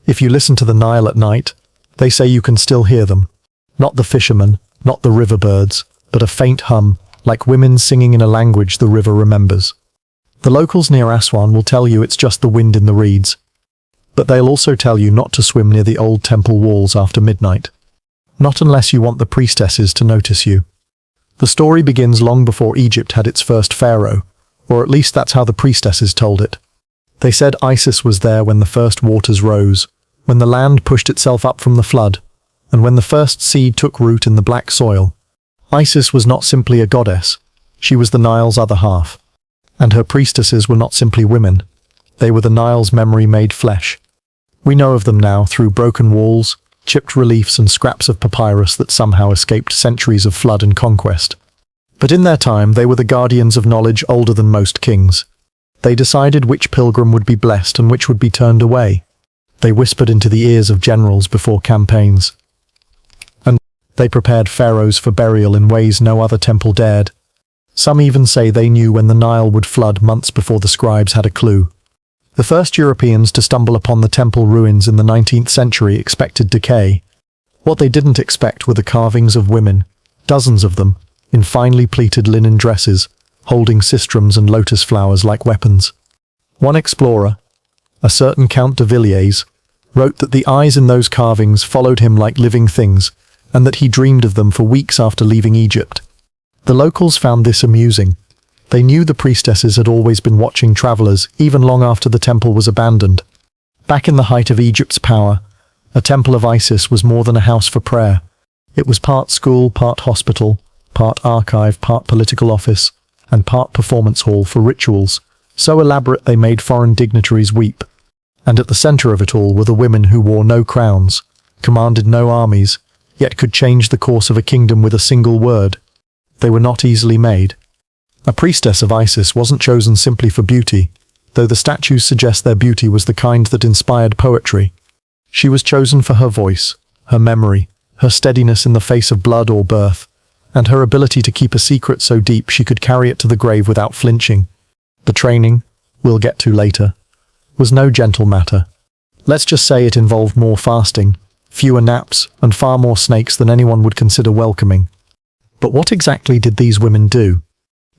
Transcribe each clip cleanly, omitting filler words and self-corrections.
If you listen to the Nile at night, they say you can still hear them. Not the fishermen, not the river birds, but a faint hum, like women singing in a language the river remembers. The locals near Aswan will tell you it's just the wind in the reeds, but they'll also tell you not to swim near the old temple walls after midnight. Not unless you want the priestesses to notice you. The story begins long before Egypt had its first pharaoh, or at least that's how the priestesses told it. They said Isis was there when the first waters rose, when the land pushed itself up from the flood, and when the first seed took root in the black soil. Isis was not simply a goddess, she was the Nile's other half. And her priestesses were not simply women, they were the Nile's memory made flesh. We know of them now through broken walls, chipped reliefs and scraps of papyrus that somehow escaped centuries of flood and conquest. But in their time they were the guardians of knowledge older than most kings. They decided which pilgrim would be blessed and which would be turned away. They whispered into the ears of generals before campaigns. And they prepared pharaohs for burial in ways no other temple dared. Some even say they knew when the Nile would flood months before the scribes had a clue. The first Europeans to stumble upon the temple ruins in the 19th century expected decay. What they didn't expect were the carvings of women, dozens of them, in finely pleated linen dresses, holding sistrums and lotus flowers like weapons. One explorer, a certain Count de Villiers, wrote that the eyes in those carvings followed him like living things, and that he dreamed of them for weeks after leaving Egypt. The locals found this amusing. They knew the priestesses had always been watching travelers, even long after the temple was abandoned. Back in the height of Egypt's power, a temple of Isis was more than a house for prayer. It was part school, part hospital, part archive, part political office, and part performance hall for rituals, so elaborate they made foreign dignitaries weep. And at the center of it all were the women who wore no crowns, commanded no armies, yet could change the course of a kingdom with a single word. They were not easily made. A priestess of Isis wasn't chosen simply for beauty, though the statues suggest their beauty was the kind that inspired poetry. She was chosen for her voice, her memory, her steadiness in the face of blood or birth, and her ability to keep a secret so deep she could carry it to the grave without flinching. The training, we'll get to later, was no gentle matter. Let's just say it involved more fasting, fewer naps, and far more snakes than anyone would consider welcoming. But what exactly did these women do?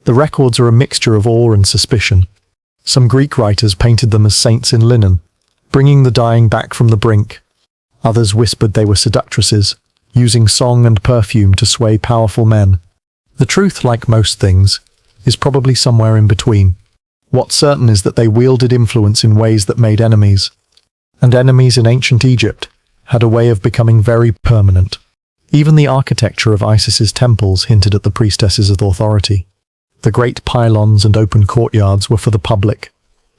The records are a mixture of awe and suspicion. Some Greek writers painted them as saints in linen, bringing the dying back from the brink. Others whispered they were seductresses, using song and perfume to sway powerful men. The truth, like most things, is probably somewhere in between. What's certain is that they wielded influence in ways that made enemies. And enemies in ancient Egypt had a way of becoming very permanent. Even the architecture of Isis's temples hinted at the priestesses' authority. The great pylons and open courtyards were for the public,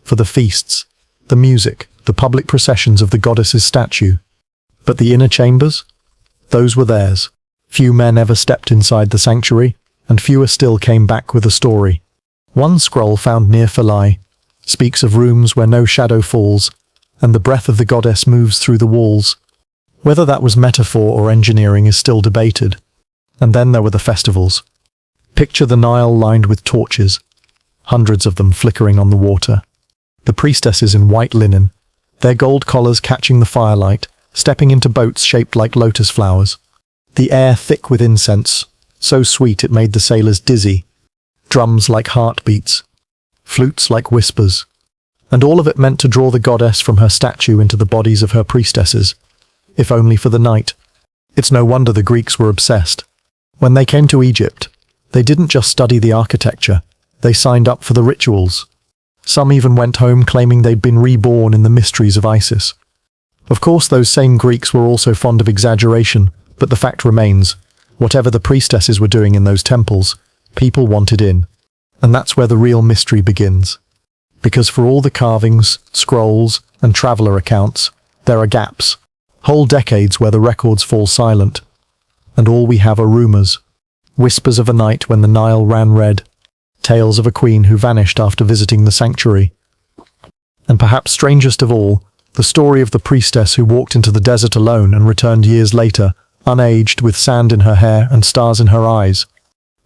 for the feasts, the music, the public processions of the goddess's statue. But the inner chambers? Those were theirs. Few men ever stepped inside the sanctuary, and fewer still came back with a story. One scroll found near Philae speaks of rooms where no shadow falls, and the breath of the goddess moves through the walls. Whether that was metaphor or engineering is still debated. And then there were the festivals. Picture the Nile lined with torches, hundreds of them flickering on the water. The priestesses in white linen, their gold collars catching the firelight, stepping into boats shaped like lotus flowers. The air thick with incense, so sweet it made the sailors dizzy. Drums like heartbeats, flutes like whispers. And all of it meant to draw the goddess from her statue into the bodies of her priestesses, if only for the night. It's no wonder the Greeks were obsessed. When they came to Egypt, they didn't just study the architecture, they signed up for the rituals. Some even went home claiming they'd been reborn in the mysteries of Isis. Of course, those same Greeks were also fond of exaggeration, but the fact remains, whatever the priestesses were doing in those temples, people wanted in. And that's where the real mystery begins. Because for all the carvings, scrolls, and traveler accounts, there are gaps, whole decades where the records fall silent. And all we have are rumors. Whispers of a night when the Nile ran red, tales of a queen who vanished after visiting the sanctuary. And perhaps strangest of all, the story of the priestess who walked into the desert alone and returned years later, unaged, with sand in her hair and stars in her eyes.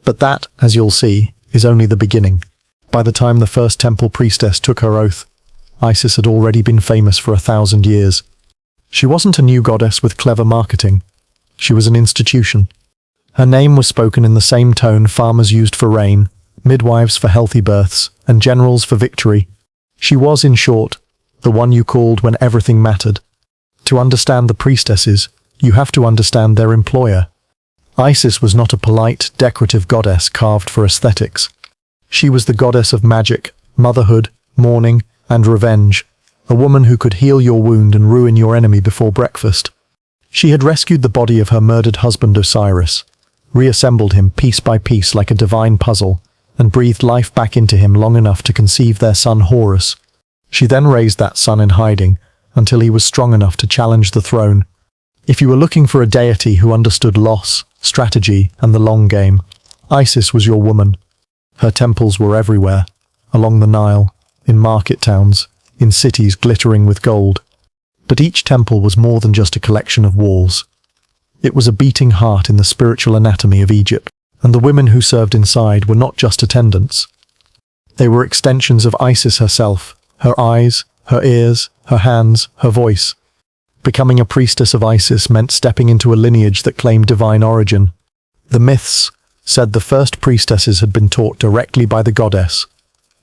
But that, as you'll see, is only the beginning. By the time the first temple priestess took her oath, Isis had already been famous for 1,000 years. She wasn't a new goddess with clever marketing. She was an institution. Her name was spoken in the same tone farmers used for rain, midwives for healthy births, and generals for victory. She was, in short, the one you called when everything mattered. To understand the priestesses, you have to understand their employer. Isis was not a polite, decorative goddess carved for aesthetics. She was the goddess of magic, motherhood, mourning, and revenge, a woman who could heal your wound and ruin your enemy before breakfast. She had rescued the body of her murdered husband Osiris, reassembled him piece by piece like a divine puzzle, and breathed life back into him long enough to conceive their son Horus. She then raised that son in hiding, until he was strong enough to challenge the throne. If you were looking for a deity who understood loss, strategy, and the long game, Isis was your woman. Her temples were everywhere, along the Nile, in market towns, in cities glittering with gold. But each temple was more than just a collection of walls. It was a beating heart in the spiritual anatomy of Egypt, and the women who served inside were not just attendants. They were extensions of Isis herself, her eyes, her ears, her hands, her voice. Becoming a priestess of Isis meant stepping into a lineage that claimed divine origin. The myths said the first priestesses had been taught directly by the goddess,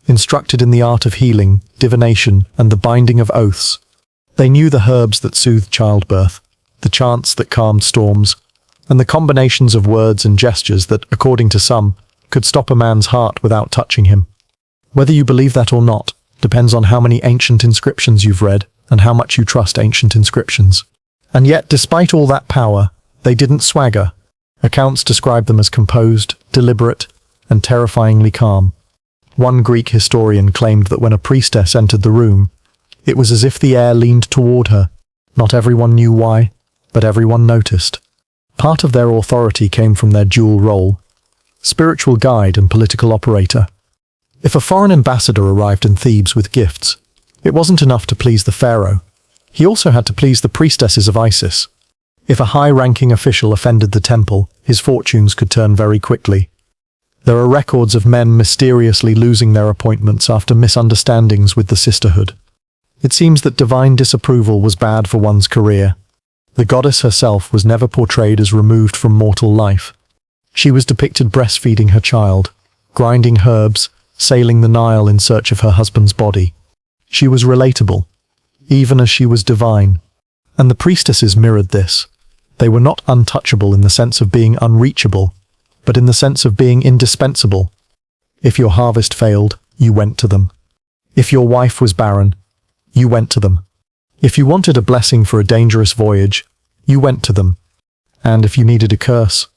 instructed in the art of healing, divination, and the binding of oaths. They knew the herbs that soothed childbirth, the chants that calmed storms, and the combinations of words and gestures that, according to some, could stop a man's heart without touching him. Whether you believe that or not depends on how many ancient inscriptions you've read and how much you trust ancient inscriptions. And yet, despite all that power, they didn't swagger. Accounts describe them as composed, deliberate, and terrifyingly calm. One Greek historian claimed that when a priestess entered the room, it was as if the air leaned toward her. Not everyone knew why, but everyone noticed. Part of their authority came from their dual role: spiritual guide and political operator. If a foreign ambassador arrived in Thebes with gifts, it wasn't enough to please the pharaoh. He also had to please the priestesses of Isis. If a high-ranking official offended the temple, his fortunes could turn very quickly. There are records of men mysteriously losing their appointments after misunderstandings with the sisterhood. It seems that divine disapproval was bad for one's career. The goddess herself was never portrayed as removed from mortal life. She was depicted breastfeeding her child, grinding herbs, sailing the Nile in search of her husband's body. She was relatable, even as she was divine. And the priestesses mirrored this. They were not untouchable in the sense of being unreachable, but in the sense of being indispensable. If your harvest failed, you went to them. If your wife was barren, you went to them. If you wanted a blessing for a dangerous voyage, you went to them. And if you needed a curse,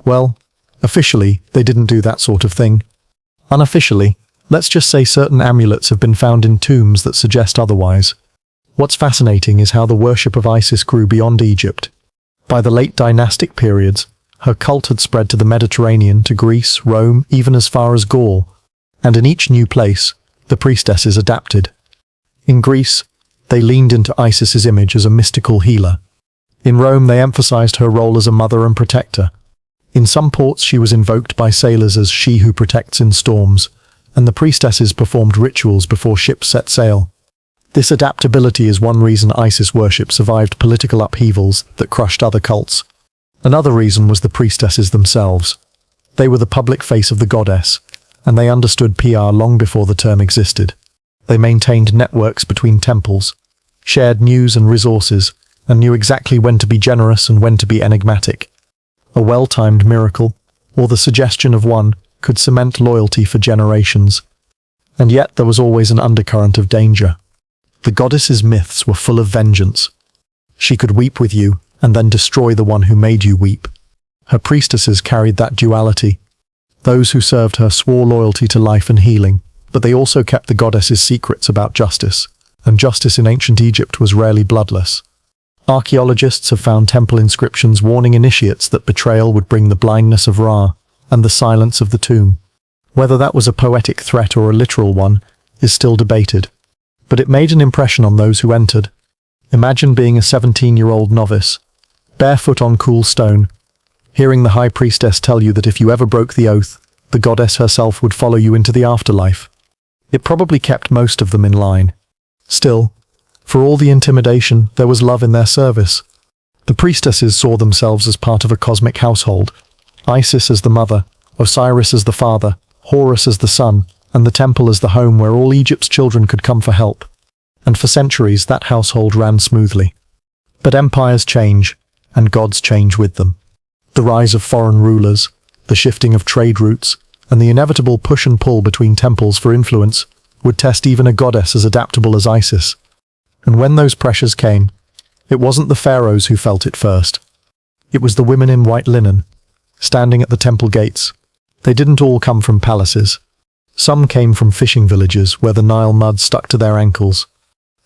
well, officially, they didn't do that sort of thing. Unofficially, let's just say certain amulets have been found in tombs that suggest otherwise. What's fascinating is how the worship of Isis grew beyond Egypt. By the late dynastic periods, her cult had spread to the Mediterranean, to Greece, Rome, even as far as Gaul. And in each new place, the priestesses adapted. In Greece, they leaned into Isis's image as a mystical healer. In Rome, they emphasized her role as a mother and protector. In some ports, she was invoked by sailors as she who protects in storms, and the priestesses performed rituals before ships set sail. This adaptability is one reason Isis worship survived political upheavals that crushed other cults. Another reason was the priestesses themselves. They were the public face of the goddess, and they understood PR long before the term existed. They maintained networks between temples, shared news and resources, and knew exactly when to be generous and when to be enigmatic. A well-timed miracle, or the suggestion of one, could cement loyalty for generations. And yet there was always an undercurrent of danger. The goddess's myths were full of vengeance. She could weep with you, and then destroy the one who made you weep. Her priestesses carried that duality. Those who served her swore loyalty to life and healing, but they also kept the goddess's secrets about justice, and justice in ancient Egypt was rarely bloodless. Archaeologists have found temple inscriptions warning initiates that betrayal would bring the blindness of Ra and the silence of the tomb. Whether that was a poetic threat or a literal one is still debated, but it made an impression on those who entered. Imagine being a 17-year-old novice, barefoot on cool stone, hearing the high priestess tell you that if you ever broke the oath, the goddess herself would follow you into the afterlife. It probably kept most of them in line. Still, For all the intimidation, there was love in their service. The priestesses saw themselves as part of a cosmic household, Isis as the mother, Osiris as the father, Horus as the son, and the temple as the home where all Egypt's children could come for help. And for centuries that household ran smoothly. But empires change, and gods change with them. The rise of foreign rulers, the shifting of trade routes, and the inevitable push and pull between temples for influence would test even a goddess as adaptable as Isis. And when those pressures came, it wasn't the pharaohs who felt it first. It was the women in white linen, standing at the temple gates. They didn't all come from palaces. Some came from fishing villages where the Nile mud stuck to their ankles.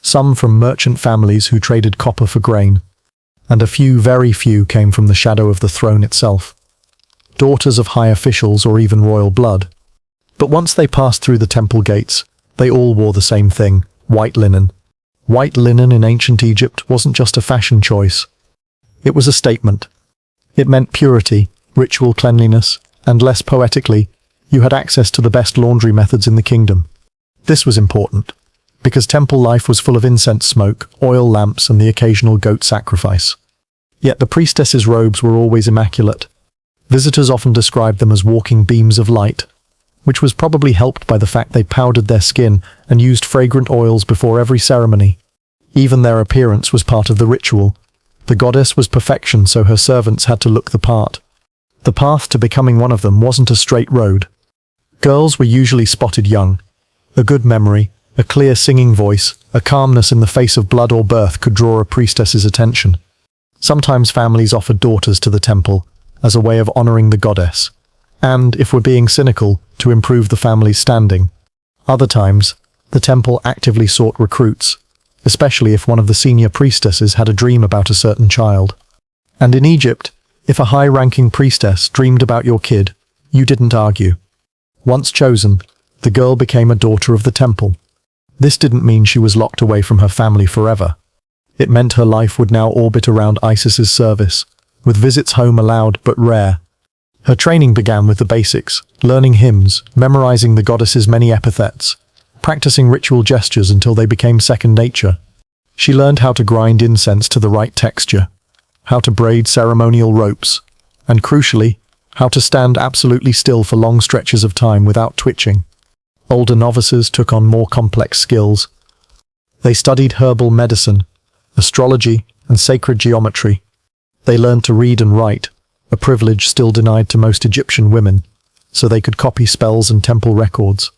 Some from merchant families who traded copper for grain. And a few, very few, came from the shadow of the throne itself. Daughters of high officials or even royal blood. But once they passed through the temple gates, they all wore the same thing, white linen. White linen in ancient Egypt wasn't just a fashion choice. It was a statement. It meant purity, ritual cleanliness, and less poetically, you had access to the best laundry methods in the kingdom. This was important, because temple life was full of incense smoke, oil lamps, and the occasional goat sacrifice. Yet the priestesses' robes were always immaculate. Visitors often described them as walking beams of light, which was probably helped by the fact they powdered their skin and used fragrant oils before every ceremony. Even their appearance was part of the ritual. The goddess was perfection, so her servants had to look the part. The path to becoming one of them wasn't a straight road. Girls were usually spotted young. A good memory, a clear singing voice, a calmness in the face of blood or birth could draw a priestess's attention. Sometimes families offered daughters to the temple as a way of honoring the goddess, and, if we're being cynical, to improve the family's standing. Other times, the temple actively sought recruits, especially if one of the senior priestesses had a dream about a certain child. And in Egypt, if a high-ranking priestess dreamed about your kid, you didn't argue. Once chosen, the girl became a daughter of the temple. This didn't mean she was locked away from her family forever. It meant her life would now orbit around Isis's service, with visits home allowed but rare. Her training began with the basics, learning hymns, memorizing the goddess's many epithets, practicing ritual gestures until they became second nature. She learned how to grind incense to the right texture, how to braid ceremonial ropes, and crucially, how to stand absolutely still for long stretches of time without twitching. Older novices took on more complex skills. They studied herbal medicine, astrology, and sacred geometry. They learned to read and write, a privilege still denied to most Egyptian women, so they could copy spells and temple records.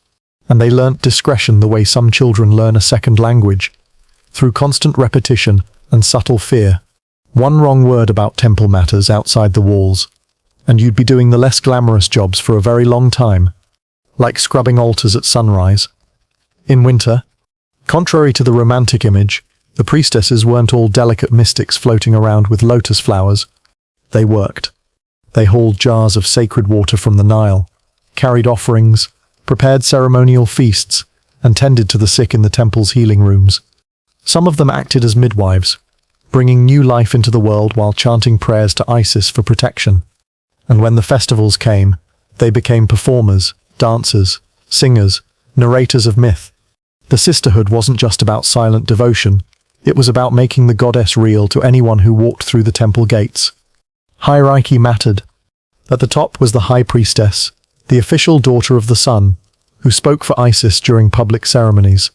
And they learnt discretion the way some children learn a second language, through constant repetition and subtle fear. One wrong word about temple matters outside the walls, and you'd be doing the less glamorous jobs for a very long time, like scrubbing altars at sunrise. In winter, contrary to the romantic image, the priestesses weren't all delicate mystics floating around with lotus flowers. They worked. They hauled jars of sacred water from the Nile, carried offerings, prepared ceremonial feasts, and tended to the sick in the temple's healing rooms. Some of them acted as midwives, bringing new life into the world while chanting prayers to Isis for protection. And when the festivals came, they became performers, dancers, singers, narrators of myth. The sisterhood wasn't just about silent devotion, it was about making the goddess real to anyone who walked through the temple gates. Hierarchy mattered. At the top was the high priestess, the official daughter of the sun, who spoke for Isis during public ceremonies.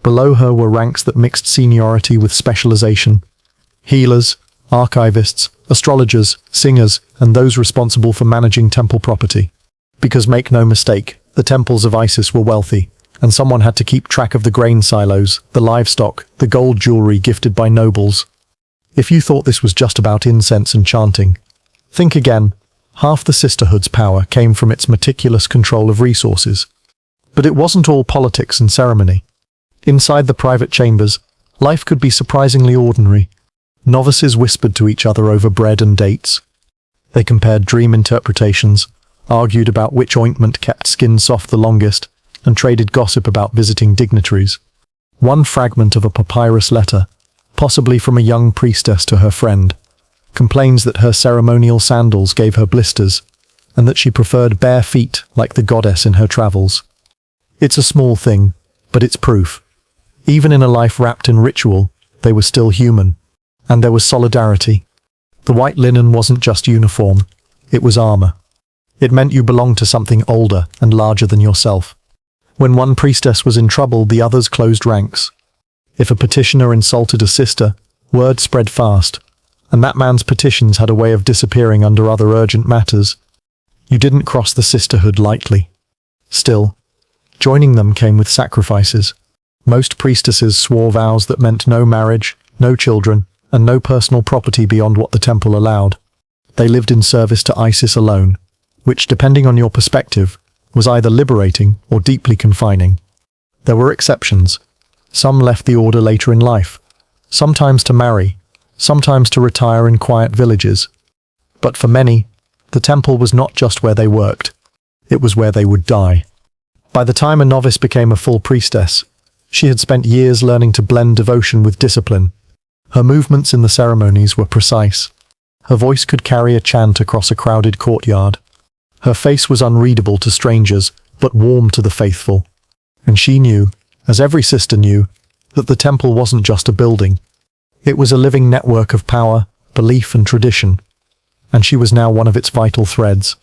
Below her were ranks that mixed seniority with specialization. Healers, archivists, astrologers, singers, and those responsible for managing temple property. Because make no mistake, the temples of Isis were wealthy, and someone had to keep track of the grain silos, the livestock, the gold jewelry gifted by nobles. If you thought this was just about incense and chanting, think again. Half the sisterhood's power came from its meticulous control of resources. But it wasn't all politics and ceremony. Inside the private chambers, life could be surprisingly ordinary. Novices whispered to each other over bread and dates. They compared dream interpretations, argued about which ointment kept skin soft the longest, and traded gossip about visiting dignitaries. One fragment of a papyrus letter, possibly from a young priestess to her friend, complains that her ceremonial sandals gave her blisters, and that she preferred bare feet like the goddess in her travels. It's a small thing, but it's proof. Even in a life wrapped in ritual, they were still human. And there was solidarity. The white linen wasn't just uniform, it was armor. It meant you belonged to something older and larger than yourself. When one priestess was in trouble, the others closed ranks. If a petitioner insulted a sister, word spread fast, and that man's petitions had a way of disappearing under other urgent matters. You didn't cross the sisterhood lightly. Still, joining them came with sacrifices. Most priestesses swore vows that meant no marriage, no children, and no personal property beyond what the temple allowed. They lived in service to Isis alone, which, depending on your perspective, was either liberating or deeply confining. There were exceptions. Some left the order later in life, sometimes to marry, sometimes to retire in quiet villages. But for many, the temple was not just where they worked, it was where they would die. By the time a novice became a full priestess, she had spent years learning to blend devotion with discipline. Her movements in the ceremonies were precise. Her voice could carry a chant across a crowded courtyard. Her face was unreadable to strangers, but warm to the faithful. And she knew, as every sister knew, that the temple wasn't just a building. It was a living network of power, belief and tradition. And she was now one of its vital threads.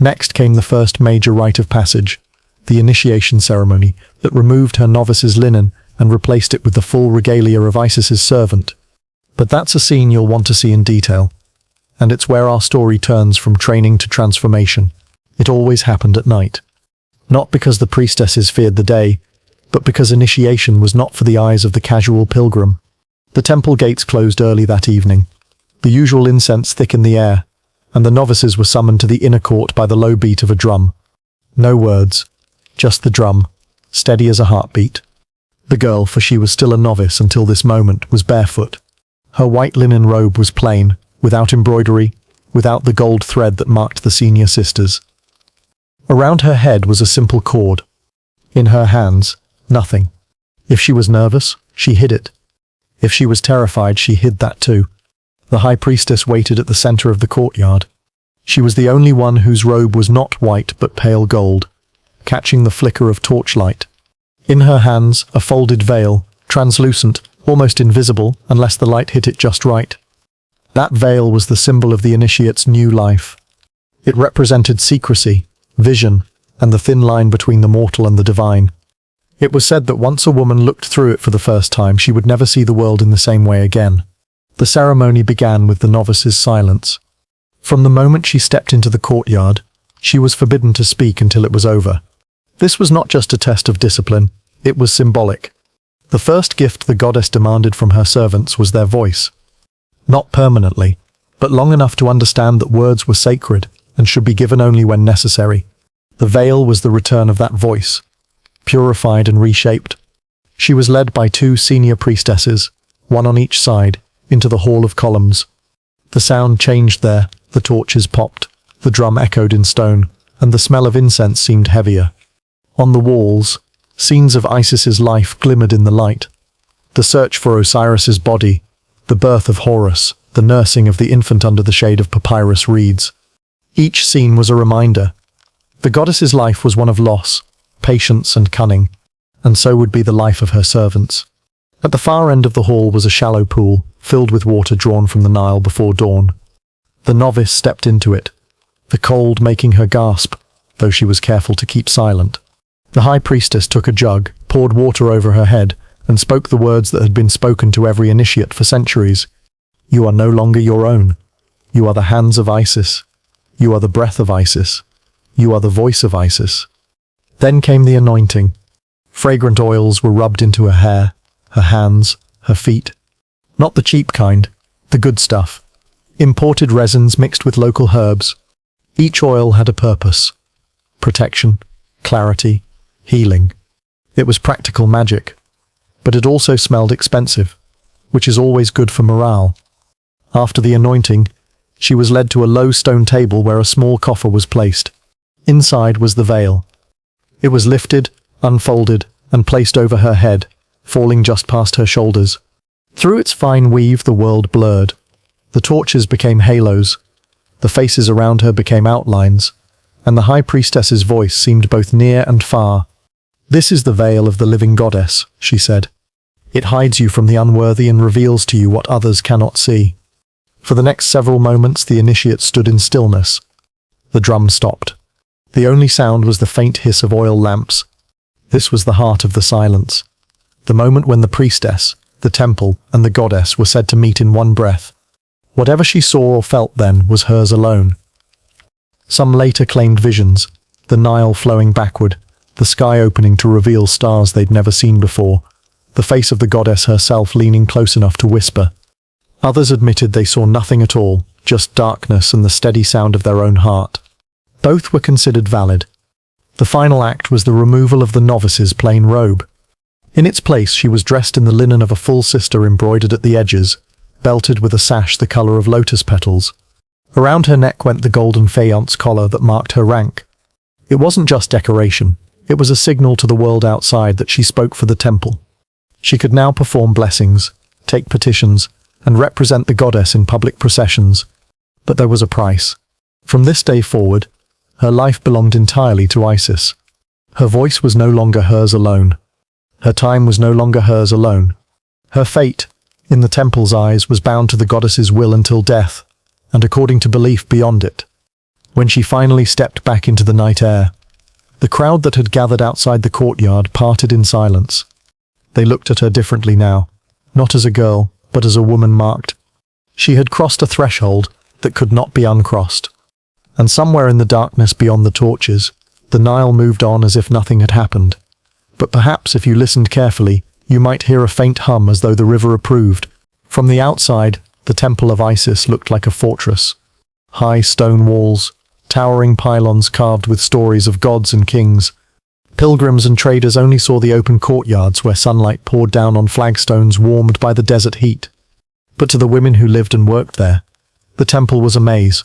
Next came the first major rite of passage, the initiation ceremony that removed her novice's linen and replaced it with the full regalia of Isis's servant. But that's a scene you'll want to see in detail. And it's where our story turns from training to transformation. It always happened at night. Not because the priestesses feared the day, but because initiation was not for the eyes of the casual pilgrim. The temple gates closed early that evening. The usual incense thick in the air, and the novices were summoned to the inner court by the low beat of a drum. No words, just the drum, steady as a heartbeat. The girl, for she was still a novice until this moment, was barefoot. Her white linen robe was plain, without embroidery, without the gold thread that marked the senior sisters. Around her head was a simple cord. In her hands, nothing. If she was nervous, she hid it. If she was terrified, she hid that too. The high priestess waited at the center of the courtyard. She was the only one whose robe was not white but pale gold, catching the flicker of torchlight. In her hands, a folded veil, translucent, almost invisible unless the light hit it just right. That veil was the symbol of the initiate's new life. It represented secrecy, vision, and the thin line between the mortal and the divine. It was said that once a woman looked through it for the first time, she would never see the world in the same way again. The ceremony began with the novice's silence. From the moment she stepped into the courtyard, she was forbidden to speak until it was over. This was not just a test of discipline, it was symbolic. The first gift the goddess demanded from her servants was their voice. Not permanently, but long enough to understand that words were sacred and should be given only when necessary. The veil was the return of that voice, purified and reshaped. She was led by 2 senior priestesses, one on each side, into the hall of columns. The sound changed there, the torches popped, the drum echoed in stone, and the smell of incense seemed heavier. On the walls, scenes of Isis's life glimmered in the light. The search for Osiris's body, the birth of Horus, the nursing of the infant under the shade of papyrus reeds. Each scene was a reminder. The goddess's life was one of loss, patience and cunning, and so would be the life of her servants. At the far end of the hall was a shallow pool, filled with water drawn from the Nile before dawn. The novice stepped into it, the cold making her gasp, though she was careful to keep silent. The high priestess took a jug, poured water over her head, and spoke the words that had been spoken to every initiate for centuries. You are no longer your own. You are the hands of Isis. You are the breath of Isis. You are the voice of Isis. Then came the anointing. Fragrant oils were rubbed into her hair, her hands, her feet. Not the cheap kind, the good stuff. Imported resins mixed with local herbs. Each oil had a purpose. Protection, clarity, healing. It was practical magic. But it also smelled expensive, which is always good for morale. After the anointing, she was led to a low stone table where a small coffer was placed. Inside was the veil. It was lifted, unfolded, and placed over her head, falling just past her shoulders. Through its fine weave the world blurred. The torches became halos, the faces around her became outlines, and the high priestess's voice seemed both near and far. This is the veil of the living goddess, she said. It hides you from the unworthy and reveals to you what others cannot see. For the next several moments, the initiate stood in stillness. The drum stopped. The only sound was the faint hiss of oil lamps. This was the heart of the silence. The moment when the priestess, the temple, and the goddess were said to meet in one breath. Whatever she saw or felt then was hers alone. Some later claimed visions, the Nile flowing backward, the sky opening to reveal stars they'd never seen before, the face of the goddess herself leaning close enough to whisper. Others admitted they saw nothing at all, just darkness and the steady sound of their own heart. Both were considered valid. The final act was the removal of the novice's plain robe. In its place she was dressed in the linen of a full sister embroidered at the edges, belted with a sash the colour of lotus petals. Around her neck went the golden faience collar that marked her rank. It wasn't just decoration, it was a signal to the world outside that she spoke for the temple. She could now perform blessings, take petitions, and represent the goddess in public processions. But there was a price. From this day forward, her life belonged entirely to Isis. Her voice was no longer hers alone. Her time was no longer hers alone. Her fate, in the temple's eyes, was bound to the goddess's will until death, and according to belief beyond it. When she finally stepped back into the night air, the crowd that had gathered outside the courtyard parted in silence. They looked at her differently now, not as a girl, but as a woman marked. She had crossed a threshold that could not be uncrossed. And somewhere in the darkness beyond the torches, the Nile moved on as if nothing had happened. But perhaps if you listened carefully, you might hear a faint hum as though the river approved. From the outside, the Temple of Isis looked like a fortress. High stone walls, towering pylons carved with stories of gods and kings. Pilgrims and traders only saw the open courtyards where sunlight poured down on flagstones warmed by the desert heat. But to the women who lived and worked there, the temple was a maze,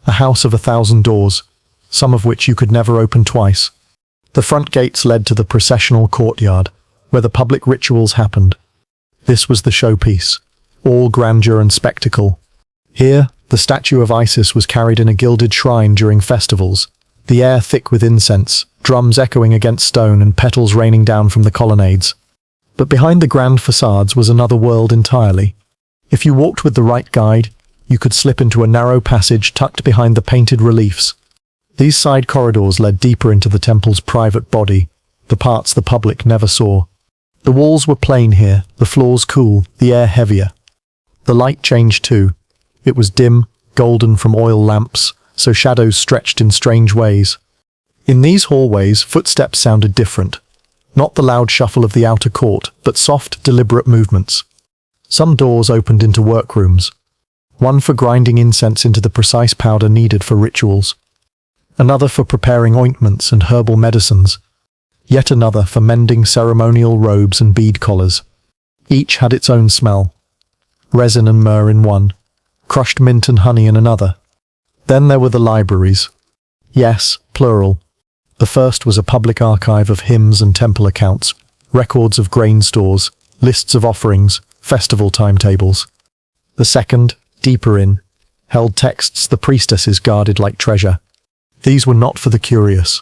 a house of 1,000 doors, some of which you could never open twice. The front gates led to the processional courtyard, where the public rituals happened. This was the showpiece, all grandeur and spectacle. Here, the statue of Isis was carried in a gilded shrine during festivals, the air thick with incense, drums echoing against stone and petals raining down from the colonnades. But behind the grand facades was another world entirely. If you walked with the right guide, you could slip into a narrow passage tucked behind the painted reliefs. These side corridors led deeper into the temple's private body, the parts the public never saw. The walls were plain here, the floors cool, the air heavier. The light changed too. It was dim, golden from oil lamps, so shadows stretched in strange ways. In these hallways, footsteps sounded different. Not the loud shuffle of the outer court, but soft, deliberate movements. Some doors opened into workrooms. One for grinding incense into the precise powder needed for rituals. Another for preparing ointments and herbal medicines. Yet another for mending ceremonial robes and bead collars. Each had its own smell. Resin and myrrh in one, crushed mint and honey in another. Then there were the libraries. Yes, plural. The first was a public archive of hymns and temple accounts, records of grain stores, lists of offerings, festival timetables. The second, deeper in, held texts the priestesses guarded like treasure. These were not for the curious.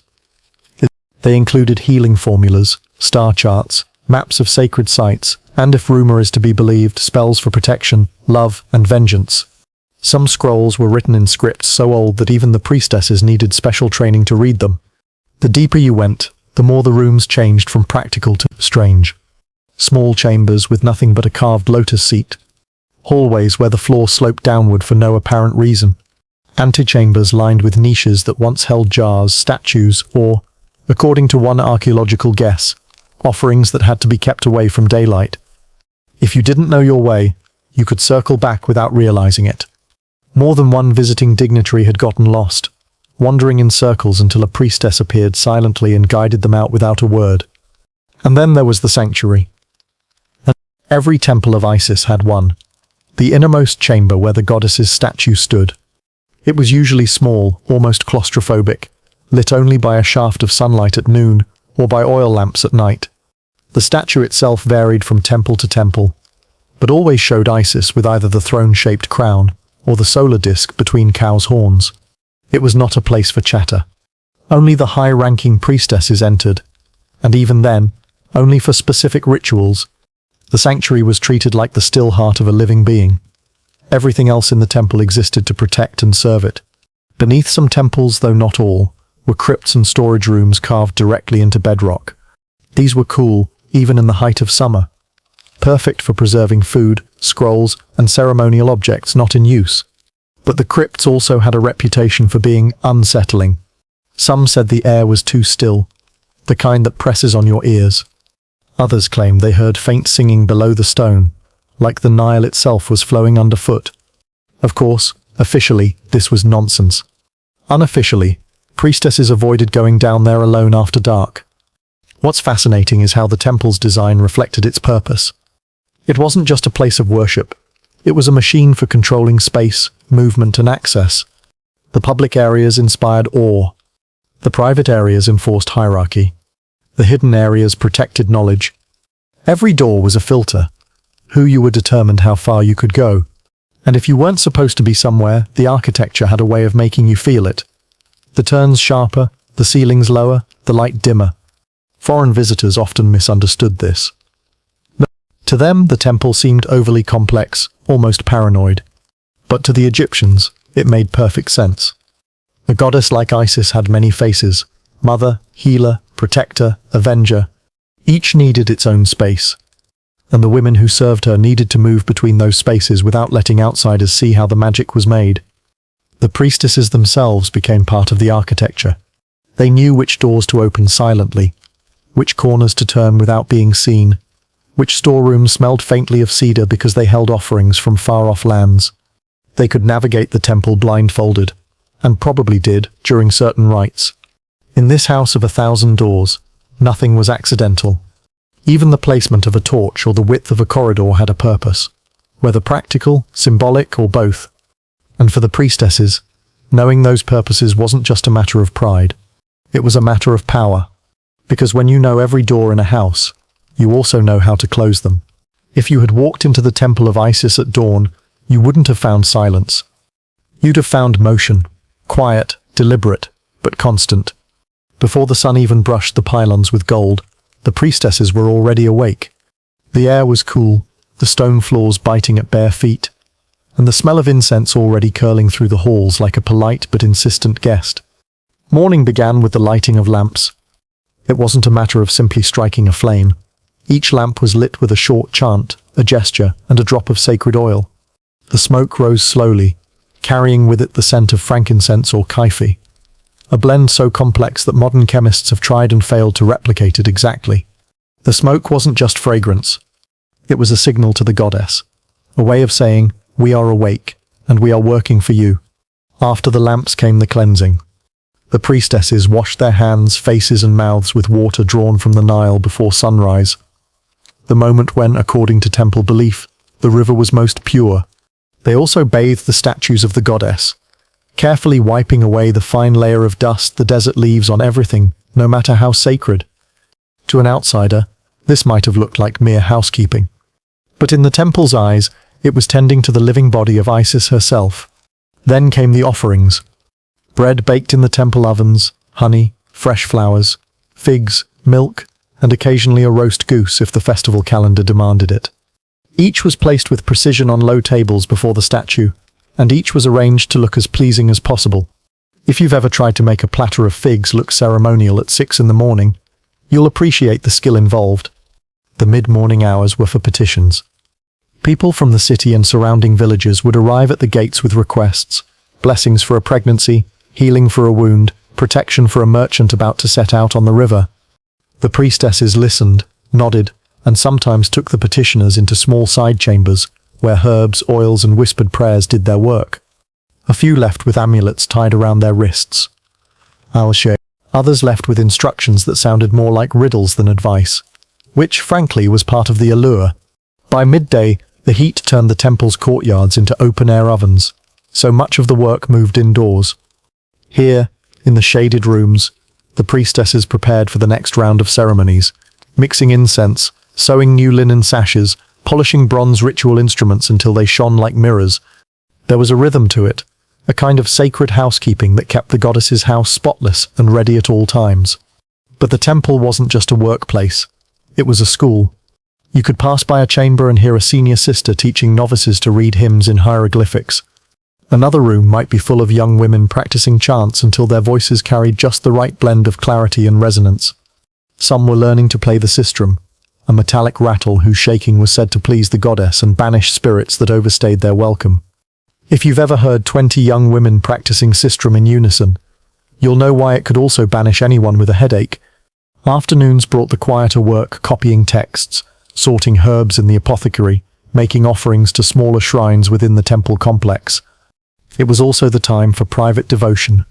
They included healing formulas, star charts, maps of sacred sites, and if rumor is to be believed, spells for protection, love, and vengeance. Some scrolls were written in scripts so old that even the priestesses needed special training to read them. The deeper you went, the more the rooms changed from practical to strange. Small chambers with nothing but a carved lotus seat. Hallways where the floor sloped downward for no apparent reason. Antechambers lined with niches that once held jars, statues, or, according to one archaeological guess, offerings that had to be kept away from daylight. If you didn't know your way, you could circle back without realizing it. More than one visiting dignitary had gotten lost, wandering in circles until a priestess appeared silently and guided them out without a word. And then there was the sanctuary. Every temple of Isis had one, the innermost chamber where the goddess's statue stood. It was usually small, almost claustrophobic, lit only by a shaft of sunlight at noon or by oil lamps at night. The statue itself varied from temple to temple, but always showed Isis with either the throne-shaped crown or the solar disk between cow's horns. It was not a place for chatter. Only the high-ranking priestesses entered, and even then, only for specific rituals. The sanctuary was treated like the still heart of a living being. Everything else in the temple existed to protect and serve it. Beneath some temples, though not all, were crypts and storage rooms carved directly into bedrock. These were cool, even in the height of summer, perfect for preserving food, scrolls, and ceremonial objects not in use. But the crypts also had a reputation for being unsettling. Some said the air was too still, the kind that presses on your ears. Others claimed they heard faint singing below the stone, like the Nile itself was flowing underfoot. Of course, officially, this was nonsense. Unofficially, priestesses avoided going down there alone after dark. What's fascinating is how the temple's design reflected its purpose. It wasn't just a place of worship. It was a machine for controlling space, movement, and access. The public areas inspired awe. The private areas enforced hierarchy. The hidden areas protected knowledge. Every door was a filter. Who you were determined how far you could go. And if you weren't supposed to be somewhere, the architecture had a way of making you feel it. The turns sharper, the ceilings lower, the light dimmer. Foreign visitors often misunderstood this. To them, the temple seemed overly complex, almost paranoid. But to the Egyptians, it made perfect sense. A goddess like Isis had many faces: mother, healer, protector, avenger. Each needed its own space. And the women who served her needed to move between those spaces without letting outsiders see how the magic was made. The priestesses themselves became part of the architecture. They knew which doors to open silently, which corners to turn without being seen, which storerooms smelled faintly of cedar because they held offerings from far-off lands. They could navigate the temple blindfolded, and probably did during certain rites. In this house of 1,000 doors, nothing was accidental. Even the placement of a torch or the width of a corridor had a purpose, whether practical, symbolic, or both. And for the priestesses, knowing those purposes wasn't just a matter of pride. It was a matter of power. Because when you know every door in a house, you also know how to close them. If you had walked into the Temple of Isis at dawn, you wouldn't have found silence. You'd have found motion, quiet, deliberate, but constant. Before the sun even brushed the pylons with gold, the priestesses were already awake. The air was cool, the stone floors biting at bare feet, and the smell of incense already curling through the halls like a polite but insistent guest. Morning began with the lighting of lamps. It wasn't a matter of simply striking a flame. Each lamp was lit with a short chant, a gesture, and a drop of sacred oil. The smoke rose slowly, carrying with it the scent of frankincense or kaifi, a blend so complex that modern chemists have tried and failed to replicate it exactly. The smoke wasn't just fragrance. It was a signal to the goddess, a way of saying, "We are awake, and we are working for you." After the lamps came the cleansing. The priestesses washed their hands, faces, and mouths with water drawn from the Nile before sunrise, the moment when, according to temple belief, the river was most pure. They also bathed the statues of the goddess, carefully wiping away the fine layer of dust the desert leaves on everything, no matter how sacred. To an outsider, this might have looked like mere housekeeping. But in the temple's eyes, it was tending to the living body of Isis herself. Then came the offerings. Bread baked in the temple ovens, honey, fresh flowers, figs, milk, and occasionally a roast goose if the festival calendar demanded it. Each was placed with precision on low tables before the statue, and each was arranged to look as pleasing as possible. If you've ever tried to make a platter of figs look ceremonial at 6 in the morning, you'll appreciate the skill involved. The mid-morning hours were for petitions. People from the city and surrounding villages would arrive at the gates with requests: blessings for a pregnancy, healing for a wound, protection for a merchant about to set out on the river. The priestesses listened, nodded, and sometimes took the petitioners into small side chambers, where herbs, oils, and whispered prayers did their work. A few left with amulets tied around their wrists. Others left with instructions that sounded more like riddles than advice, which, frankly, was part of the allure. By midday, the heat turned the temple's courtyards into open-air ovens, so much of the work moved indoors. Here, in the shaded rooms, the priestesses prepared for the next round of ceremonies, mixing incense, sewing new linen sashes, polishing bronze ritual instruments until they shone like mirrors. There was a rhythm to it, a kind of sacred housekeeping that kept the goddess's house spotless and ready at all times. But the temple wasn't just a workplace. It was a school. You could pass by a chamber and hear a senior sister teaching novices to read hymns in hieroglyphics. Another room might be full of young women practicing chants until their voices carried just the right blend of clarity and resonance. Some were learning to play the sistrum, a metallic rattle whose shaking was said to please the goddess and banish spirits that overstayed their welcome. If you've ever heard 20 young women practicing sistrum in unison, you'll know why it could also banish anyone with a headache. Afternoons brought the quieter work copying texts, sorting herbs in the apothecary, making offerings to smaller shrines within the temple complex. It was also the time for private devotion,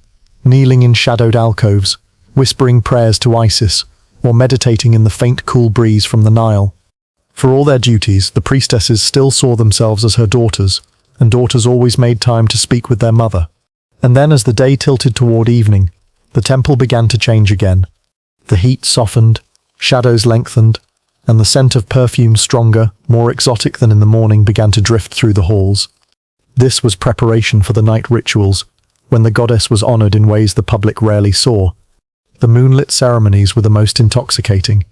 kneeling in shadowed alcoves, whispering prayers to Isis, or meditating in the faint cool breeze from the Nile. For all their duties, the priestesses still saw themselves as her daughters, and daughters always made time to speak with their mother. And then as the day tilted toward evening, the temple began to change again. The heat softened, shadows lengthened, and the scent of perfume stronger, more exotic than in the morning began to drift through the halls. This was preparation for the night rituals, when the goddess was honored in ways the public rarely saw. The moonlit ceremonies were the most intoxicating.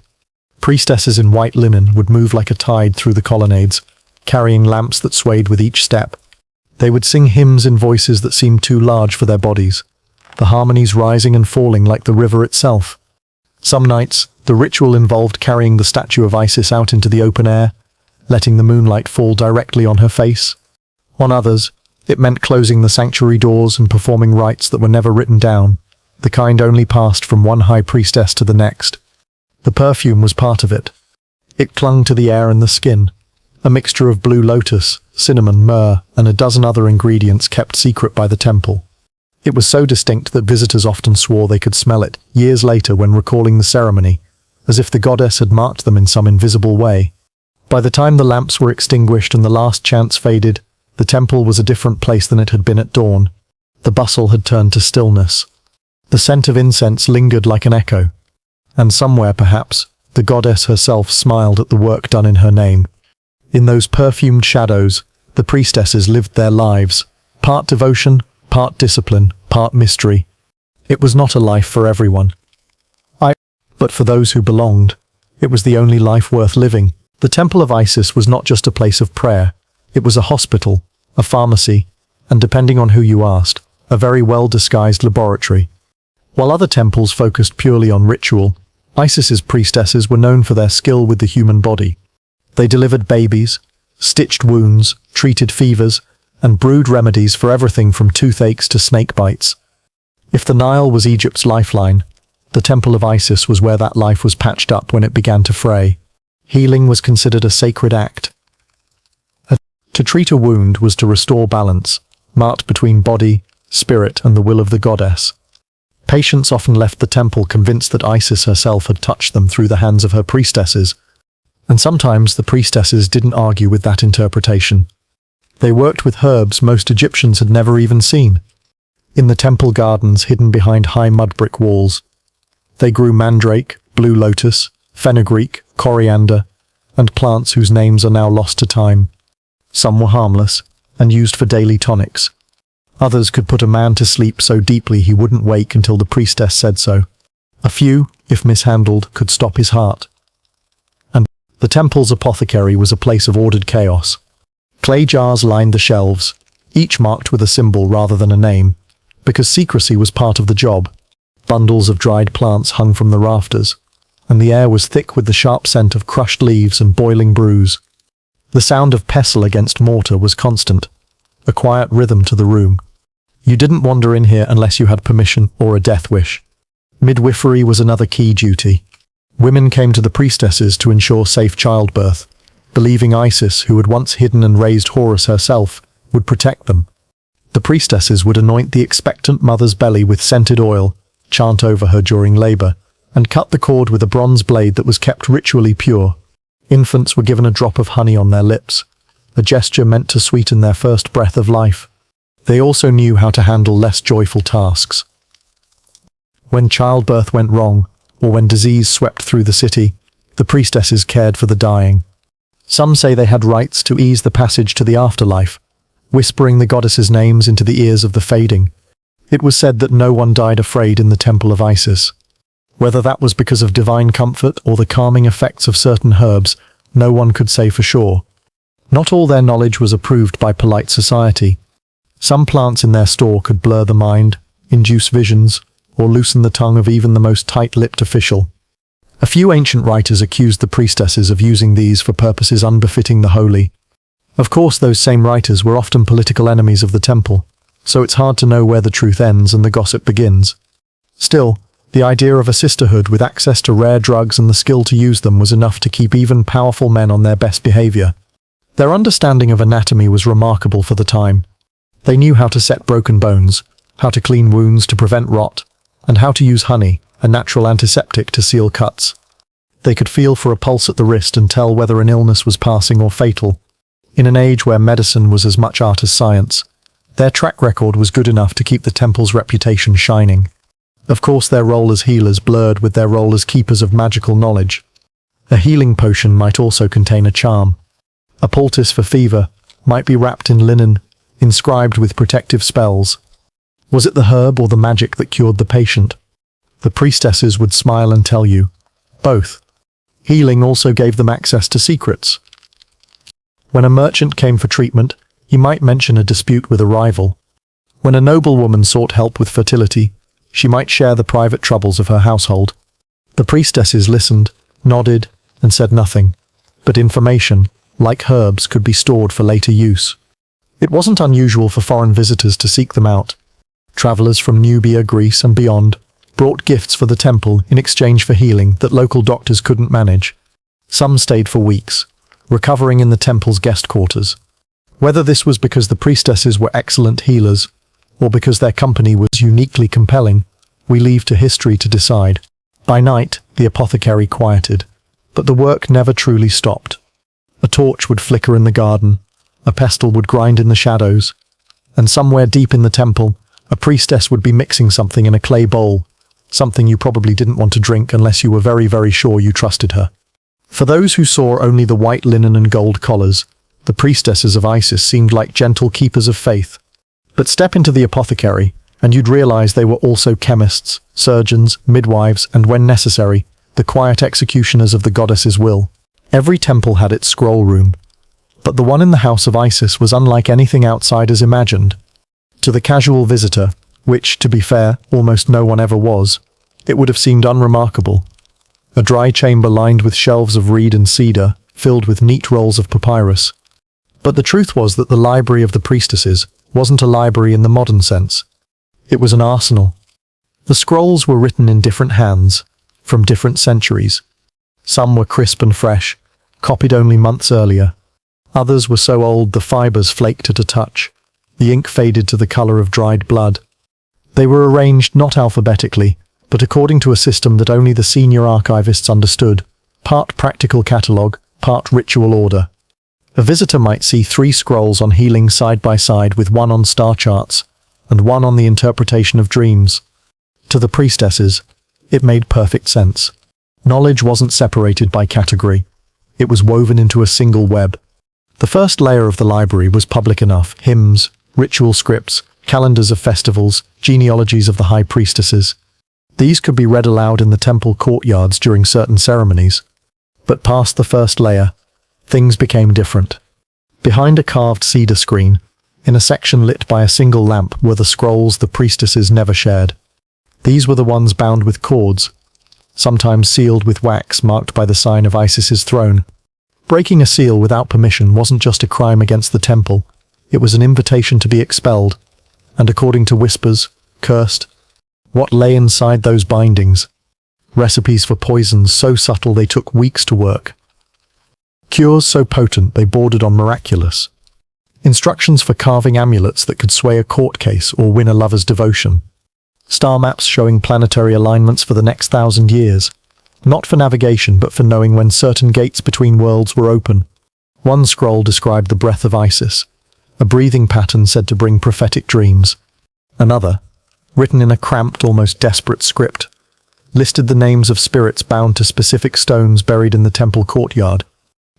Priestesses in white linen would move like a tide through the colonnades, carrying lamps that swayed with each step. They would sing hymns in voices that seemed too large for their bodies, the harmonies rising and falling like the river itself. Some nights, the ritual involved carrying the statue of Isis out into the open air, letting the moonlight fall directly on her face. On others, it meant closing the sanctuary doors and performing rites that were never written down, the kind only passed from one high priestess to the next. The perfume was part of it. It clung to the air and the skin, a mixture of blue lotus, cinnamon, myrrh, and a dozen other ingredients kept secret by the temple. It was so distinct that visitors often swore they could smell it, years later when recalling the ceremony, as if the goddess had marked them in some invisible way. By the time the lamps were extinguished and the last chants faded, the temple was a different place than it had been at dawn. The bustle had turned to stillness. The scent of incense lingered like an echo. And somewhere, perhaps, the goddess herself smiled at the work done in her name. In those perfumed shadows, the priestesses lived their lives, part devotion, part discipline, part mystery. It was not a life for everyone. But for those who belonged, it was the only life worth living. The Temple of Isis was not just a place of prayer. It was a hospital, a pharmacy, and depending on who you asked, a very well-disguised laboratory. While other temples focused purely on ritual, Isis's priestesses were known for their skill with the human body. They delivered babies, stitched wounds, treated fevers, and brewed remedies for everything from toothaches to snake bites. If the Nile was Egypt's lifeline, the Temple of Isis was where that life was patched up when it began to fray. Healing was considered a sacred act. To treat a wound was to restore balance, marked between body, spirit, and the will of the goddess. Patients often left the temple convinced that Isis herself had touched them through the hands of her priestesses, and sometimes the priestesses didn't argue with that interpretation. They worked with herbs most Egyptians had never even seen. In the temple gardens hidden behind high mud brick walls, they grew mandrake, blue lotus, fenugreek, coriander, and plants whose names are now lost to time. Some were harmless, and used for daily tonics. Others could put a man to sleep so deeply he wouldn't wake until the priestess said so. A few, if mishandled, could stop his heart. And the temple's apothecary was a place of ordered chaos. Clay jars lined the shelves, each marked with a symbol rather than a name, because secrecy was part of the job. Bundles of dried plants hung from the rafters, and the air was thick with the sharp scent of crushed leaves and boiling brews. The sound of pestle against mortar was constant, a quiet rhythm to the room. You didn't wander in here unless you had permission or a death wish. Midwifery was another key duty. Women came to the priestesses to ensure safe childbirth, believing Isis, who had once hidden and raised Horus herself, would protect them. The priestesses would anoint the expectant mother's belly with scented oil, chant over her during labor, and cut the cord with a bronze blade that was kept ritually pure. Infants were given a drop of honey on their lips, a gesture meant to sweeten their first breath of life. They also knew how to handle less joyful tasks. When childbirth went wrong, or when disease swept through the city, the priestesses cared for the dying. Some say they had rites to ease the passage to the afterlife, whispering the goddesses' names into the ears of the fading. It was said that no one died afraid in the Temple of Isis. Whether that was because of divine comfort or the calming effects of certain herbs, no one could say for sure. Not all their knowledge was approved by polite society. Some plants in their store could blur the mind, induce visions, or loosen the tongue of even the most tight-lipped official. A few ancient writers accused the priestesses of using these for purposes unbefitting the holy. Of course, those same writers were often political enemies of the temple, so it's hard to know where the truth ends and the gossip begins. Still, the idea of a sisterhood with access to rare drugs and the skill to use them was enough to keep even powerful men on their best behavior. Their understanding of anatomy was remarkable for the time. They knew how to set broken bones, how to clean wounds to prevent rot, and how to use honey, a natural antiseptic, to seal cuts. They could feel for a pulse at the wrist and tell whether an illness was passing or fatal. In an age where medicine was as much art as science, their track record was good enough to keep the temple's reputation shining. Of course, their role as healers blurred with their role as keepers of magical knowledge. A healing potion might also contain a charm. A poultice for fever might be wrapped in linen, inscribed with protective spells. Was it the herb or the magic that cured the patient? The priestesses would smile and tell you, both. Healing also gave them access to secrets. When a merchant came for treatment, he might mention a dispute with a rival. When a noblewoman sought help with fertility, she might share the private troubles of her household. The priestesses listened, nodded, and said nothing, but information, like herbs, could be stored for later use. It wasn't unusual for foreign visitors to seek them out. Travelers from Nubia, Greece, and beyond brought gifts for the temple in exchange for healing that local doctors couldn't manage. Some stayed for weeks, recovering in the temple's guest quarters. Whether this was because the priestesses were excellent healers, or because their company was uniquely compelling, we leave to history to decide. By night, the apothecary quieted, but the work never truly stopped. A torch would flicker in the garden, a pestle would grind in the shadows, and somewhere deep in the temple, a priestess would be mixing something in a clay bowl, something you probably didn't want to drink unless you were very, very sure you trusted her. For those who saw only the white linen and gold collars, the priestesses of Isis seemed like gentle keepers of faith. But step into the apothecary, and you'd realize they were also chemists, surgeons, midwives, and when necessary, the quiet executioners of the goddess's will. Every temple had its scroll room, but the one in the house of Isis was unlike anything outsiders imagined. To the casual visitor, which, to be fair, almost no one ever was, it would have seemed unremarkable. A dry chamber lined with shelves of reed and cedar, filled with neat rolls of papyrus. But the truth was that the library of the priestesses wasn't a library in the modern sense. It was an arsenal. The scrolls were written in different hands, from different centuries. Some were crisp and fresh, copied only months earlier. Others were so old the fibers flaked at a touch. The ink faded to the color of dried blood. They were arranged not alphabetically, but according to a system that only the senior archivists understood, part practical catalogue, part ritual order. A visitor might see 3 scrolls on healing side by side with one on star charts, and one on the interpretation of dreams. To the priestesses, it made perfect sense. Knowledge wasn't separated by category. It was woven into a single web. The first layer of the library was public enough: hymns, ritual scripts, calendars of festivals, genealogies of the high priestesses. These could be read aloud in the temple courtyards during certain ceremonies. But past the first layer, things became different. Behind a carved cedar screen, in a section lit by a single lamp, were the scrolls the priestesses never shared. These were the ones bound with cords, sometimes sealed with wax marked by the sign of Isis's throne. Breaking a seal without permission wasn't just a crime against the temple, it was an invitation to be expelled, and according to whispers, cursed. What lay inside those bindings? Recipes for poisons so subtle they took weeks to work. Cures so potent they bordered on miraculous. Instructions for carving amulets that could sway a court case or win a lover's devotion. Star maps showing planetary alignments for the next 1,000 years. Not for navigation, but for knowing when certain gates between worlds were open. One scroll described the breath of Isis, a breathing pattern said to bring prophetic dreams. Another, written in a cramped, almost desperate script, listed the names of spirits bound to specific stones buried in the temple courtyard.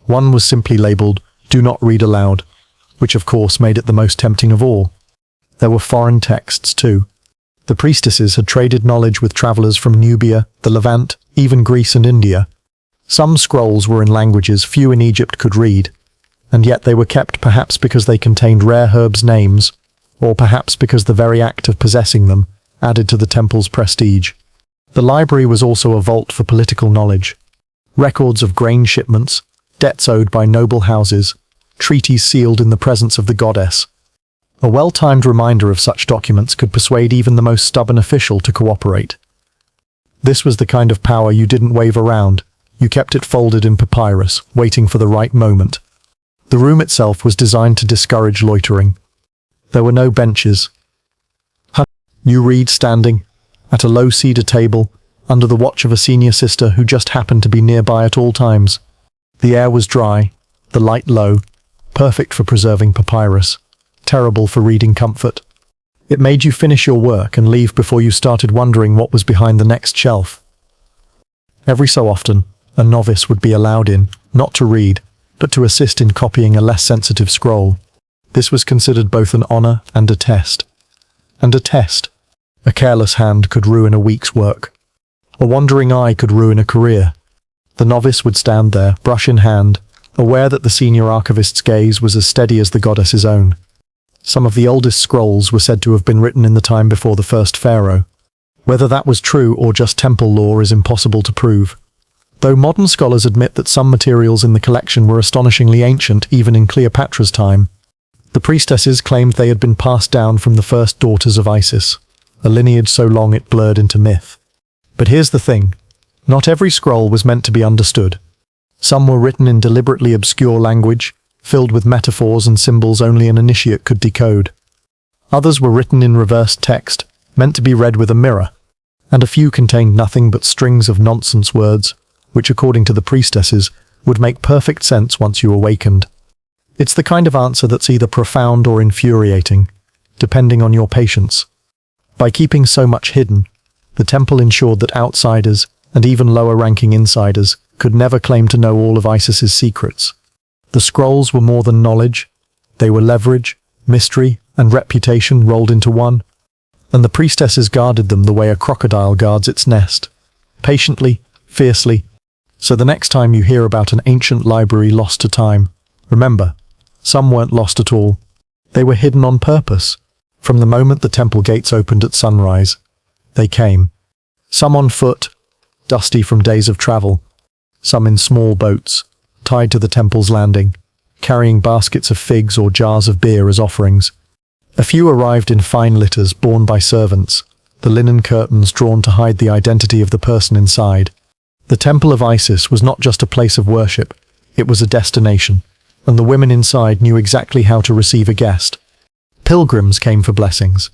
One was simply labeled, "Do not read aloud," which of course made it the most tempting of all. There were foreign texts too. The priestesses had traded knowledge with travelers from Nubia, the Levant, even Greece and India. Some scrolls were in languages few in Egypt could read, and yet they were kept perhaps because they contained rare herbs' names, or perhaps because the very act of possessing them added to the temple's prestige. The library was also a vault for political knowledge. Records of grain shipments, debts owed by noble houses, treaties sealed in the presence of the goddess. A well-timed reminder of such documents could persuade even the most stubborn official to cooperate. This was the kind of power you didn't wave around. You kept it folded in papyrus, waiting for the right moment. The room itself was designed to discourage loitering. There were no benches. You read standing, at a low cedar table, under the watch of a senior sister who just happened to be nearby at all times. The air was dry, the light low, perfect for preserving papyrus, terrible for reading comfort. It made you finish your work and leave before you started wondering what was behind the next shelf. Every so often, a novice would be allowed in, not to read, but to assist in copying a less sensitive scroll. This was considered both an honor and a test. A careless hand could ruin a week's work. A wandering eye could ruin a career. The novice would stand there, brush in hand, aware that the senior archivist's gaze was as steady as the goddess's own. Some of the oldest scrolls were said to have been written in the time before the first pharaoh. Whether that was true or just temple lore is impossible to prove. Though modern scholars admit that some materials in the collection were astonishingly ancient even in Cleopatra's time, the priestesses claimed they had been passed down from the first daughters of Isis, a lineage so long it blurred into myth. But here's the thing. Not every scroll was meant to be understood. Some were written in deliberately obscure language, filled with metaphors and symbols only an initiate could decode. Others were written in reversed text, meant to be read with a mirror, and a few contained nothing but strings of nonsense words, which according to the priestesses, would make perfect sense once you awakened. It's the kind of answer that's either profound or infuriating, depending on your patience. By keeping so much hidden, the temple ensured that outsiders, and even lower-ranking insiders, could never claim to know all of Isis's secrets. The scrolls were more than knowledge. They were leverage, mystery, and reputation rolled into one, and the priestesses guarded them the way a crocodile guards its nest, patiently, fiercely. So the next time you hear about an ancient library lost to time, remember, some weren't lost at all. They were hidden on purpose. From the moment the temple gates opened at sunrise, they came. Some on foot, dusty from days of travel, some in small boats, tied to the temple's landing, carrying baskets of figs or jars of beer as offerings. A few arrived in fine litters borne by servants, the linen curtains drawn to hide the identity of the person inside. The Temple of Isis was not just a place of worship, it was a destination, and the women inside knew exactly how to receive a guest. Pilgrims came for blessings.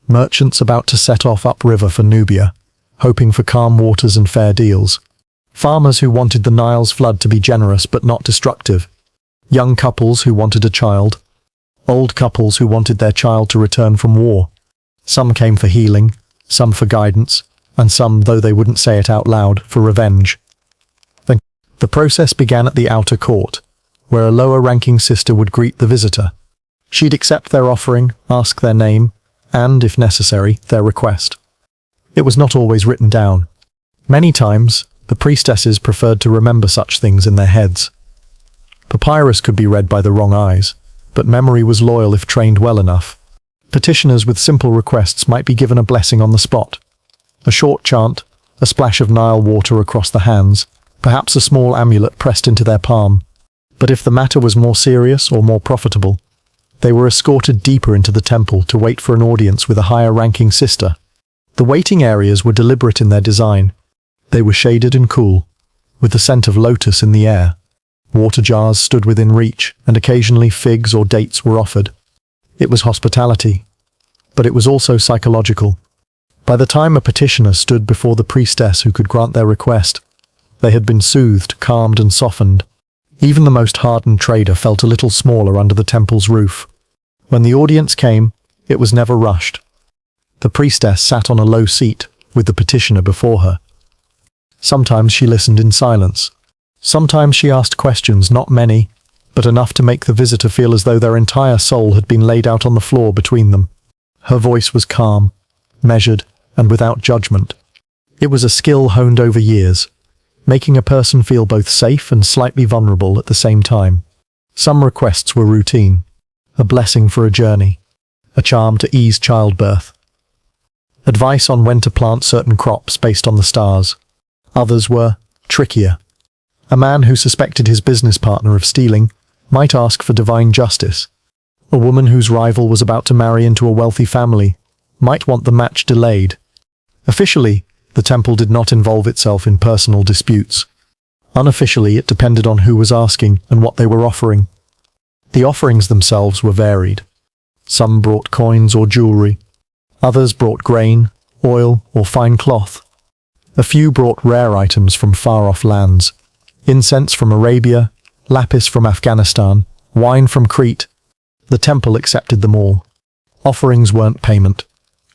Merchants about to set off upriver for Nubia, hoping for calm waters and fair deals. Farmers who wanted the Nile's flood to be generous but not destructive. Young couples who wanted a child. Old couples who wanted their child to return from war. Some came for healing, some for guidance, and some, though they wouldn't say it out loud, for revenge. The process began at the outer court, where a lower-ranking sister would greet the visitor. She'd accept their offering, ask their name, and, if necessary, their request. It was not always written down. Many times, the priestesses preferred to remember such things in their heads. Papyrus could be read by the wrong eyes, but memory was loyal if trained well enough. Petitioners with simple requests might be given a blessing on the spot. A short chant, a splash of Nile water across the hands, perhaps a small amulet pressed into their palm. But if the matter was more serious or more profitable, they were escorted deeper into the temple to wait for an audience with a higher-ranking sister. The waiting areas were deliberate in their design. They were shaded and cool, with the scent of lotus in the air. Water jars stood within reach, and occasionally figs or dates were offered. It was hospitality, but it was also psychological. By the time a petitioner stood before the priestess who could grant their request, they had been soothed, calmed, and softened. Even the most hardened trader felt a little smaller under the temple's roof. When the audience came, it was never rushed. The priestess sat on a low seat, with the petitioner before her. Sometimes she listened in silence. Sometimes she asked questions, not many, but enough to make the visitor feel as though their entire soul had been laid out on the floor between them. Her voice was calm, measured, and without judgment. It was a skill honed over years. making a person feel both safe and slightly vulnerable at the same time. Some requests were routine: a blessing for a journey, a charm to ease childbirth, advice on when to plant certain crops based on the stars. Others were trickier. A man who suspected his business partner of stealing might ask for divine justice. A woman whose rival was about to marry into a wealthy family might want the match delayed. Officially, the temple did not involve itself in personal disputes. Unofficially, it depended on who was asking and what they were offering. The offerings themselves were varied. Some brought coins or jewelry. Others brought grain, oil, or fine cloth. A few brought rare items from far-off lands: incense from Arabia, lapis from Afghanistan, wine from Crete. The temple accepted them all. Offerings weren't payment,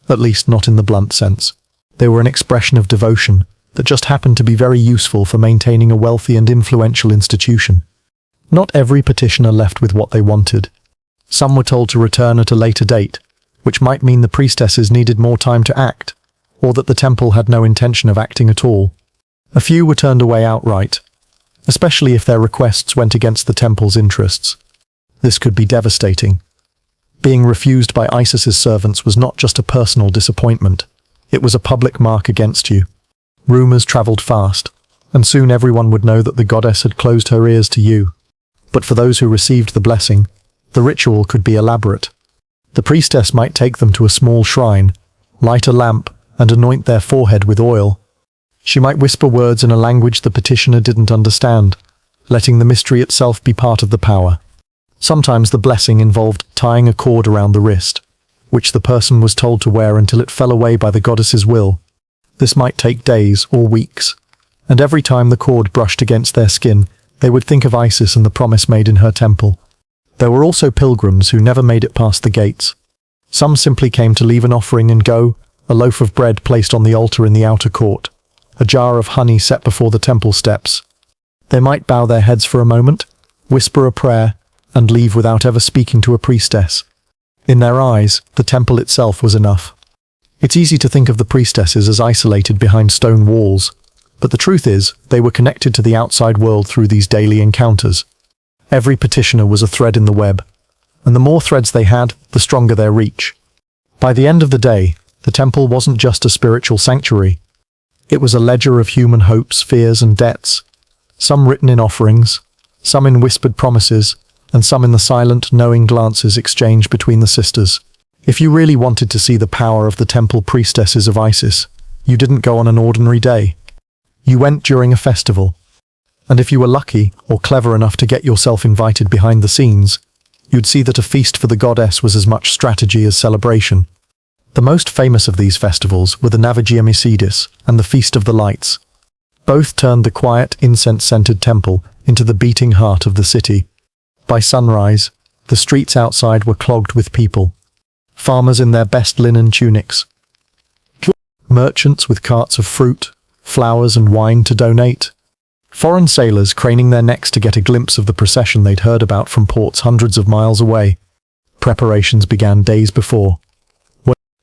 at least not in the blunt sense. They were an expression of devotion that just happened to be very useful for maintaining a wealthy and influential institution. Not every petitioner left with what they wanted. Some were told to return at a later date, which might mean the priestesses needed more time to act, or that the temple had no intention of acting at all. A few were turned away outright, especially if their requests went against the temple's interests. This could be devastating. Being refused by Isis's servants was not just a personal disappointment, it was a public mark against you. Rumors traveled fast, and soon everyone would know that the goddess had closed her ears to you. But for those who received the blessing, the ritual could be elaborate. The priestess might take them to a small shrine, light a lamp, and anoint their forehead with oil. She might whisper words in a language the petitioner didn't understand, letting the mystery itself be part of the power. Sometimes the blessing involved tying a cord around the wrist, which the person was told to wear until it fell away by the goddess's will. This might take days or weeks, and every time the cord brushed against their skin, they would think of Isis and the promise made in her temple. There were also pilgrims who never made it past the gates. Some simply came to leave an offering and go, a loaf of bread placed on the altar in the outer court, a jar of honey set before the temple steps. They might bow their heads for a moment, whisper a prayer, and leave without ever speaking to a priestess. In their eyes, the temple itself was enough. It's easy to think of the priestesses as isolated behind stone walls, but the truth is, they were connected to the outside world through these daily encounters. Every petitioner was a thread in the web, and the more threads they had, the stronger their reach. By the end of the day, the temple wasn't just a spiritual sanctuary. It was a ledger of human hopes, fears, and debts, some written in offerings, some in whispered promises, and some in the silent, knowing glances exchanged between the sisters. If you really wanted to see the power of the Temple Priestesses of Isis, you didn't go on an ordinary day. You went during a festival. And if you were lucky or clever enough to get yourself invited behind the scenes, you'd see that a feast for the goddess was as much strategy as celebration. The most famous of these festivals were the Navagium Isidis and the Feast of the Lights. Both turned the quiet, incense-scented temple into the beating heart of the city. By sunrise, the streets outside were clogged with people. Farmers in their best linen tunics. Merchants with carts of fruit, flowers and wine to donate. Foreign sailors craning their necks to get a glimpse of the procession they'd heard about from ports hundreds of miles away. Preparations began days before.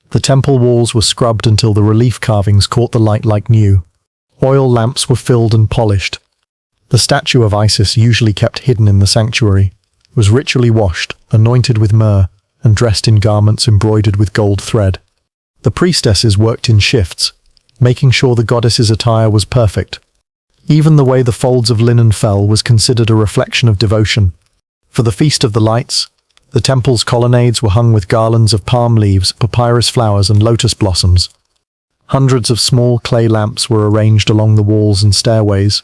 The temple walls were scrubbed until the relief carvings caught the light like new. Oil lamps were filled and polished. The statue of Isis, usually kept hidden in the sanctuary, was ritually washed, anointed with myrrh, and dressed in garments embroidered with gold thread. The priestesses worked in shifts, making sure the goddess's attire was perfect. Even the way the folds of linen fell was considered a reflection of devotion. For the Feast of the Lights, the temple's colonnades were hung with garlands of palm leaves, papyrus flowers, and lotus blossoms. Hundreds of small clay lamps were arranged along the walls and stairways.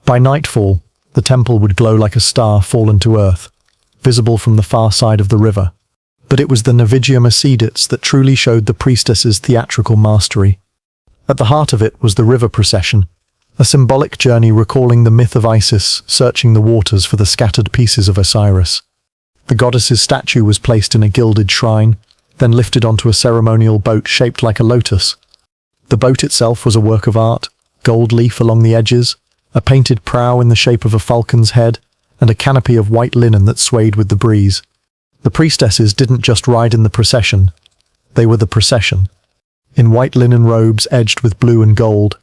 By nightfall, the temple would glow like a star fallen to earth, visible from the far side of the river. But it was the Navagium Isidis that truly showed the priestesses' theatrical mastery. At the heart of it was the river procession, a symbolic journey recalling the myth of Isis searching the waters for the scattered pieces of Osiris. The goddess's statue was placed in a gilded shrine, then lifted onto a ceremonial boat shaped like a lotus. The boat itself was a work of art, gold leaf along the edges, a painted prow in the shape of a falcon's head, and a canopy of white linen that swayed with the breeze. The priestesses didn't just ride in the procession, they were the procession. In white linen robes edged with blue and gold,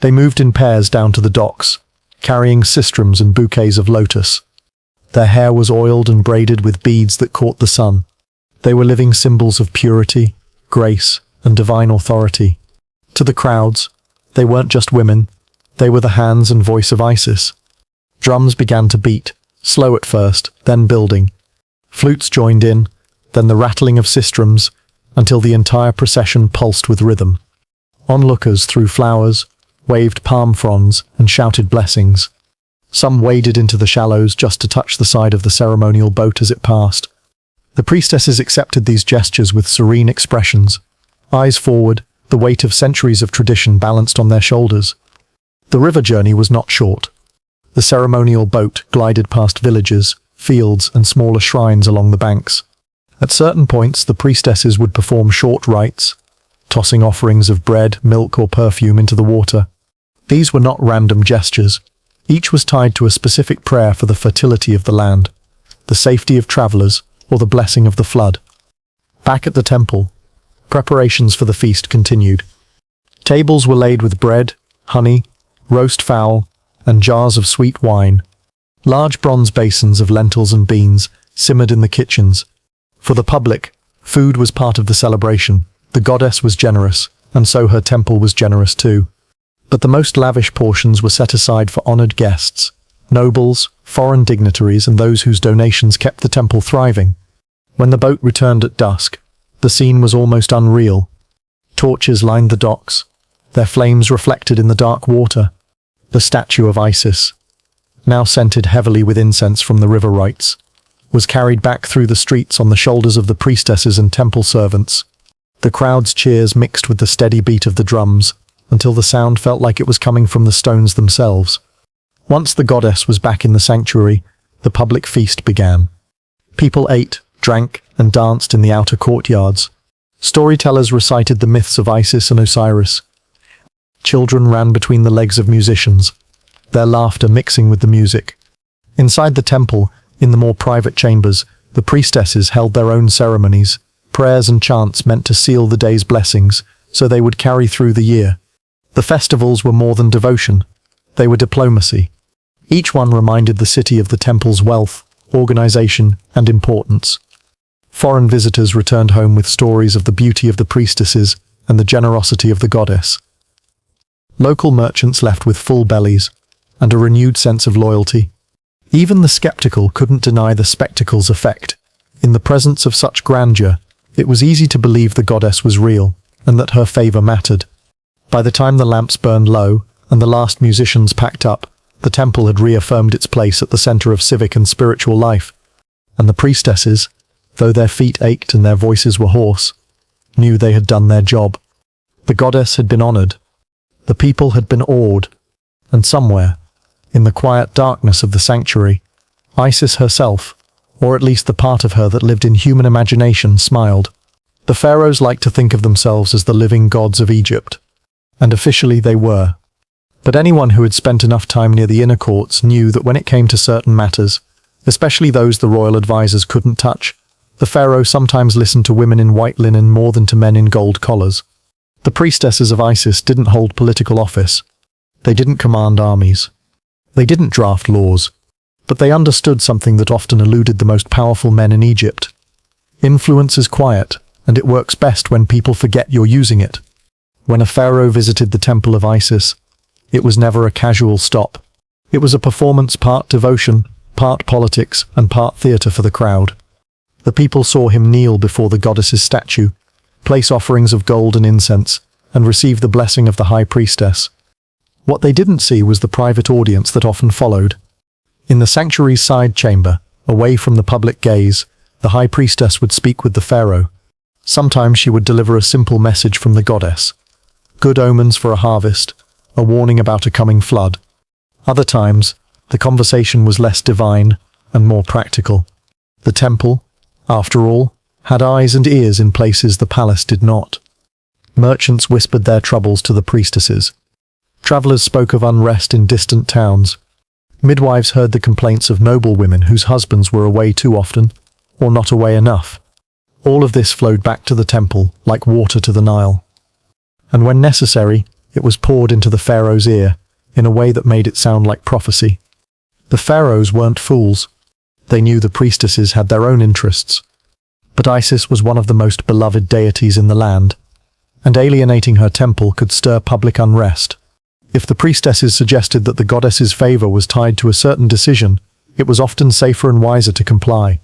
They moved in pairs down to the docks, carrying sistrums and bouquets of lotus. Their hair was oiled and braided with beads that caught the sun. They were living symbols of purity, grace, and divine authority. To the crowds, they weren't just women, they were the hands and voice of Isis. Drums began to beat, slow at first, then building. Flutes joined in, then the rattling of sistrums, until the entire procession pulsed with rhythm. Onlookers threw flowers, waved palm fronds, and shouted blessings. Some waded into the shallows just to touch the side of the ceremonial boat as it passed. The priestesses accepted these gestures with serene expressions. Eyes forward, the weight of centuries of tradition balanced on their shoulders. The river journey was not short. The ceremonial boat glided past villages, fields, and smaller shrines along the banks. At certain points, the priestesses would perform short rites, tossing offerings of bread, milk, or perfume into the water. These were not random gestures. Each was tied to a specific prayer for the fertility of the land, the safety of travelers, or the blessing of the flood. Back at the temple, preparations for the feast continued. Tables were laid with bread, honey, roast fowl, and jars of sweet wine. Large bronze basins of lentils and beans simmered in the kitchens. For the public, food was part of the celebration. The goddess was generous, and so her temple was generous too. But the most lavish portions were set aside for honored guests, nobles, foreign dignitaries, and those whose donations kept the temple thriving. When the boat returned at dusk, the scene was almost unreal. Torches lined the docks, their flames reflected in the dark water. The statue of Isis, now scented heavily with incense from the river rites, was carried back through the streets on the shoulders of the priestesses and temple servants. The crowd's cheers mixed with the steady beat of the drums, until the sound felt like it was coming from the stones themselves. Once the goddess was back in the sanctuary, the public feast began. People ate, drank, and danced in the outer courtyards. Storytellers recited the myths of Isis and Osiris. Children ran between the legs of musicians, their laughter mixing with the music. Inside the temple, in the more private chambers, the priestesses held their own ceremonies, prayers and chants meant to seal the day's blessings, so they would carry through the year. The festivals were more than devotion. They were diplomacy. Each one reminded the city of the temple's wealth, organization, and importance. Foreign visitors returned home with stories of the beauty of the priestesses and the generosity of the goddess. Local merchants left with full bellies and a renewed sense of loyalty. Even the skeptical couldn't deny the spectacle's effect. In the presence of such grandeur, it was easy to believe the goddess was real and that her favor mattered. By the time the lamps burned low and the last musicians packed up, the temple had reaffirmed its place at the center of civic and spiritual life. And the priestesses, though their feet ached and their voices were hoarse, knew they had done their job. The goddess had been honored. The people had been awed. And somewhere, in the quiet darkness of the sanctuary, Isis herself, or at least the part of her that lived in human imagination, smiled. The pharaohs liked to think of themselves as the living gods of Egypt. And officially they were. But anyone who had spent enough time near the inner courts knew that when it came to certain matters, especially those the royal advisors couldn't touch, the pharaoh sometimes listened to women in white linen more than to men in gold collars. The priestesses of Isis didn't hold political office. They didn't command armies. They didn't draft laws. But they understood something that often eluded the most powerful men in Egypt. Influence is quiet, and it works best when people forget you're using it. When a pharaoh visited the temple of Isis, it was never a casual stop. It was a performance, part devotion, part politics, and part theater for the crowd. The people saw him kneel before the goddess's statue, place offerings of gold and incense, and receive the blessing of the high priestess. What they didn't see was the private audience that often followed. In the sanctuary's side chamber, away from the public gaze, the high priestess would speak with the pharaoh. Sometimes she would deliver a simple message from the goddess. Good omens for a harvest, a warning about a coming flood. Other times, the conversation was less divine and more practical. The temple, after all, had eyes and ears in places the palace did not. Merchants whispered their troubles to the priestesses. Travelers spoke of unrest in distant towns. Midwives heard the complaints of noble women whose husbands were away too often, or not away enough. All of this flowed back to the temple like water to the Nile. And when necessary, It was poured into the pharaoh's ear in a way that made it sound like prophecy. The pharaohs weren't fools. They knew the priestesses had their own interests. But Isis was one of the most beloved deities in the land, and alienating her temple could stir public unrest. If the priestesses suggested that the goddess's favor was tied to a certain decision, it was often safer and wiser to comply.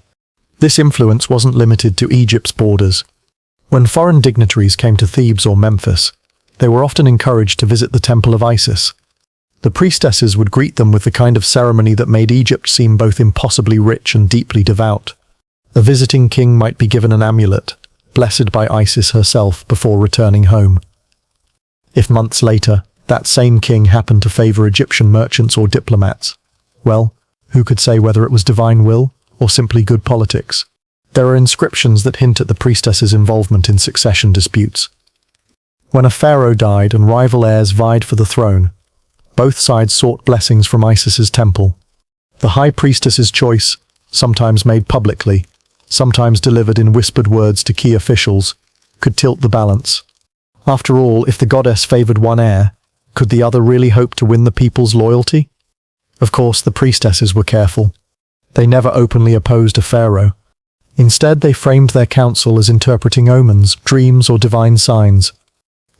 This influence wasn't limited to Egypt's borders. When foreign dignitaries came to Thebes or Memphis, they were often encouraged to visit the Temple of Isis. The priestesses would greet them with the kind of ceremony that made Egypt seem both impossibly rich and deeply devout. A visiting king might be given an amulet, blessed by Isis herself before returning home. If months later, that same king happened to favor Egyptian merchants or diplomats, well, who could say whether it was divine will or simply good politics? There are inscriptions that hint at the priestesses' involvement in succession disputes. When a pharaoh died and rival heirs vied for the throne, both sides sought blessings from Isis's temple. The high priestess's choice, sometimes made publicly, sometimes delivered in whispered words to key officials, could tilt the balance. After all, if the goddess favored one heir, could the other really hope to win the people's loyalty? Of course, the priestesses were careful. They never openly opposed a pharaoh. Instead, they framed their counsel as interpreting omens, dreams, or divine signs.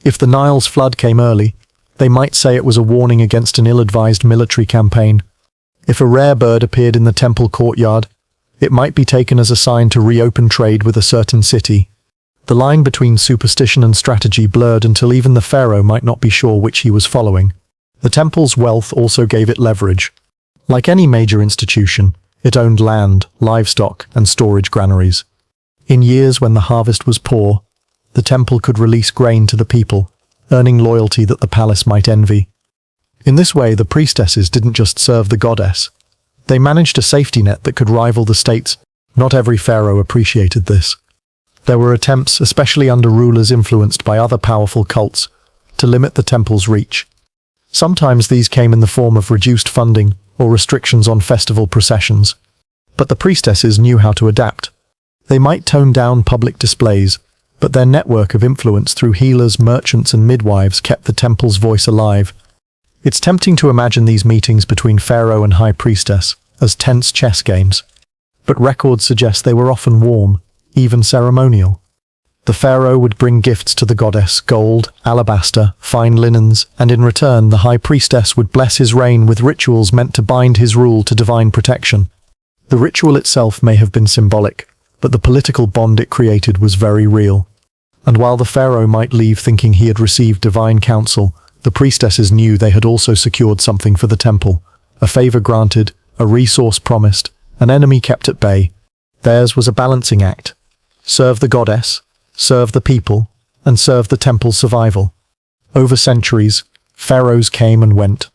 If the Nile's flood came early, they might say it was a warning against an ill-advised military campaign. If a rare bird appeared in the temple courtyard, it might be taken as a sign to reopen trade with a certain city. The line between superstition and strategy blurred until even the pharaoh might not be sure which he was following. The temple's wealth also gave it leverage. Like any major institution, it owned land, livestock, and storage granaries. In years when the harvest was poor, the temple could release grain to the people, earning loyalty that the palace might envy. In this way, the priestesses didn't just serve the goddess. They managed a safety net that could rival the state's. Not every pharaoh appreciated this. There were attempts, especially under rulers influenced by other powerful cults, to limit the temple's reach. Sometimes these came in the form of reduced funding or restrictions on festival processions. But the priestesses knew how to adapt. They might tone down public displays, but their network of influence through healers, merchants, and midwives kept the temple's voice alive. It's tempting to imagine these meetings between pharaoh and high priestess as tense chess games, but records suggest they were often warm, even ceremonial. The pharaoh would bring gifts to the goddess, gold, alabaster, fine linens, and in return the high priestess would bless his reign with rituals meant to bind his rule to divine protection. The ritual itself may have been symbolic, but the political bond it created was very real. And while the pharaoh might leave thinking he had received divine counsel, the priestesses knew they had also secured something for the temple. A favor granted, a resource promised, an enemy kept at bay. Theirs was a balancing act. Serve the goddess, serve the people, and serve the temple's survival. Over centuries, pharaohs came and went.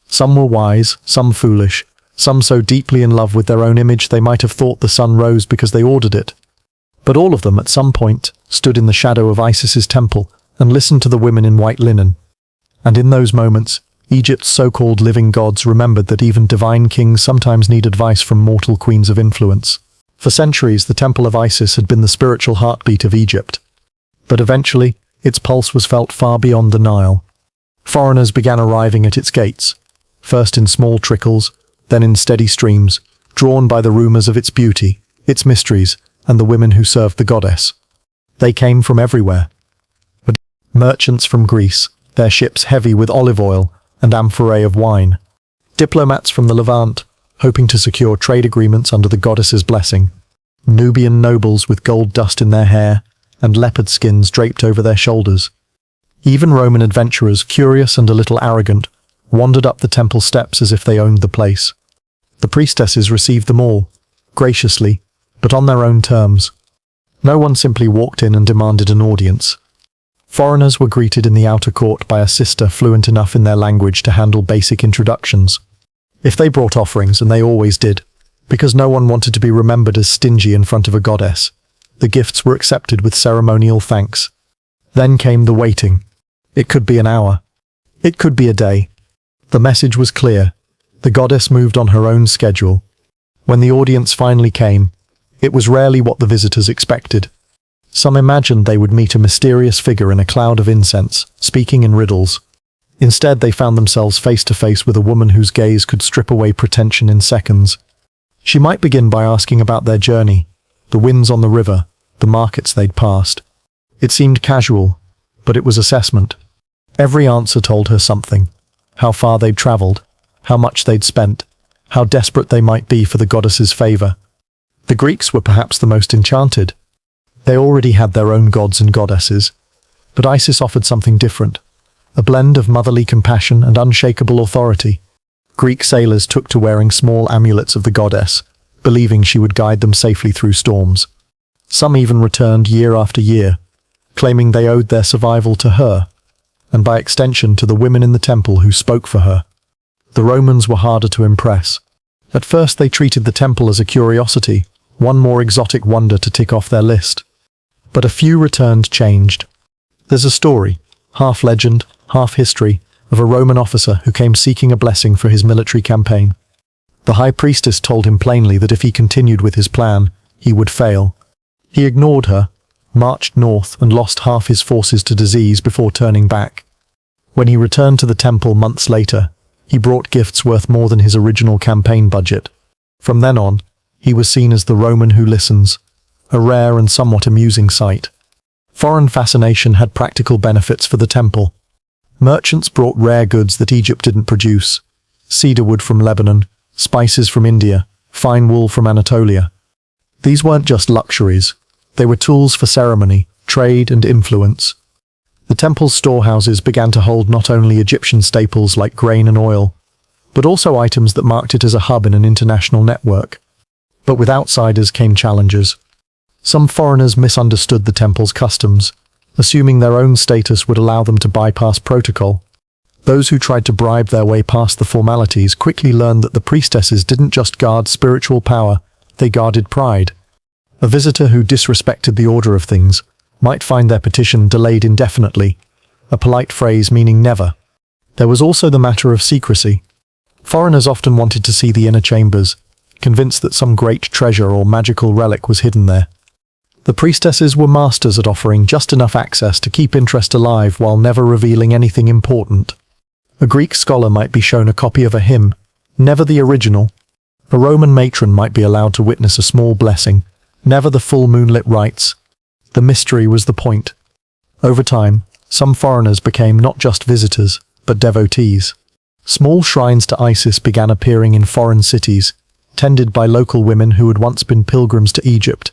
Some were wise, some foolish, some so deeply in love with their own image they might have thought the sun rose because they ordered it. But all of them, at some point, stood in the shadow of Isis's temple and listened to the women in white linen. And in those moments, Egypt's so-called living gods remembered that even divine kings sometimes need advice from mortal queens of influence. For centuries, the Temple of Isis had been the spiritual heartbeat of Egypt. But eventually, its pulse was felt far beyond the Nile. Foreigners began arriving at its gates, first in small trickles, then in steady streams, drawn by the rumors of its beauty, its mysteries, and the women who served the goddess. They came from everywhere. Merchants from Greece, their ships heavy with olive oil and amphorae of wine. Diplomats from the Levant, hoping to secure trade agreements under the goddess's blessing. Nubian nobles with gold dust in their hair and leopard skins draped over their shoulders. Even Roman adventurers, curious and a little arrogant, wandered up the temple steps as if they owned the place. The priestesses received them all, graciously, but on their own terms. No one simply walked in and demanded an audience. Foreigners were greeted in the outer court by a sister fluent enough in their language to handle basic introductions. If they brought offerings, and they always did, because no one wanted to be remembered as stingy in front of a goddess, the gifts were accepted with ceremonial thanks. Then came the waiting. It could be an hour. It could be a day. The message was clear. The goddess moved on her own schedule. When the audience finally came, it was rarely what the visitors expected. Some imagined they would meet a mysterious figure in a cloud of incense, speaking in riddles, Instead, they found themselves face to face with a woman whose gaze could strip away pretension in seconds. She might begin by asking about their journey, the winds on the river, the markets they'd passed. It seemed casual, but it was assessment. Every answer told her something: how far they'd traveled, how much they'd spent, how desperate they might be for the goddess's favor. The Greeks were perhaps the most enchanted. They already had their own gods and goddesses, but Isis offered something different, a blend of motherly compassion and unshakable authority. Greek sailors took to wearing small amulets of the goddess, believing she would guide them safely through storms. Some even returned year after year, claiming they owed their survival to her, and by extension to the women in the temple who spoke for her. The Romans were harder to impress. At first they treated the temple as a curiosity, one more exotic wonder to tick off their list. But a few returned changed. There's a story, half legend, half history, of a Roman officer who came seeking a blessing for his military campaign. The high priestess told him plainly that if he continued with his plan, he would fail. He ignored her, marched north and lost half his forces to disease before turning back. When he returned to the temple months later, he brought gifts worth more than his original campaign budget. From then on, he was seen as the Roman who listens, a rare and somewhat amusing sight. Foreign fascination had practical benefits for the temple. Merchants brought rare goods that Egypt didn't produce: cedar wood from Lebanon, spices from India, fine wool from Anatolia. These weren't just luxuries. They were tools for ceremony, trade, and influence. The temple's storehouses began to hold not only Egyptian staples like grain and oil, but also items that marked it as a hub in an international network. But with outsiders came challenges. Some foreigners misunderstood the temple's customs, assuming their own status would allow them to bypass protocol. Those who tried to bribe their way past the formalities quickly learned that the priestesses didn't just guard spiritual power, they guarded pride. A visitor who disrespected the order of things might find their petition delayed indefinitely, a polite phrase meaning never. There was also the matter of secrecy. Foreigners often wanted to see the inner chambers, convinced that some great treasure or magical relic was hidden there. The priestesses were masters at offering just enough access to keep interest alive while never revealing anything important. A Greek scholar might be shown a copy of a hymn, never the original. A Roman matron might be allowed to witness a small blessing, never the full moonlit rites. The mystery was the point. Over time, some foreigners became not just visitors, but devotees. Small shrines to Isis began appearing in foreign cities, tended by local women who had once been pilgrims to Egypt.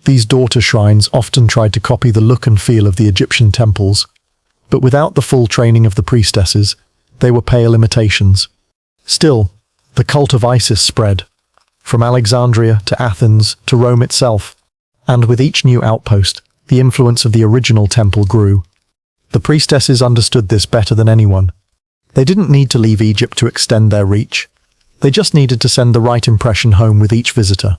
These daughter shrines often tried to copy the look and feel of the Egyptian temples, but without the full training of the priestesses, they were pale imitations. Still, the cult of Isis spread, from Alexandria to Athens to Rome itself, and with each new outpost, the influence of the original temple grew. The priestesses understood this better than anyone. They didn't need to leave Egypt to extend their reach. They just needed to send the right impression home with each visitor.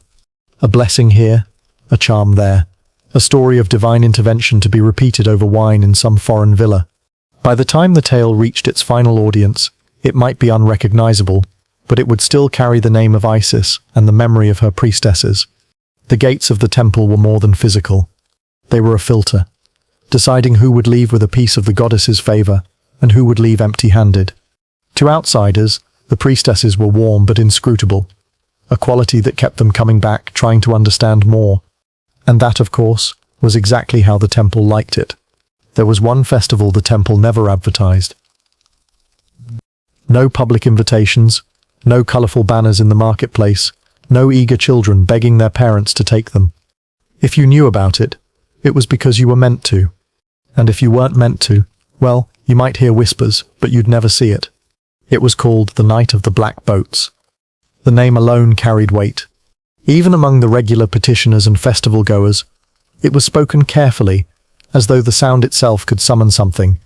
A blessing here, a charm there, a story of divine intervention to be repeated over wine in some foreign villa. By the time the tale reached its final audience, it might be unrecognizable, but it would still carry the name of Isis and the memory of her priestesses. The gates of the temple were more than physical. They were a filter, deciding who would leave with a piece of the goddess's favor and who would leave empty-handed. To outsiders, the priestesses were warm but inscrutable, a quality that kept them coming back, trying to understand more. And that, of course, was exactly how the temple liked it. There was one festival the temple never advertised. No public invitations, no colorful banners in the marketplace, no eager children begging their parents to take them. If you knew about it, it was because you were meant to. And if you weren't meant to, well, you might hear whispers, but you'd never see it. It was called the Night of the Black Boats. The name alone carried weight. Even among the regular petitioners and festival goers, it was spoken carefully, as though the sound itself could summon something.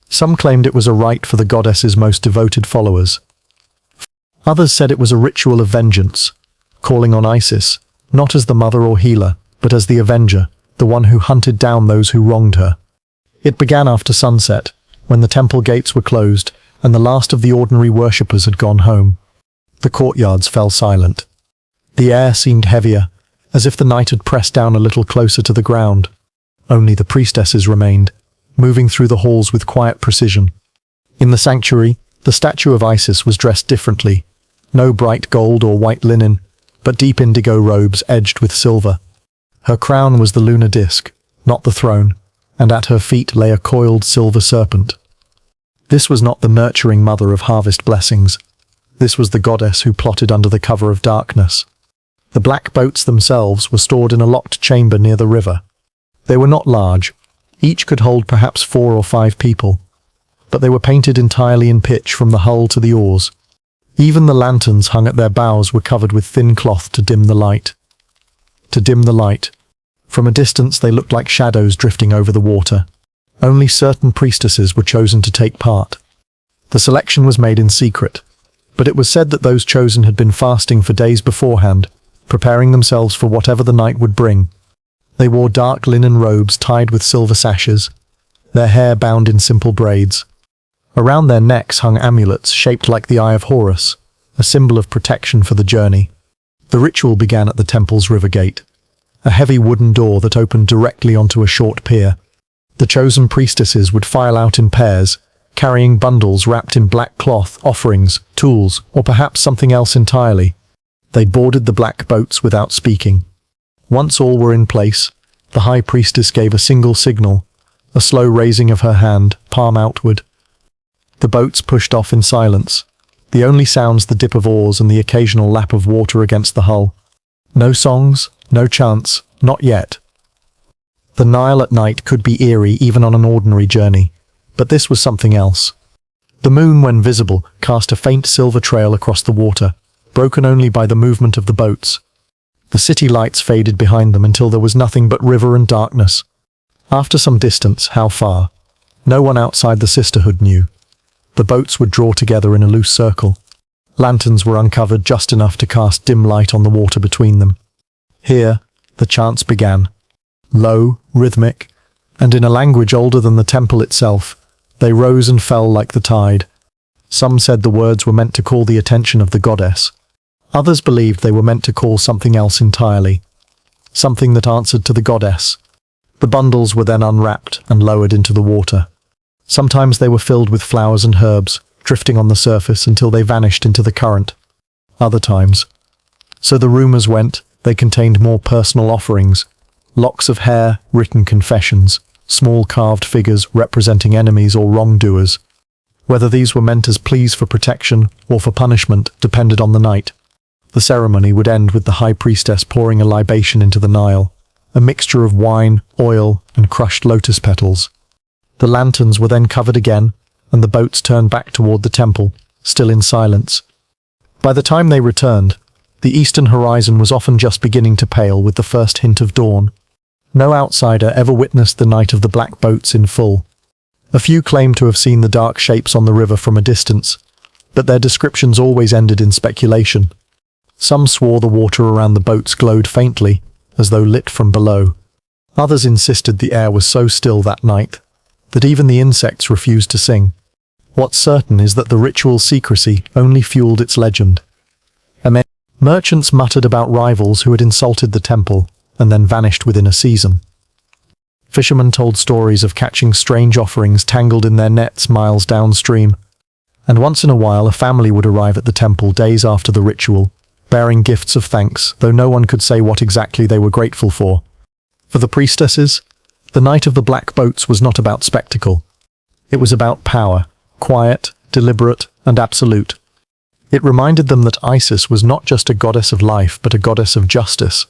Some claimed it was a rite for the goddess's most devoted followers. Others said it was a ritual of vengeance, calling on Isis, not as the mother or healer, but as the avenger, the one who hunted down those who wronged her. It began after sunset, when the temple gates were closed and the last of the ordinary worshippers had gone home. The courtyards fell silent. The air seemed heavier, as if the night had pressed down a little closer to the ground. Only the priestesses remained, moving through the halls with quiet precision. In the sanctuary, the statue of Isis was dressed differently. No bright gold or white linen, but deep indigo robes edged with silver. Her crown was the lunar disk, not the throne, and at her feet lay a coiled silver serpent. This was not the nurturing mother of harvest blessings. This was the goddess who plotted under the cover of darkness. The black boats themselves were stored in a locked chamber near the river. They were not large. Each could hold perhaps 4 or 5 people. But they were painted entirely in pitch from the hull to the oars. Even the lanterns hung at their bows were covered with thin cloth to dim the light. From a distance they looked like shadows drifting over the water. Only certain priestesses were chosen to take part. The selection was made in secret, but it was said that those chosen had been fasting for days beforehand, preparing themselves for whatever the night would bring. They wore dark linen robes tied with silver sashes, their hair bound in simple braids. Around their necks hung amulets shaped like the Eye of Horus, a symbol of protection for the journey. The ritual began at the temple's river gate, a heavy wooden door that opened directly onto a short pier. The chosen priestesses would file out in pairs, carrying bundles wrapped in black cloth, offerings, tools, or perhaps something else entirely. They boarded the black boats without speaking. Once all were in place, the high priestess gave a single signal, a slow raising of her hand, palm outward. The boats pushed off in silence, the only sounds the dip of oars and the occasional lap of water against the hull. No songs, no chants, not yet. The Nile at night could be eerie even on an ordinary journey, but this was something else. The moon, when visible, cast a faint silver trail across the water, broken only by the movement of the boats. The city lights faded behind them until there was nothing but river and darkness. After some distance, how far? No one outside the sisterhood knew. The boats would draw together in a loose circle. Lanterns were uncovered just enough to cast dim light on the water between them. Here, the chants began. Low, rhythmic, and in a language older than the temple itself, they rose and fell like the tide. Some said the words were meant to call the attention of the goddess. Others believed they were meant to call something else entirely. Something that answered to the goddess. The bundles were then unwrapped and lowered into the water. Sometimes they were filled with flowers and herbs, drifting on the surface until they vanished into the current. Other times, so the rumors went, they contained more personal offerings. Locks of hair, written confessions, small carved figures representing enemies or wrongdoers. Whether these were meant as pleas for protection or for punishment depended on the night. The ceremony would end with the high priestess pouring a libation into the Nile, a mixture of wine, oil, and crushed lotus petals. The lanterns were then covered again, and the boats turned back toward the temple, still in silence. By the time they returned, the eastern horizon was often just beginning to pale with the first hint of dawn. No outsider ever witnessed the night of the black boats in full. A few claimed to have seen the dark shapes on the river from a distance, but their descriptions always ended in speculation. Some swore the water around the boats glowed faintly, as though lit from below. Others insisted the air was so still that night that even the insects refused to sing. What's certain is that the ritual's secrecy only fueled its legend. Merchants muttered about rivals who had insulted the temple and then vanished within a season. Fishermen told stories of catching strange offerings tangled in their nets miles downstream, and once in a while a family would arrive at the temple days after the ritual, bearing gifts of thanks, though no one could say what exactly they were grateful for. For the priestesses, the night of the black boats was not about spectacle. It was about power, quiet, deliberate, and absolute. It reminded them that Isis was not just a goddess of life, but a goddess of justice,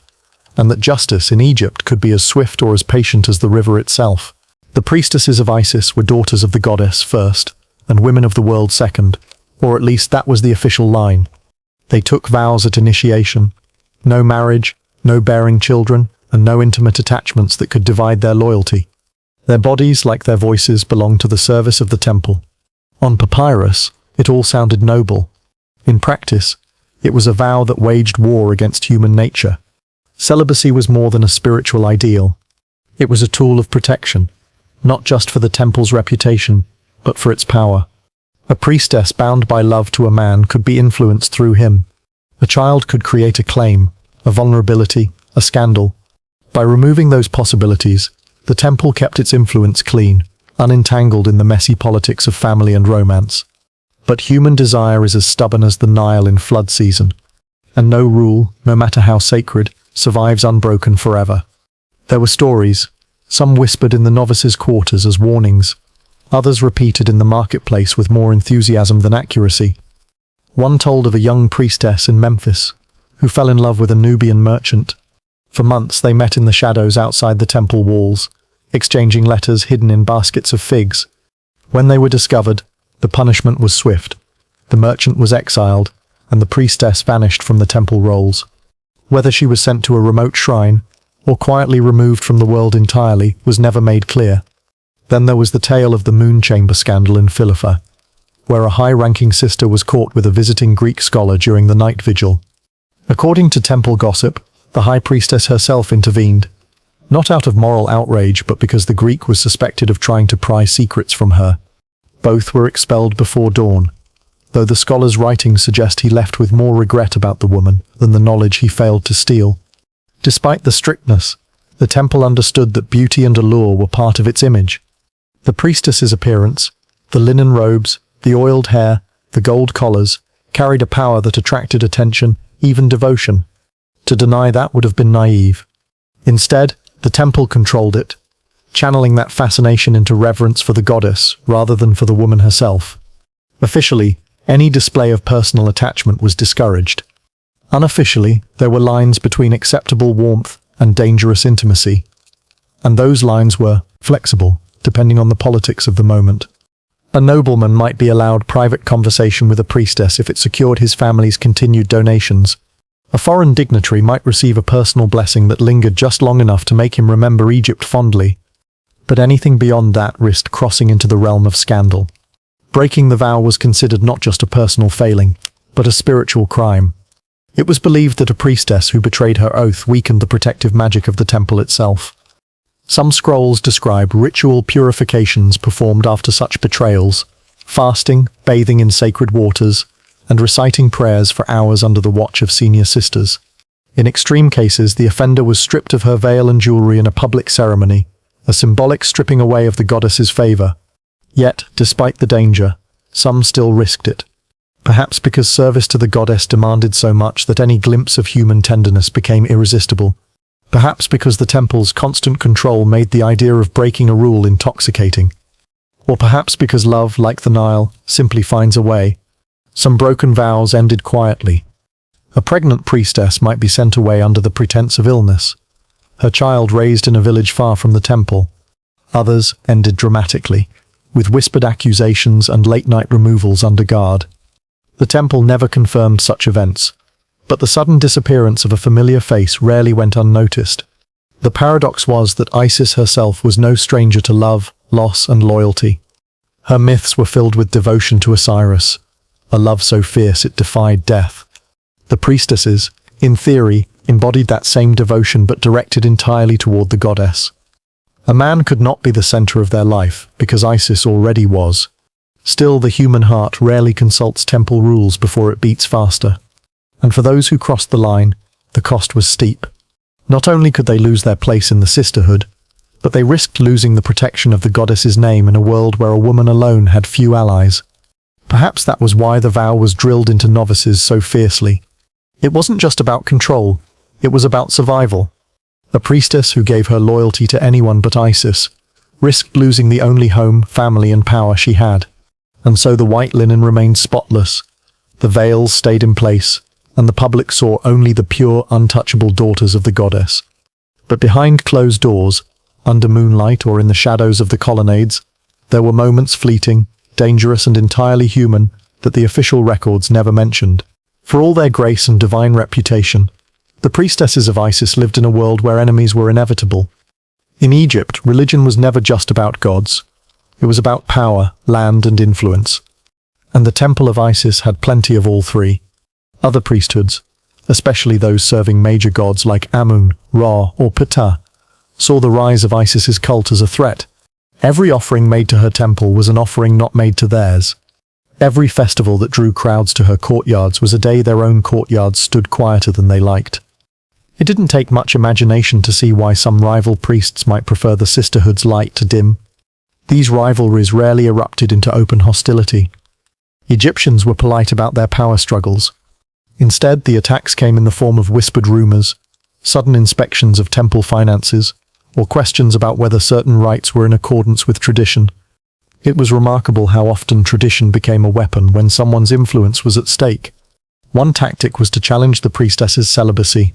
and that justice in Egypt could be as swift or as patient as the river itself. The priestesses of Isis were daughters of the goddess first, and women of the world second, or at least that was the official line. They took vows at initiation. No marriage, no bearing children, and no intimate attachments that could divide their loyalty. Their bodies, like their voices, belonged to the service of the temple. On papyrus, it all sounded noble. In practice, it was a vow that waged war against human nature. Celibacy was more than a spiritual ideal. It was a tool of protection, not just for the temple's reputation, but for its power. A priestess bound by love to a man could be influenced through him. A child could create a claim, a vulnerability, a scandal. By removing those possibilities, the temple kept its influence clean, unentangled in the messy politics of family and romance. But human desire is as stubborn as the Nile in flood season, and no rule, no matter how sacred, survives unbroken forever. There were stories, some whispered in the novices' quarters as warnings, others repeated in the marketplace with more enthusiasm than accuracy. One told of a young priestess in Memphis who fell in love with a Nubian merchant. For months they met in the shadows outside the temple walls, exchanging letters hidden in baskets of figs. When they were discovered, the punishment was swift. The merchant was exiled, and the priestess vanished from the temple rolls. Whether she was sent to a remote shrine, or quietly removed from the world entirely, was never made clear. Then there was the tale of the moon chamber scandal in Philippi, where a high-ranking sister was caught with a visiting Greek scholar during the night vigil. According to temple gossip, the high priestess herself intervened, not out of moral outrage but because the Greek was suspected of trying to pry secrets from her. Both were expelled before dawn, though the scholar's writings suggest he left with more regret about the woman than the knowledge he failed to steal. Despite the strictness, the temple understood that beauty and allure were part of its image. The priestess's appearance, the linen robes, the oiled hair, the gold collars, carried a power that attracted attention, even devotion. To deny that would have been naive. Instead, the temple controlled it, channeling that fascination into reverence for the goddess rather than for the woman herself. Officially, any display of personal attachment was discouraged. Unofficially, there were lines between acceptable warmth and dangerous intimacy, and those lines were flexible, depending on the politics of the moment. A nobleman might be allowed private conversation with a priestess if it secured his family's continued donations. A foreign dignitary might receive a personal blessing that lingered just long enough to make him remember Egypt fondly. But anything beyond that risked crossing into the realm of scandal. Breaking the vow was considered not just a personal failing, but a spiritual crime. It was believed that a priestess who betrayed her oath weakened the protective magic of the temple itself. Some scrolls describe ritual purifications performed after such betrayals, fasting, bathing in sacred waters, and reciting prayers for hours under the watch of senior sisters. In extreme cases, the offender was stripped of her veil and jewelry in a public ceremony, a symbolic stripping away of the goddess's favor. Yet, despite the danger, some still risked it. Perhaps because service to the goddess demanded so much that any glimpse of human tenderness became irresistible. Perhaps because the temple's constant control made the idea of breaking a rule intoxicating. Or perhaps because love, like the Nile, simply finds a way. Some broken vows ended quietly. A pregnant priestess might be sent away under the pretense of illness, her child raised in a village far from the temple. Others ended dramatically, with whispered accusations and late-night removals under guard. The temple never confirmed such events, but the sudden disappearance of a familiar face rarely went unnoticed. The paradox was that Isis herself was no stranger to love, loss, and loyalty. Her myths were filled with devotion to Osiris, a love so fierce it defied death. The priestesses, in theory, embodied that same devotion but directed entirely toward the goddess. A man could not be the center of their life, because Isis already was. Still, the human heart rarely consults temple rules before it beats faster. And for those who crossed the line, the cost was steep. Not only could they lose their place in the sisterhood, but they risked losing the protection of the goddess's name in a world where a woman alone had few allies. Perhaps that was why the vow was drilled into novices so fiercely. It wasn't just about control, it was about survival. A priestess who gave her loyalty to anyone but Isis risked losing the only home, family, and power she had. And so the white linen remained spotless, the veils stayed in place, and the public saw only the pure, untouchable daughters of the goddess. But behind closed doors, under moonlight or in the shadows of the colonnades, there were moments fleeting, dangerous and entirely human, that the official records never mentioned. For all their grace and divine reputation, the priestesses of Isis lived in a world where enemies were inevitable. In Egypt, religion was never just about gods. It was about power, land, and influence. And the Temple of Isis had plenty of all three. Other priesthoods, especially those serving major gods like Amun, Ra, or Ptah, saw the rise of Isis's cult as a threat. Every offering made to her temple was an offering not made to theirs. Every festival that drew crowds to her courtyards was a day their own courtyards stood quieter than they liked. It didn't take much imagination to see why some rival priests might prefer the sisterhood's light to dim. These rivalries rarely erupted into open hostility. Egyptians were polite about their power struggles. Instead, the attacks came in the form of whispered rumors, sudden inspections of temple finances, or questions about whether certain rites were in accordance with tradition. It was remarkable how often tradition became a weapon when someone's influence was at stake. One tactic was to challenge the priestess's celibacy.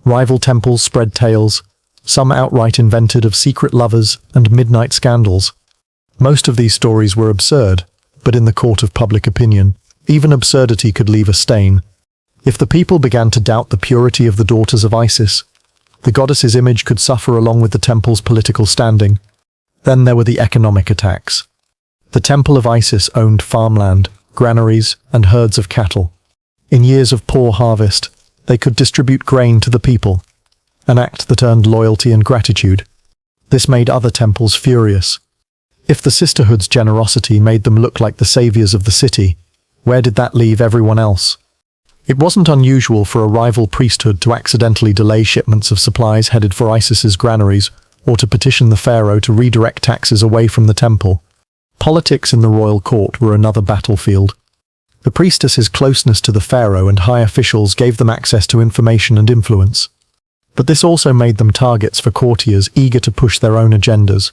Rival temples spread tales, some outright invented, of secret lovers and midnight scandals. Most of these stories were absurd, but in the court of public opinion, even absurdity could leave a stain. If the people began to doubt the purity of the daughters of Isis, the goddess's image could suffer along with the temple's political standing. Then there were the economic attacks. The Temple of Isis owned farmland, granaries, and herds of cattle. In years of poor harvest, they could distribute grain to the people, an act that earned loyalty and gratitude. This made other temples furious. If the sisterhood's generosity made them look like the saviors of the city, where did that leave everyone else? It wasn't unusual for a rival priesthood to accidentally delay shipments of supplies headed for Isis's granaries, or to petition the pharaoh to redirect taxes away from the temple. Politics in the royal court were another battlefield. The priestesses' closeness to the pharaoh and high officials gave them access to information and influence. But this also made them targets for courtiers eager to push their own agendas.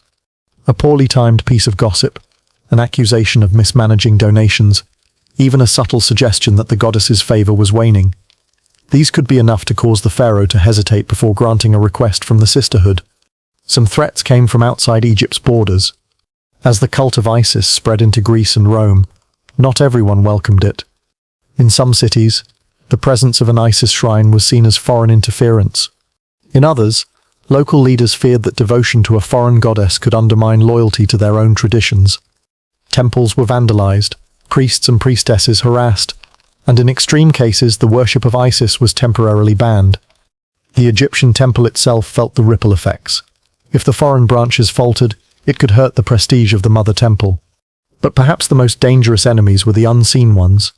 A poorly timed piece of gossip, an accusation of mismanaging donations, even a subtle suggestion that the goddess's favor was waning. These could be enough to cause the pharaoh to hesitate before granting a request from the sisterhood. Some threats came from outside Egypt's borders. As the cult of Isis spread into Greece and Rome, not everyone welcomed it. In some cities, the presence of an Isis shrine was seen as foreign interference. In others, local leaders feared that devotion to a foreign goddess could undermine loyalty to their own traditions. Temples were vandalized, priests and priestesses harassed, and in extreme cases the worship of Isis was temporarily banned. The Egyptian temple itself felt the ripple effects. If the foreign branches faltered, it could hurt the prestige of the mother temple. But perhaps the most dangerous enemies were the unseen ones,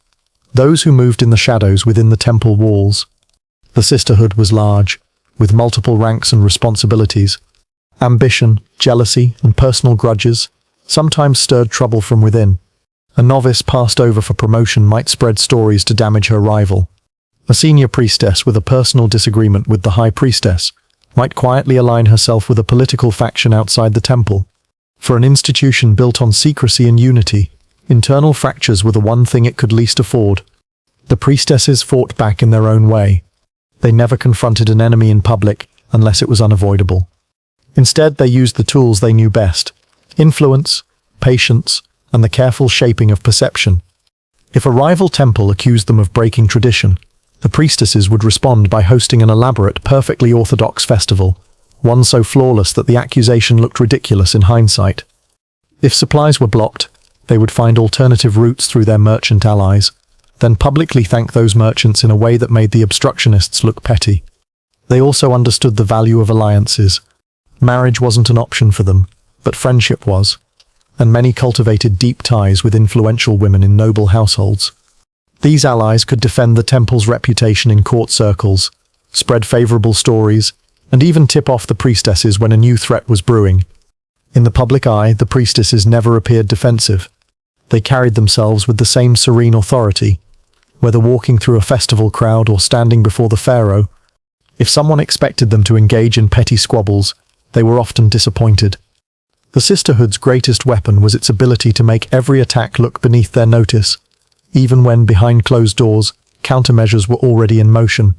those who moved in the shadows within the temple walls. The sisterhood was large, with multiple ranks and responsibilities. Ambition, jealousy, and personal grudges sometimes stirred trouble from within. A novice passed over for promotion might spread stories to damage her rival. A senior priestess with a personal disagreement with the high priestess might quietly align herself with a political faction outside the temple. For an institution built on secrecy and unity, internal fractures were the one thing it could least afford. The priestesses fought back in their own way. They never confronted an enemy in public unless it was unavoidable. Instead, they used the tools they knew best: influence, patience, and the careful shaping of perception. If a rival temple accused them of breaking tradition, the priestesses would respond by hosting an elaborate, perfectly orthodox festival, one so flawless that the accusation looked ridiculous in hindsight. If supplies were blocked, they would find alternative routes through their merchant allies, then publicly thank those merchants in a way that made the obstructionists look petty. They also understood the value of alliances. Marriage wasn't an option for them, but friendship was, and many cultivated deep ties with influential women in noble households. These allies could defend the temple's reputation in court circles, spread favorable stories, and even tip off the priestesses when a new threat was brewing. In the public eye, the priestesses never appeared defensive. They carried themselves with the same serene authority, whether walking through a festival crowd or standing before the pharaoh. If someone expected them to engage in petty squabbles, they were often disappointed. The sisterhood's greatest weapon was its ability to make every attack look beneath their notice, even when, behind closed doors, countermeasures were already in motion.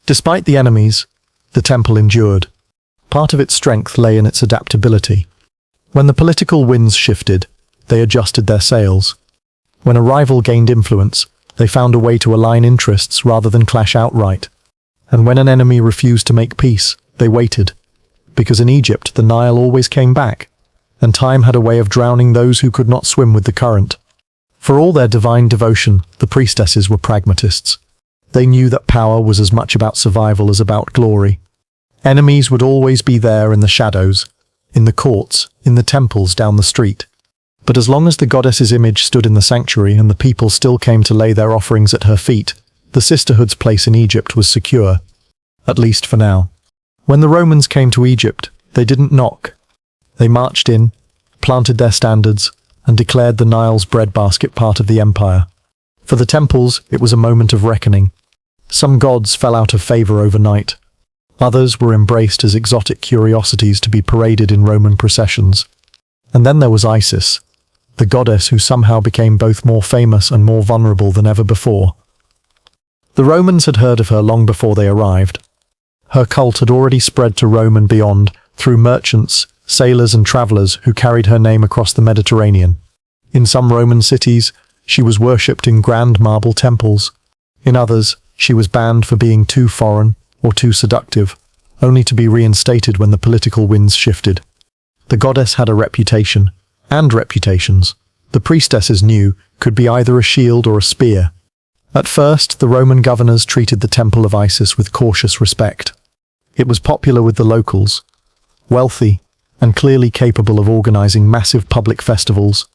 Despite the enemies, the temple endured. Part of its strength lay in its adaptability. When the political winds shifted, they adjusted their sails. When a rival gained influence, they found a way to align interests rather than clash outright. And when an enemy refused to make peace, they waited. Because in Egypt, the Nile always came back, and time had a way of drowning those who could not swim with the current. For all their divine devotion, the priestesses were pragmatists. They knew that power was as much about survival as about glory. Enemies would always be there in the shadows, in the courts, in the temples down the street. But as long as the goddess's image stood in the sanctuary and the people still came to lay their offerings at her feet, the sisterhood's place in Egypt was secure, at least for now. When the Romans came to Egypt, they didn't knock. They marched in, planted their standards, and declared the Nile's breadbasket part of the empire. For the temples, it was a moment of reckoning. Some gods fell out of favor overnight. Others were embraced as exotic curiosities to be paraded in Roman processions. And then there was Isis, the goddess who somehow became both more famous and more vulnerable than ever before. The Romans had heard of her long before they arrived. Her cult had already spread to Rome and beyond through merchants, sailors and travelers who carried her name across the Mediterranean. In some Roman cities, she was worshipped in grand marble temples. In others, she was banned for being too foreign or too seductive, only to be reinstated when the political winds shifted. The goddess had a reputation, and reputations, the priestesses knew, could be either a shield or a spear. At first, the Roman governors treated the Temple of Isis with cautious respect. It was popular with the locals, wealthy, and clearly capable of organizing massive public festivals,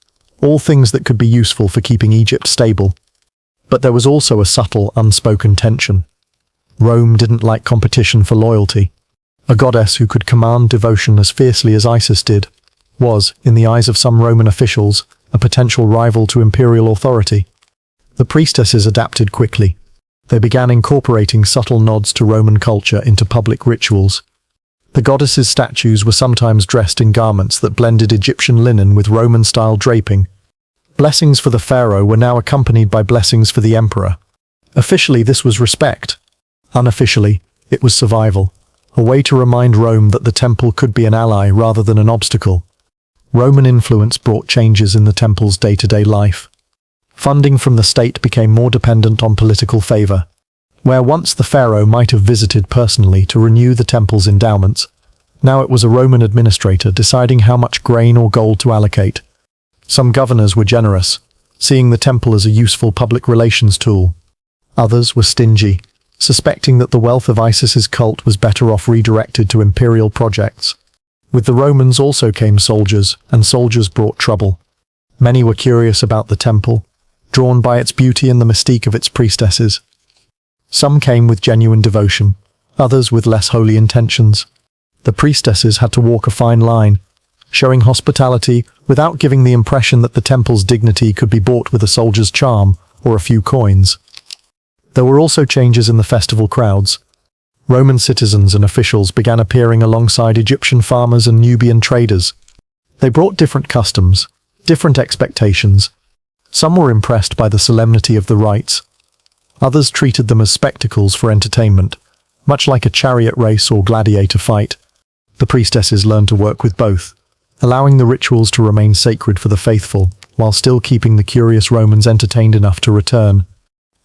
all things that could be useful for keeping Egypt stable. But there was also a subtle, unspoken tension. Rome didn't like competition for loyalty. A goddess who could command devotion as fiercely as Isis did was, in the eyes of some Roman officials, a potential rival to imperial authority. The priestesses adapted quickly. They began incorporating subtle nods to Roman culture into public rituals. The goddess's statues were sometimes dressed in garments that blended Egyptian linen with Roman-style draping. Blessings for the pharaoh were now accompanied by blessings for the emperor. Officially, this was respect. Unofficially, it was survival, a way to remind Rome that the temple could be an ally rather than an obstacle. Roman influence brought changes in the temple's day-to-day life. Funding from the state became more dependent on political favor. Where once the pharaoh might have visited personally to renew the temple's endowments, now it was a Roman administrator deciding how much grain or gold to allocate. Some governors were generous, seeing the temple as a useful public relations tool. Others were stingy, suspecting that the wealth of Isis's cult was better off redirected to imperial projects. With the Romans also came soldiers, and soldiers brought trouble. Many were curious about the temple, drawn by its beauty and the mystique of its priestesses. Some came with genuine devotion, others with less holy intentions. The priestesses had to walk a fine line, showing hospitality without giving the impression that the temple's dignity could be bought with a soldier's charm or a few coins. There were also changes in the festival crowds. Roman citizens and officials began appearing alongside Egyptian farmers and Nubian traders. They brought different customs, different expectations. Some were impressed by the solemnity of the rites. Others treated them as spectacles for entertainment, much like a chariot race or gladiator fight. The priestesses learned to work with both, allowing the rituals to remain sacred for the faithful, while still keeping the curious Romans entertained enough to return.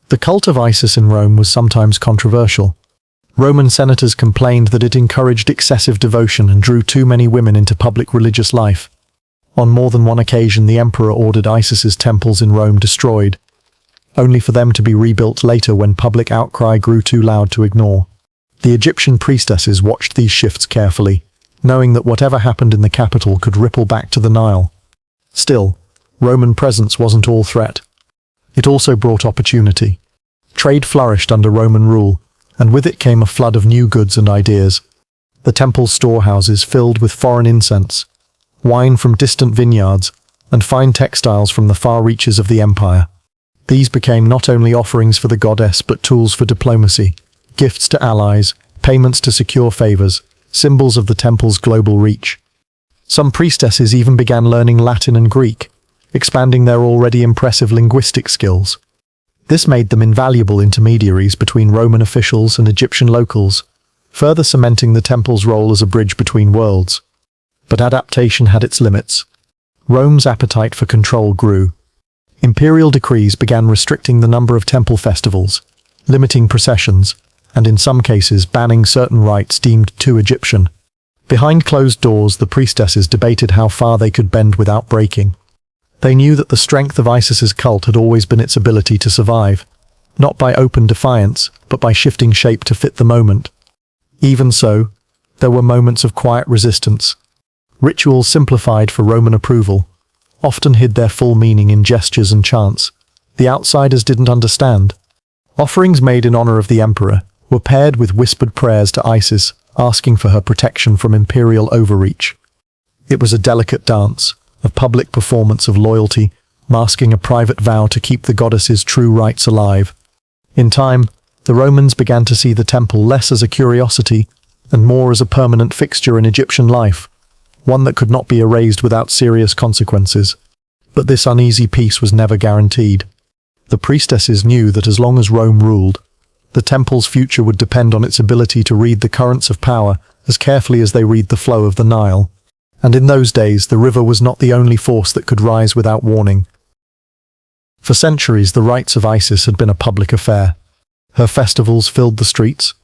The cult of Isis in Rome was sometimes controversial. Roman senators complained that it encouraged excessive devotion and drew too many women into public religious life. On more than one occasion, the emperor ordered Isis's temples in Rome destroyed, only for them to be rebuilt later when public outcry grew too loud to ignore. The Egyptian priestesses watched these shifts carefully, knowing that whatever happened in the capital could ripple back to the Nile. Still, Roman presence wasn't all threat. It also brought opportunity. Trade flourished under Roman rule, and with it came a flood of new goods and ideas. The temple's storehouses filled with foreign incense, wine from distant vineyards, and fine textiles from the far reaches of the empire. These became not only offerings for the goddess but tools for diplomacy, gifts to allies, payments to secure favors, symbols of the temple's global reach. Some priestesses even began learning Latin and Greek, expanding their already impressive linguistic skills. This made them invaluable intermediaries between Roman officials and Egyptian locals, further cementing the temple's role as a bridge between worlds. But adaptation had its limits. Rome's appetite for control grew. Imperial decrees began restricting the number of temple festivals, limiting processions, and in some cases banning certain rites deemed too Egyptian. Behind closed doors, the priestesses debated how far they could bend without breaking. They knew that the strength of Isis's cult had always been its ability to survive, not by open defiance, but by shifting shape to fit the moment. Even so, there were moments of quiet resistance. Rituals simplified for Roman approval often hid their full meaning in gestures and chants the outsiders didn't understand. Offerings made in honor of the emperor were paired with whispered prayers to Isis, asking for her protection from imperial overreach. It was a delicate dance, a public performance of loyalty, masking a private vow to keep the goddess's true rites alive. In time, the Romans began to see the temple less as a curiosity and more as a permanent fixture in Egyptian life, one that could not be erased without serious consequences. But this uneasy peace was never guaranteed. The priestesses knew that as long as Rome ruled, the temple's future would depend on its ability to read the currents of power as carefully as they read the flow of the Nile. And in those days, the river was not the only force that could rise without warning. For centuries, the rites of Isis had been a public affair. Her festivals filled the streets,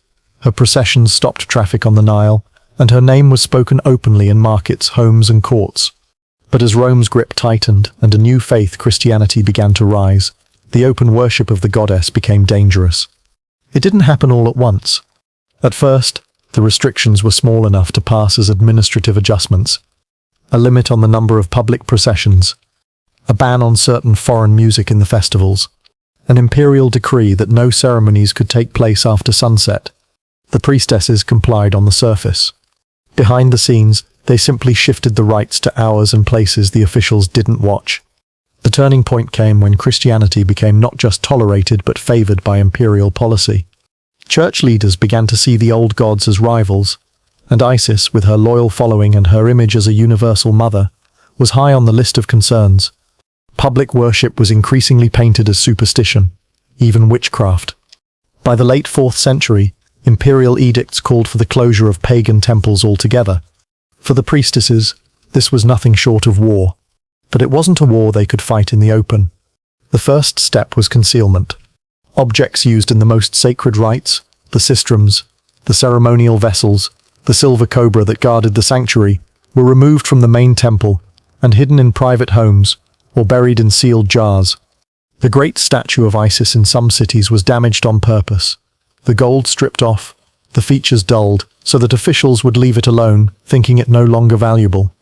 her processions stopped traffic on the Nile, and her name was spoken openly in markets, homes, and courts. But as Rome's grip tightened and a new faith, Christianity, began to rise, the open worship of the goddess became dangerous. It didn't happen all at once. At first, the restrictions were small enough to pass as administrative adjustments. A limit on the number of public processions, a ban on certain foreign music in the festivals, an imperial decree that no ceremonies could take place after sunset. The priestesses complied on the surface. Behind the scenes, they simply shifted the rites to hours and places the officials didn't watch. The turning point came when Christianity became not just tolerated but favored by imperial policy. Church leaders began to see the old gods as rivals, and Isis, with her loyal following and her image as a universal mother, was high on the list of concerns. Public worship was increasingly painted as superstition, even witchcraft. By the late 4th century, imperial edicts called for the closure of pagan temples altogether. For the priestesses, this was nothing short of war. But it wasn't a war they could fight in the open. The first step was concealment. Objects used in the most sacred rites, the sistrums, the ceremonial vessels, the silver cobra that guarded the sanctuary, were removed from the main temple and hidden in private homes or buried in sealed jars. The great statue of Isis in some cities was damaged on purpose, the gold stripped off, the features dulled, so that officials would leave it alone, thinking it no longer valuable.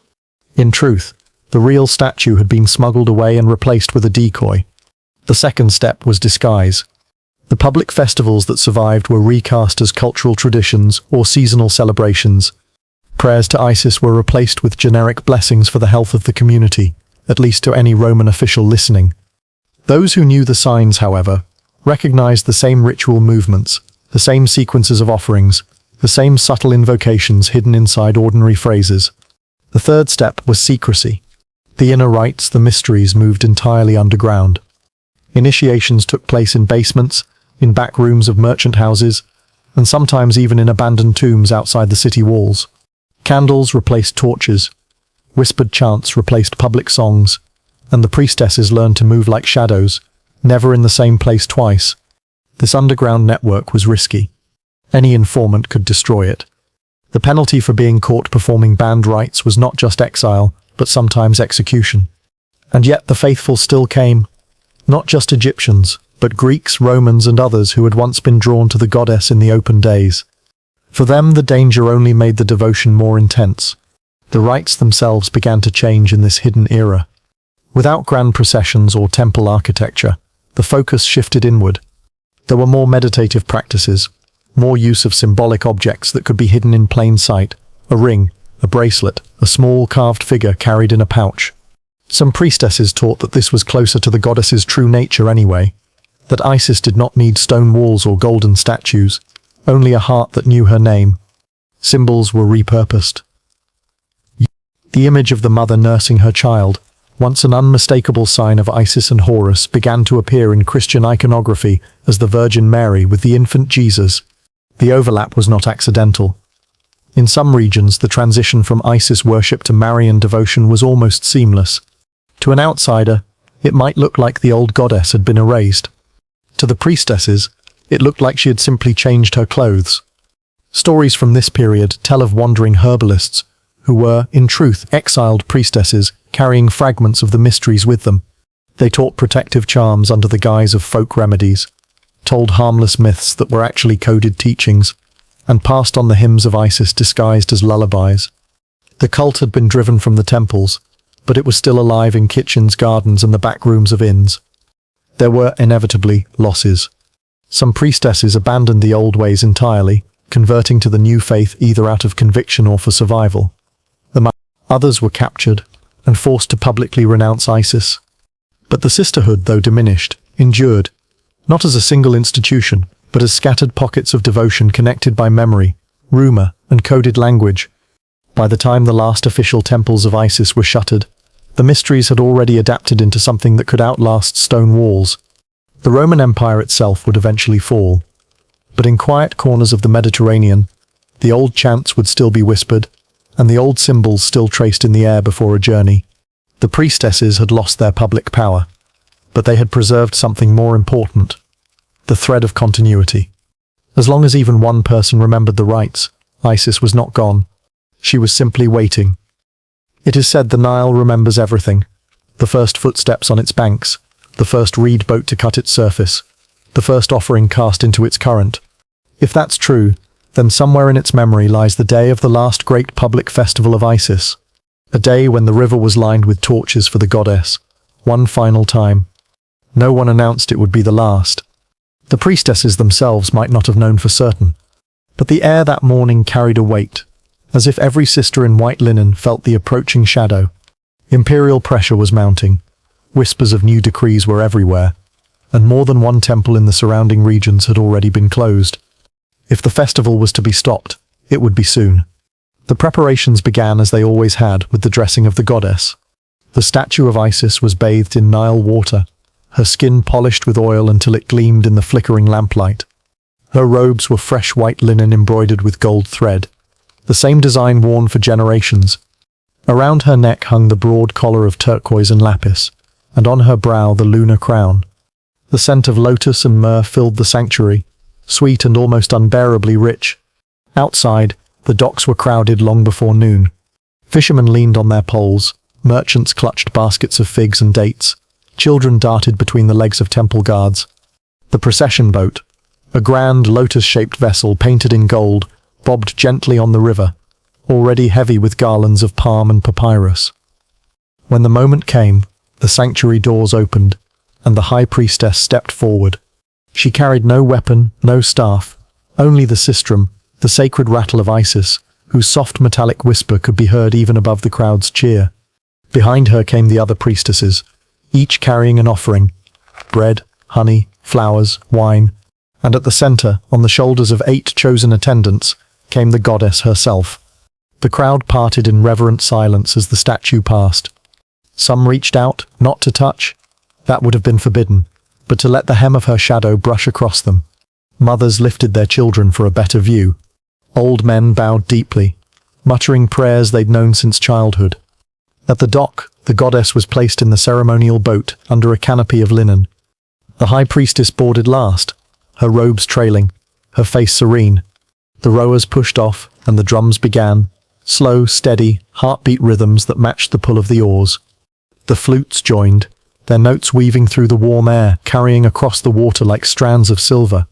In truth, the real statue had been smuggled away and replaced with a decoy. The second step was disguise. The public festivals that survived were recast as cultural traditions or seasonal celebrations. Prayers to Isis were replaced with generic blessings for the health of the community, at least to any Roman official listening. Those who knew the signs, however, recognized the same ritual movements, the same sequences of offerings, the same subtle invocations hidden inside ordinary phrases. The third step was secrecy. The inner rites, the mysteries, moved entirely underground. Initiations took place in basements, in back rooms of merchant houses, and sometimes even in abandoned tombs outside the city walls. Candles replaced torches, whispered chants replaced public songs, and the priestesses learned to move like shadows, never in the same place twice. This underground network was risky. Any informant could destroy it. The penalty for being caught performing banned rites was not just exile, but sometimes execution. And yet the faithful still came, not just Egyptians, but Greeks, Romans, and others who had once been drawn to the goddess in the open days. For them, the danger only made the devotion more intense. The rites themselves began to change in this hidden era. Without grand processions or temple architecture, the focus shifted inward. There were more meditative practices, more use of symbolic objects that could be hidden in plain sight, a ring, a bracelet, a small carved figure carried in a pouch. Some priestesses taught that this was closer to the goddess's true nature anyway, that Isis did not need stone walls or golden statues, only a heart that knew her name. Symbols were repurposed. The image of the mother nursing her child, once an unmistakable sign of Isis and Horus, began to appear in Christian iconography as the Virgin Mary with the infant Jesus. The overlap was not accidental. In some regions, the transition from Isis worship to Marian devotion was almost seamless. To an outsider, it might look like the old goddess had been erased. To the priestesses, it looked like she had simply changed her clothes. Stories from this period tell of wandering herbalists, who were, in truth, exiled priestesses carrying fragments of the mysteries with them. They taught protective charms under the guise of folk remedies, told harmless myths that were actually coded teachings, and passed on the hymns of Isis disguised as lullabies. The cult had been driven from the temples, but it was still alive in kitchens, gardens, and the back rooms of inns. There were inevitably losses. Some priestesses abandoned the old ways entirely, converting to the new faith either out of conviction or for survival. Others were captured, and forced to publicly renounce Isis. But the sisterhood, though diminished, endured, not as a single institution, but as scattered pockets of devotion connected by memory, rumor, and coded language. By the time the last official temples of Isis were shuttered, the mysteries had already adapted into something that could outlast stone walls. The Roman Empire itself would eventually fall, but in quiet corners of the Mediterranean, the old chants would still be whispered, and the old symbols still traced in the air before a journey. The priestesses had lost their public power, but they had preserved something more important: the thread of continuity. As long as even one person remembered the rites, Isis was not gone. She was simply waiting. It is said the Nile remembers everything: the first footsteps on its banks, the first reed boat to cut its surface, the first offering cast into its current. If that's true, then somewhere in its memory lies the day of the last great public festival of Isis, a day when the river was lined with torches for the goddess, one final time. No one announced it would be the last. The priestesses themselves might not have known for certain, but the air that morning carried a weight, as if every sister in white linen felt the approaching shadow. Imperial pressure was mounting, whispers of new decrees were everywhere, and more than one temple in the surrounding regions had already been closed. If the festival was to be stopped, it would be soon. The preparations began as they always had, with the dressing of the goddess. The statue of Isis was bathed in Nile water, her skin polished with oil until it gleamed in the flickering lamplight. Her robes were fresh white linen embroidered with gold thread, the same design worn for generations. Around her neck hung the broad collar of turquoise and lapis, and on her brow the lunar crown. The scent of lotus and myrrh filled the sanctuary, sweet and almost unbearably rich. Outside, the docks were crowded long before noon. Fishermen leaned on their poles, merchants clutched baskets of figs and dates, children darted between the legs of temple guards. The procession boat, a grand lotus-shaped vessel painted in gold, bobbed gently on the river, already heavy with garlands of palm and papyrus. When the moment came, the sanctuary doors opened, and the high priestess stepped forward. She carried no weapon, no staff, only the sistrum, the sacred rattle of Isis, whose soft metallic whisper could be heard even above the crowd's cheer. Behind her came the other priestesses, each carrying an offering: bread, honey, flowers, wine, and at the center, on the shoulders of 8 chosen attendants, came the goddess herself. The crowd parted in reverent silence as the statue passed. Some reached out, not to touch, that would have been forbidden, but to let the hem of her shadow brush across them. Mothers lifted their children for a better view. Old men bowed deeply, muttering prayers they'd known since childhood. At the dock, the goddess was placed in the ceremonial boat under a canopy of linen. The high priestess boarded last, her robes trailing, her face serene. The rowers pushed off, and the drums began, slow, steady, heartbeat rhythms that matched the pull of the oars. The flutes joined, their notes weaving through the warm air, carrying across the water like strands of silver.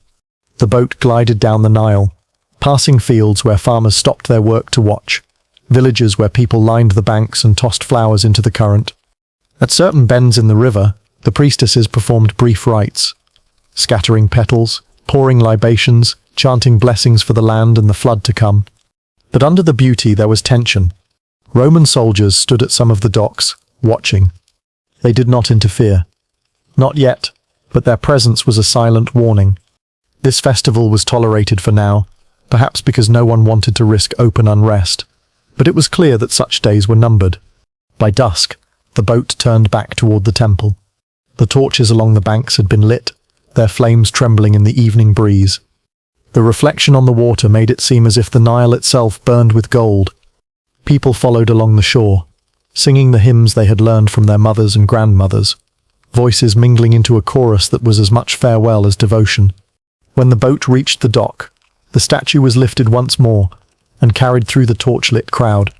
The boat glided down the Nile, passing fields where farmers stopped their work to watch, villages where people lined the banks and tossed flowers into the current. At certain bends in the river, the priestesses performed brief rites, scattering petals, pouring libations, chanting blessings for the land and the flood to come. But under the beauty there was tension. Roman soldiers stood at some of the docks, watching. They did not interfere. Not yet, but their presence was a silent warning. This festival was tolerated for now, perhaps because no one wanted to risk open unrest. But it was clear that such days were numbered. By dusk, the boat turned back toward the temple. The torches along the banks had been lit, their flames trembling in the evening breeze. The reflection on the water made it seem as if the Nile itself burned with gold. People followed along the shore, singing the hymns they had learned from their mothers and grandmothers, voices mingling into a chorus that was as much farewell as devotion. When the boat reached the dock, the statue was lifted once more and carried through the torchlit crowd.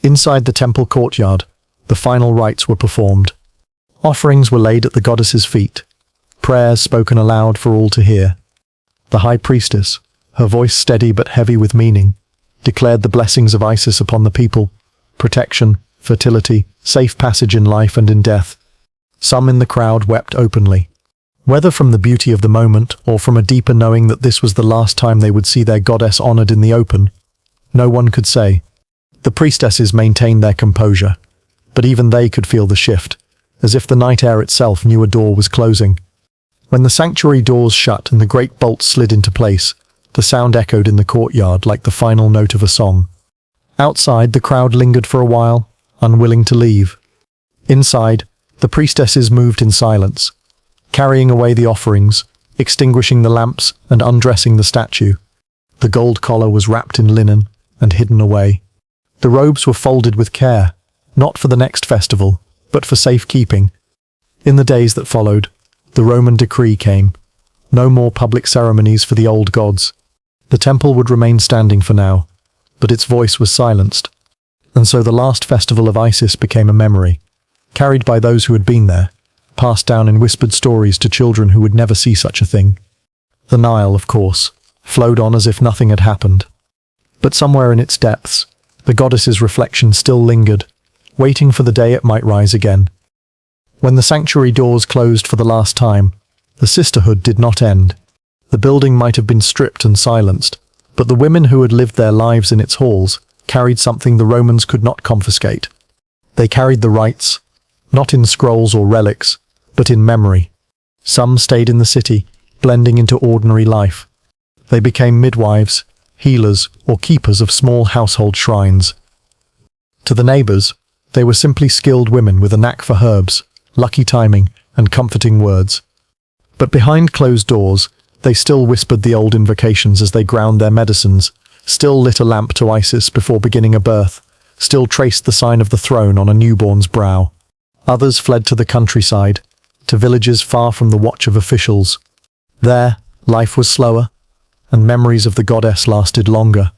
Inside the temple courtyard, the final rites were performed. Offerings were laid at the goddess's feet, prayers spoken aloud for all to hear. The high priestess, her voice steady but heavy with meaning, declared the blessings of Isis upon the people: protection, fertility, safe passage in life and in death. Some in the crowd wept openly, whether from the beauty of the moment or from a deeper knowing that this was the last time they would see their goddess honored in the open. No one could say. The priestesses maintained their composure, but even they could feel the shift, as if the night air itself knew a door was closing. When the sanctuary doors shut and the great bolts slid into place, the sound echoed in the courtyard like the final note of a song. Outside, the crowd lingered for a while, unwilling to leave. Inside, the priestesses moved in silence, carrying away the offerings, extinguishing the lamps and undressing the statue. The gold collar was wrapped in linen and hidden away. The robes were folded with care, not for the next festival, but for safekeeping. In the days that followed, the Roman decree came. No more public ceremonies for the old gods. The temple would remain standing for now, but its voice was silenced. And so the last festival of Isis became a memory, carried by those who had been there, passed down in whispered stories to children who would never see such a thing. The Nile, of course, flowed on as if nothing had happened. But somewhere in its depths, the goddess's reflection still lingered, waiting for the day it might rise again. When the sanctuary doors closed for the last time, the sisterhood did not end. The building might have been stripped and silenced, but the women who had lived their lives in its halls carried something the Romans could not confiscate. They carried the rites, not in scrolls or relics, but in memory. Some stayed in the city, blending into ordinary life. They became midwives, healers, or keepers of small household shrines. To the neighbors, they were simply skilled women with a knack for herbs, lucky timing, and comforting words. But behind closed doors, they still whispered the old invocations as they ground their medicines, still lit a lamp to Isis before beginning a birth, still traced the sign of the throne on a newborn's brow. Others fled to the countryside, to villages far from the watch of officials. There, life was slower, and memories of the goddess lasted longer.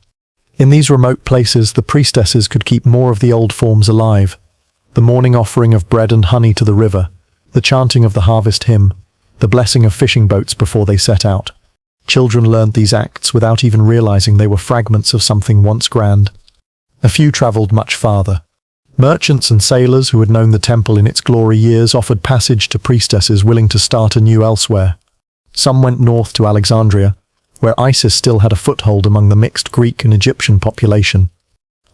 In these remote places, the priestesses could keep more of the old forms alive. The morning offering of bread and honey to the river, the chanting of the harvest hymn, the blessing of fishing boats before they set out. Children learned these acts without even realizing they were fragments of something once grand. A few traveled much farther. Merchants and sailors who had known the temple in its glory years offered passage to priestesses willing to start anew elsewhere. Some went north to Alexandria, where Isis still had a foothold among the mixed Greek and Egyptian population.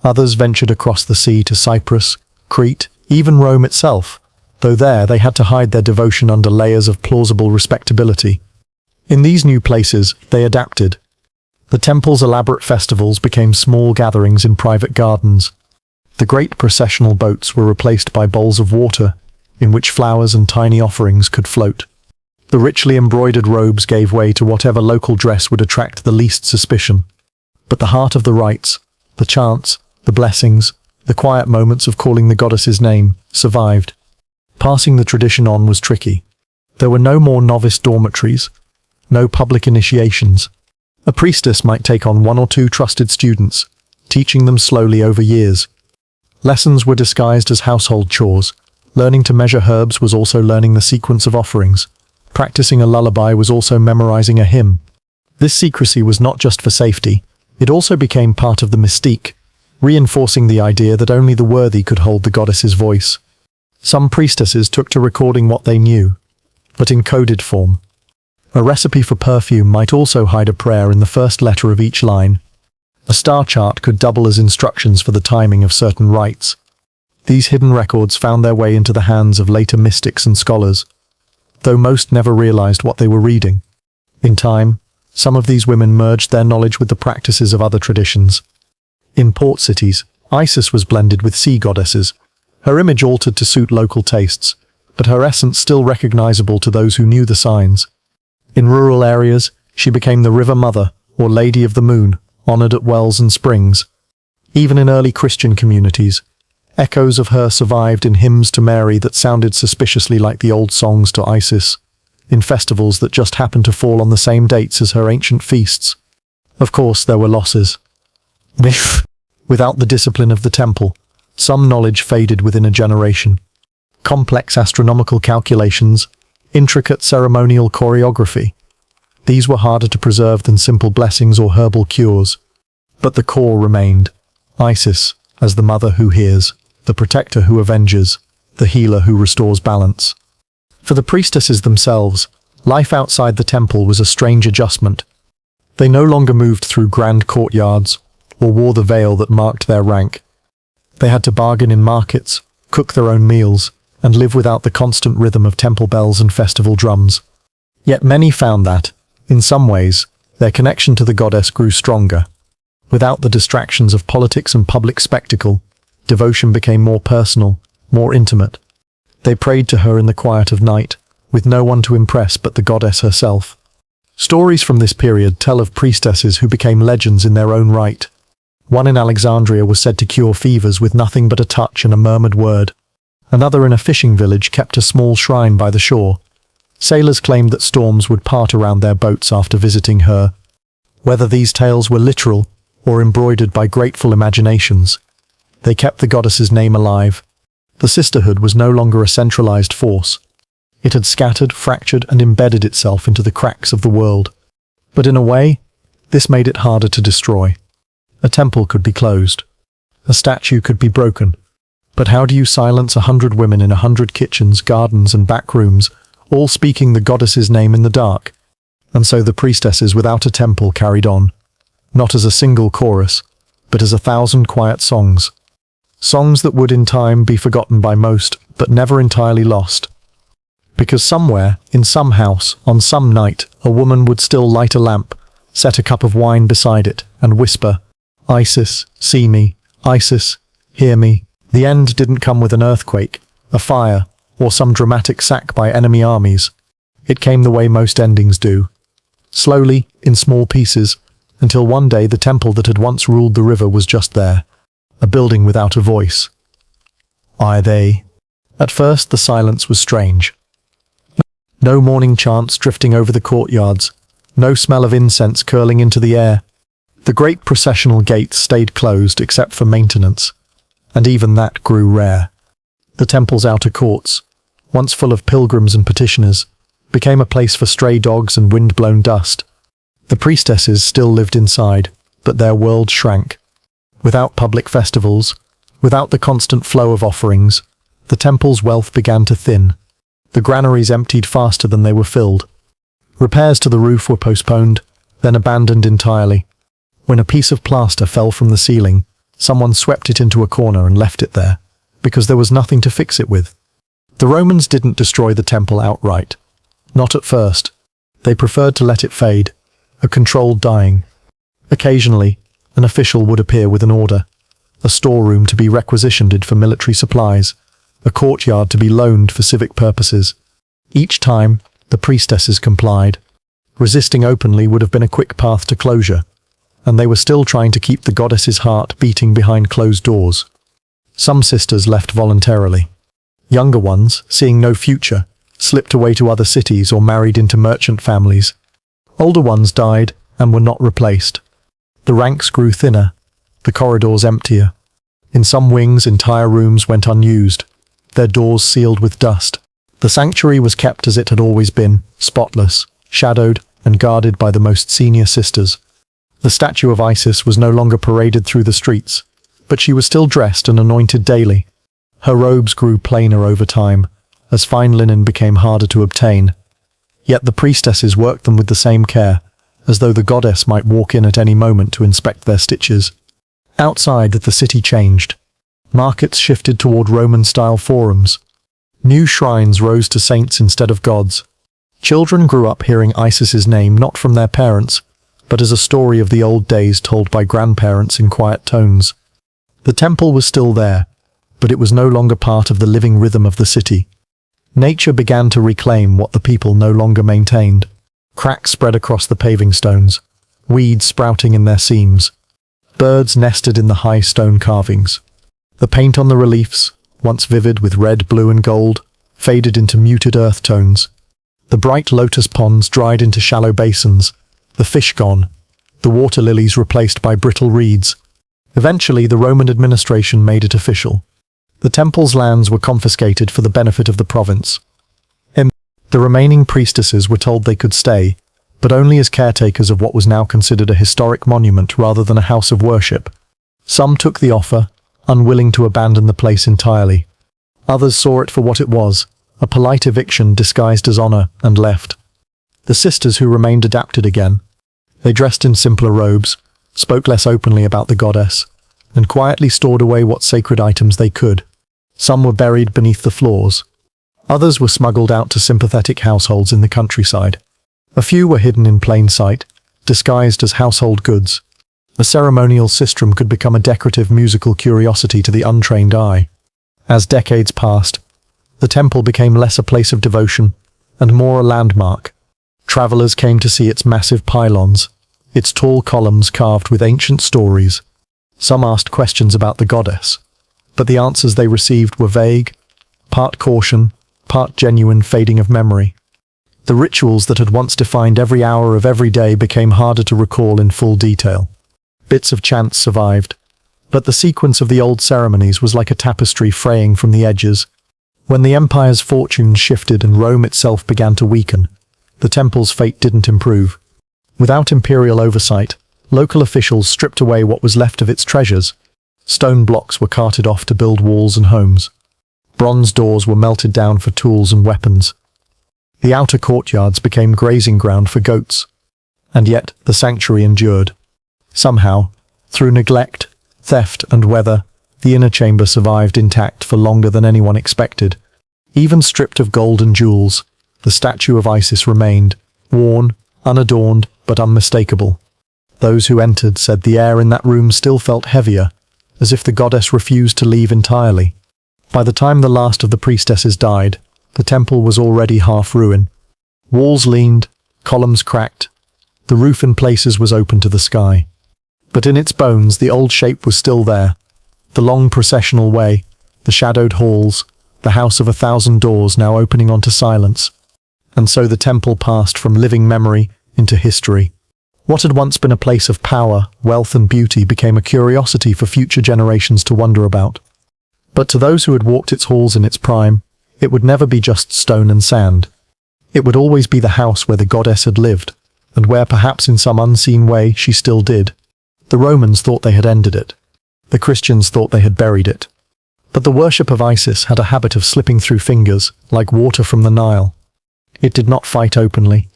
Others ventured across the sea to Cyprus, Crete, even Rome itself, though there they had to hide their devotion under layers of plausible respectability. In these new places, they adapted. The temple's elaborate festivals became small gatherings in private gardens. The great processional boats were replaced by bowls of water, in which flowers and tiny offerings could float. The richly embroidered robes gave way to whatever local dress would attract the least suspicion. But the heart of the rites, the chants, the blessings, the quiet moments of calling the goddess's name, survived. Passing the tradition on was tricky. There were no more novice dormitories, no public initiations. A priestess might take on one or two trusted students, teaching them slowly over years. Lessons were disguised as household chores. Learning to measure herbs was also learning the sequence of offerings. Practicing a lullaby was also memorizing a hymn. This secrecy was not just for safety, it also became part of the mystique, reinforcing the idea that only the worthy could hold the goddess's voice. Some priestesses took to recording what they knew, but in coded form. A recipe for perfume might also hide a prayer in the first letter of each line. A star chart could double as instructions for the timing of certain rites. These hidden records found their way into the hands of later mystics and scholars, though most never realized what they were reading. In time, some of these women merged their knowledge with the practices of other traditions. In port cities, Isis was blended with sea goddesses, her image altered to suit local tastes, but her essence still recognizable to those who knew the signs. In rural areas, she became the River Mother, or Lady of the Moon, honored at wells and springs. Even in early Christian communities, echoes of her survived in hymns to Mary that sounded suspiciously like the old songs to Isis, in festivals that just happened to fall on the same dates as her ancient feasts. Of course, there were losses. Without the discipline of the temple, some knowledge faded within a generation. Complex astronomical calculations, intricate ceremonial choreography. These were harder to preserve than simple blessings or herbal cures. But the core remained. Isis, as the mother who hears, the protector who avenges, the healer who restores balance. For the priestesses themselves, life outside the temple was a strange adjustment. They no longer moved through grand courtyards, or wore the veil that marked their rank. They had to bargain in markets, cook their own meals, and live without the constant rhythm of temple bells and festival drums. Yet many found that, in some ways, their connection to the goddess grew stronger. Without the distractions of politics and public spectacle, devotion became more personal, more intimate. They prayed to her in the quiet of night, with no one to impress but the goddess herself. Stories from this period tell of priestesses who became legends in their own right. One in Alexandria was said to cure fevers with nothing but a touch and a murmured word. Another in a fishing village kept a small shrine by the shore. Sailors claimed that storms would part around their boats after visiting her. Whether these tales were literal or embroidered by grateful imaginations, they kept the goddess's name alive. The sisterhood was no longer a centralized force. It had scattered, fractured, and embedded itself into the cracks of the world. But in a way, this made it harder to destroy. A temple could be closed. A statue could be broken. But how do you silence 100 women in 100 kitchens, gardens, and back rooms, all speaking the goddess's name in the dark? And so the priestesses without a temple carried on, not as a single chorus, but as 1,000 quiet songs. Songs that would in time be forgotten by most, but never entirely lost. Because somewhere, in some house, on some night, a woman would still light a lamp, set a cup of wine beside it, and whisper, "Isis, see me. Isis, hear me." The end didn't come with an earthquake, a fire, or some dramatic sack by enemy armies. It came the way most endings do. Slowly, in small pieces, until one day the temple that had once ruled the river was just there, a building without a voice. They. At first the silence was strange. No morning chants drifting over the courtyards, no smell of incense curling into the air. The great processional gates stayed closed except for maintenance, and even that grew rare. The temple's outer courts, once full of pilgrims and petitioners, became a place for stray dogs and wind-blown dust. The priestesses still lived inside, but their world shrank. Without public festivals, without the constant flow of offerings, the temple's wealth began to thin. The granaries emptied faster than they were filled. Repairs to the roof were postponed, then abandoned entirely. When a piece of plaster fell from the ceiling, someone swept it into a corner and left it there, because there was nothing to fix it with. The Romans didn't destroy the temple outright. Not at first. They preferred to let it fade, a controlled dying. Occasionally, an official would appear with an order, a storeroom to be requisitioned for military supplies, a courtyard to be loaned for civic purposes. Each time, the priestesses complied. Resisting openly would have been a quick path to closure, and they were still trying to keep the goddess's heart beating behind closed doors. Some sisters left voluntarily. Younger ones, seeing no future, slipped away to other cities or married into merchant families. Older ones died and were not replaced. The ranks grew thinner, the corridors emptier. In some wings, entire rooms went unused, their doors sealed with dust. The sanctuary was kept as it had always been, spotless, shadowed, and guarded by the most senior sisters. The statue of Isis was no longer paraded through the streets, but she was still dressed and anointed daily. Her robes grew plainer over time, as fine linen became harder to obtain. Yet the priestesses worked them with the same care, as though the goddess might walk in at any moment to inspect their stitches. Outside, the city changed. Markets shifted toward Roman-style forums. New shrines rose to saints instead of gods. Children grew up hearing Isis's name not from their parents, but as a story of the old days told by grandparents in quiet tones. The temple was still there, but it was no longer part of the living rhythm of the city. Nature began to reclaim what the people no longer maintained. Cracks spread across the paving stones, weeds sprouting in their seams. Birds nested in the high stone carvings. The paint on the reliefs, once vivid with red, blue, and gold, faded into muted earth tones. The bright lotus ponds dried into shallow basins, the fish gone, the water lilies replaced by brittle reeds. Eventually, the Roman administration made it official. The temple's lands were confiscated for the benefit of the province. The remaining priestesses were told they could stay, but only as caretakers of what was now considered a historic monument rather than a house of worship. Some took the offer, unwilling to abandon the place entirely. Others saw it for what it was, a polite eviction disguised as honor, and left. The sisters who remained adapted again. They dressed in simpler robes, spoke less openly about the goddess, and quietly stored away what sacred items they could. Some were buried beneath the floors. Others were smuggled out to sympathetic households in the countryside. A few were hidden in plain sight, disguised as household goods. A ceremonial sistrum could become a decorative musical curiosity to the untrained eye. As decades passed, the temple became less a place of devotion and more a landmark. Travelers came to see its massive pylons, its tall columns carved with ancient stories. Some asked questions about the goddess, but the answers they received were vague, part caution, part genuine fading of memory. The rituals that had once defined every hour of every day became harder to recall in full detail. Bits of chants survived, but the sequence of the old ceremonies was like a tapestry fraying from the edges. When the empire's fortunes shifted and Rome itself began to weaken, the temple's fate didn't improve. Without imperial oversight, local officials stripped away what was left of its treasures. Stone blocks were carted off to build walls and homes. Bronze doors were melted down for tools and weapons. The outer courtyards became grazing ground for goats. And yet the sanctuary endured. Somehow, through neglect, theft and weather, the inner chamber survived intact for longer than anyone expected. Even stripped of gold and jewels, the statue of Isis remained, worn, unadorned, but unmistakable. Those who entered said the air in that room still felt heavier, as if the goddess refused to leave entirely. By the time the last of the priestesses died, the temple was already half ruin. Walls leaned, columns cracked. The roof in places was open to the sky. But in its bones the old shape was still there. The long processional way, the shadowed halls, the house of 1,000 doors now opening onto silence. And so the temple passed from living memory into history. What had once been a place of power, wealth and beauty became a curiosity for future generations to wonder about. But to those who had walked its halls in its prime, it would never be just stone and sand. It would always be the house where the goddess had lived, and where perhaps in some unseen way she still did. The Romans thought they had ended it. The Christians thought they had buried it. But the worship of Isis had a habit of slipping through fingers, like water from the Nile. It did not fight openly.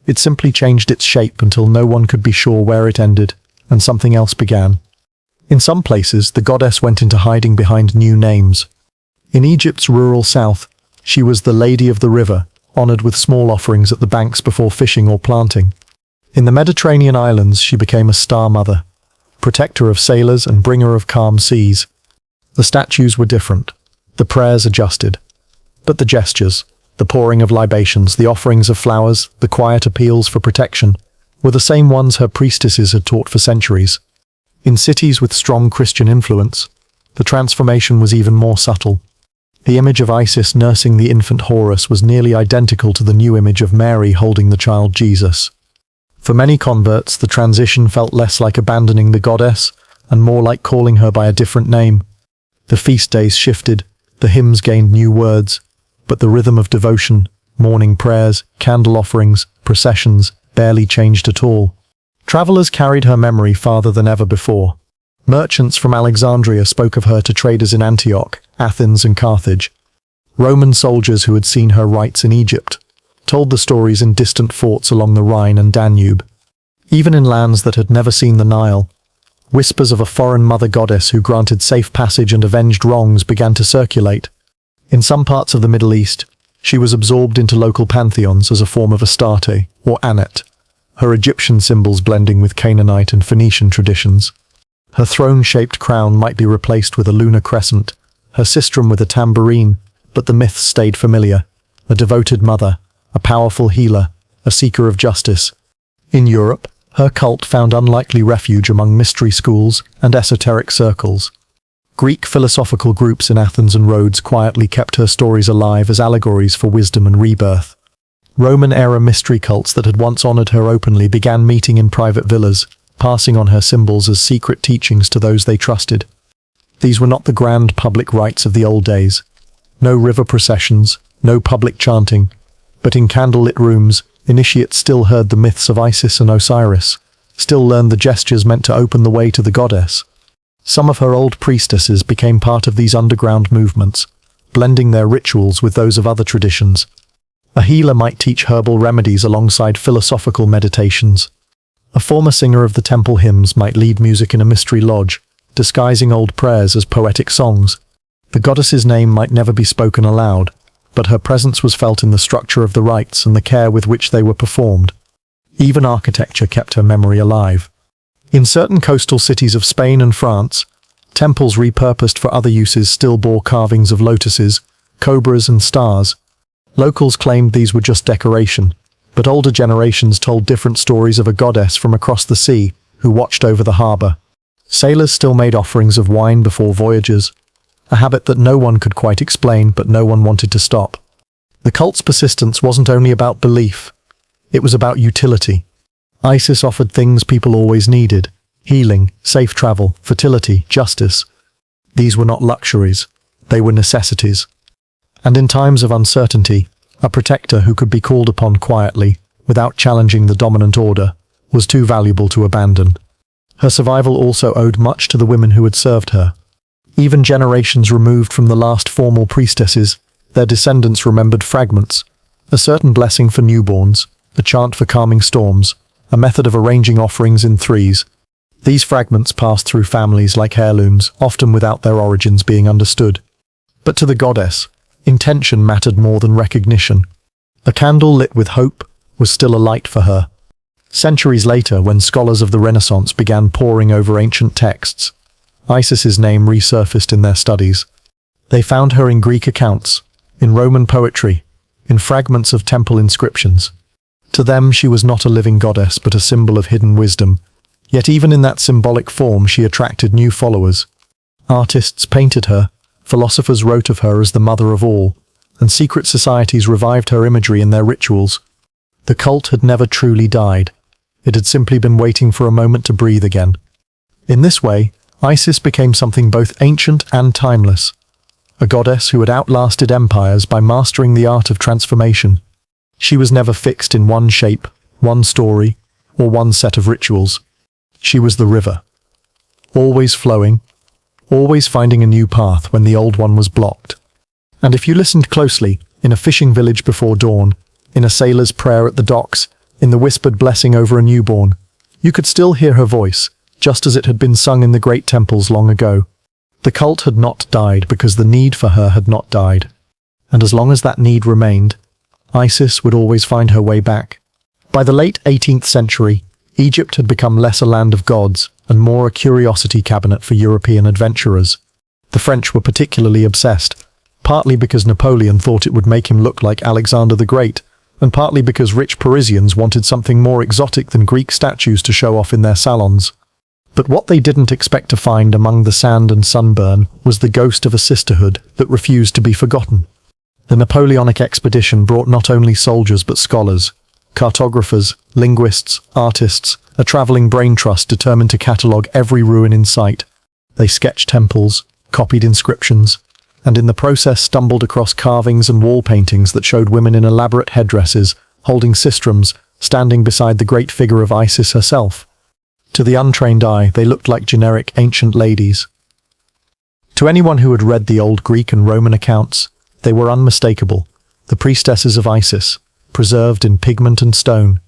It simply changed its shape until no one could be sure where it ended, and something else began. In some places, the goddess went into hiding behind new names. In Egypt's rural south, she was the Lady of the River, honored with small offerings at the banks before fishing or planting. In the Mediterranean islands, she became a star mother, protector of sailors and bringer of calm seas. The statues were different, the prayers adjusted, but the gestures, the pouring of libations, the offerings of flowers, the quiet appeals for protection, were the same ones her priestesses had taught for centuries. In cities with strong Christian influence, the transformation was even more subtle. The image of Isis nursing the infant Horus was nearly identical to the new image of Mary holding the child Jesus. For many converts, the transition felt less like abandoning the goddess and more like calling her by a different name. The feast days shifted, the hymns gained new words, but the rhythm of devotion, morning prayers, candle offerings, processions, barely changed at all. Travelers carried her memory farther than ever before. Merchants from Alexandria spoke of her to traders in Antioch, Athens and Carthage. Roman soldiers who had seen her rites in Egypt told the stories in distant forts along the Rhine and Danube. Even in lands that had never seen the Nile, whispers of a foreign mother goddess who granted safe passage and avenged wrongs began to circulate. In some parts of the Middle East, she was absorbed into local pantheons as a form of Astarte, or Anet, her Egyptian symbols blending with Canaanite and Phoenician traditions. Her throne-shaped crown might be replaced with a lunar crescent, her sistrum with a tambourine, but the myths stayed familiar. A devoted mother, a powerful healer, a seeker of justice. In Europe, her cult found unlikely refuge among mystery schools and esoteric circles. Greek philosophical groups in Athens and Rhodes quietly kept her stories alive as allegories for wisdom and rebirth. Roman-era mystery cults that had once honored her openly began meeting in private villas, passing on her symbols as secret teachings to those they trusted. These were not the grand public rites of the old days. No river processions, no public chanting, but in candlelit rooms, initiates still heard the myths of Isis and Osiris, still learned the gestures meant to open the way to the goddess. Some of her old priestesses became part of these underground movements, blending their rituals with those of other traditions. A healer might teach herbal remedies alongside philosophical meditations. A former singer of the temple hymns might lead music in a mystery lodge, disguising old prayers as poetic songs. The goddess's name might never be spoken aloud, but her presence was felt in the structure of the rites and the care with which they were performed. Even architecture kept her memory alive. In certain coastal cities of Spain and France, temples repurposed for other uses still bore carvings of lotuses, cobras and stars. Locals claimed these were just decoration, but older generations told different stories of a goddess from across the sea who watched over the harbour. Sailors still made offerings of wine before voyages, a habit that no one could quite explain but no one wanted to stop. The cult's persistence wasn't only about belief, it was about utility. Isis offered things people always needed: healing, safe travel, fertility, justice. These were not luxuries, they were necessities. And in times of uncertainty, a protector who could be called upon quietly, without challenging the dominant order, was too valuable to abandon. Her survival also owed much to the women who had served her. Even generations removed from the last formal priestesses, their descendants remembered fragments: a certain blessing for newborns, a chant for calming storms, a method of arranging offerings in threes. These fragments passed through families like heirlooms, often without their origins being understood. But to the goddess, intention mattered more than recognition. A candle lit with hope was still a light for her. Centuries later, when scholars of the Renaissance began poring over ancient texts, Isis's name resurfaced in their studies. They found her in Greek accounts, in Roman poetry, in fragments of temple inscriptions. To them, she was not a living goddess, but a symbol of hidden wisdom. Yet even in that symbolic form, she attracted new followers. Artists painted her, philosophers wrote of her as the mother of all, and secret societies revived her imagery in their rituals. The cult had never truly died. It had simply been waiting for a moment to breathe again. In this way, Isis became something both ancient and timeless, a goddess who had outlasted empires by mastering the art of transformation. She was never fixed in one shape, one story, or one set of rituals. She was the river, always flowing, always finding a new path when the old one was blocked. And if you listened closely, in a fishing village before dawn, in a sailor's prayer at the docks, in the whispered blessing over a newborn, you could still hear her voice, just as it had been sung in the great temples long ago. The cult had not died because the need for her had not died. And as long as that need remained, Isis would always find her way back. By the late 18th century, Egypt had become less a land of gods and more a curiosity cabinet for European adventurers. The French were particularly obsessed, partly because Napoleon thought it would make him look like Alexander the Great, and partly because rich Parisians wanted something more exotic than Greek statues to show off in their salons. But what they didn't expect to find among the sand and sunburn was the ghost of a sisterhood that refused to be forgotten. The Napoleonic expedition brought not only soldiers but scholars, cartographers, linguists, artists, a travelling brain trust determined to catalogue every ruin in sight. They sketched temples, copied inscriptions, and in the process stumbled across carvings and wall paintings that showed women in elaborate headdresses, holding sistrums, standing beside the great figure of Isis herself. To the untrained eye, they looked like generic ancient ladies. To anyone who had read the old Greek and Roman accounts, they were unmistakable, the priestesses of Isis, preserved in pigment and stone.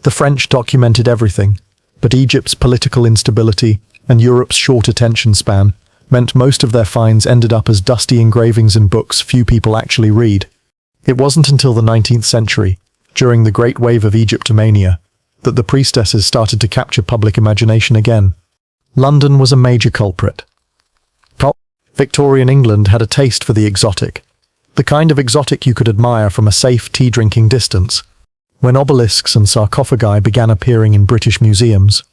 The French documented everything, but Egypt's political instability and Europe's short attention span meant most of their finds ended up as dusty engravings in books few people actually read. It wasn't until the 19th century, during the great wave of Egyptomania, that the priestesses started to capture public imagination again. London was a major culprit. Victorian England had a taste for the exotic, the kind of exotic you could admire from a safe tea-drinking distance. When obelisks and sarcophagi began appearing in British museums,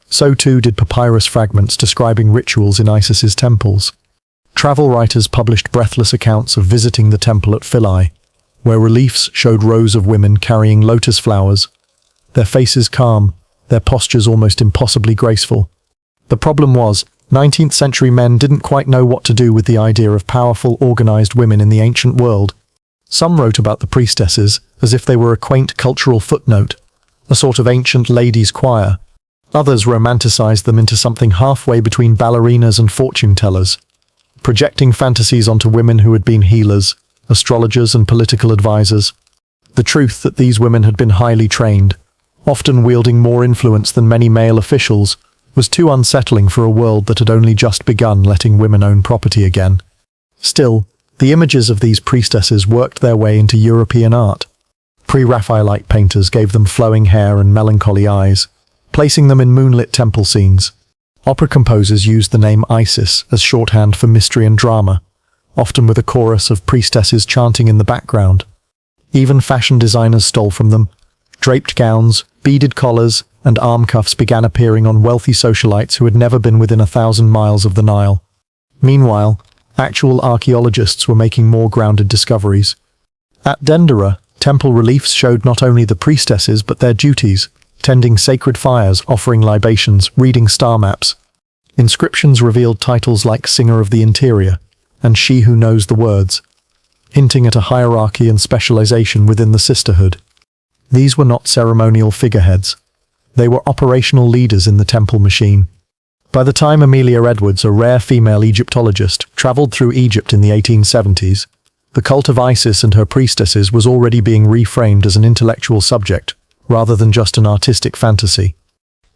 so too did papyrus fragments describing rituals in Isis's temples. Travel writers published breathless accounts of visiting the temple at Philae, where reliefs showed rows of women carrying lotus flowers, their faces calm, their postures almost impossibly graceful. The problem was, 19th century men didn't quite know what to do with the idea of powerful, organized women in the ancient world. Some wrote about the priestesses as if they were a quaint cultural footnote, a sort of ancient ladies' choir. Others romanticized them into something halfway between ballerinas and fortune-tellers, projecting fantasies onto women who had been healers, astrologers and political advisors. The truth that these women had been highly trained, often wielding more influence than many male officials, was too unsettling for a world that had only just begun letting women own property again. Still, the images of these priestesses worked their way into European art. Pre-Raphaelite painters gave them flowing hair and melancholy eyes, placing them in moonlit temple scenes. Opera composers used the name Isis as shorthand for mystery and drama, often with a chorus of priestesses chanting in the background. Even fashion designers stole from them. Draped gowns, beaded collars, and arm cuffs began appearing on wealthy socialites who had never been within 1,000 miles of the Nile. Meanwhile, actual archaeologists were making more grounded discoveries. At Dendera, temple reliefs showed not only the priestesses but their duties, tending sacred fires, offering libations, reading star maps. Inscriptions revealed titles like Singer of the Interior and She Who Knows the Words, hinting at a hierarchy and specialization within the sisterhood. These were not ceremonial figureheads. They were operational leaders in the temple machine. By the time Amelia Edwards, a rare female Egyptologist, traveled through Egypt in the 1870s, the cult of Isis and her priestesses was already being reframed as an intellectual subject, rather than just an artistic fantasy.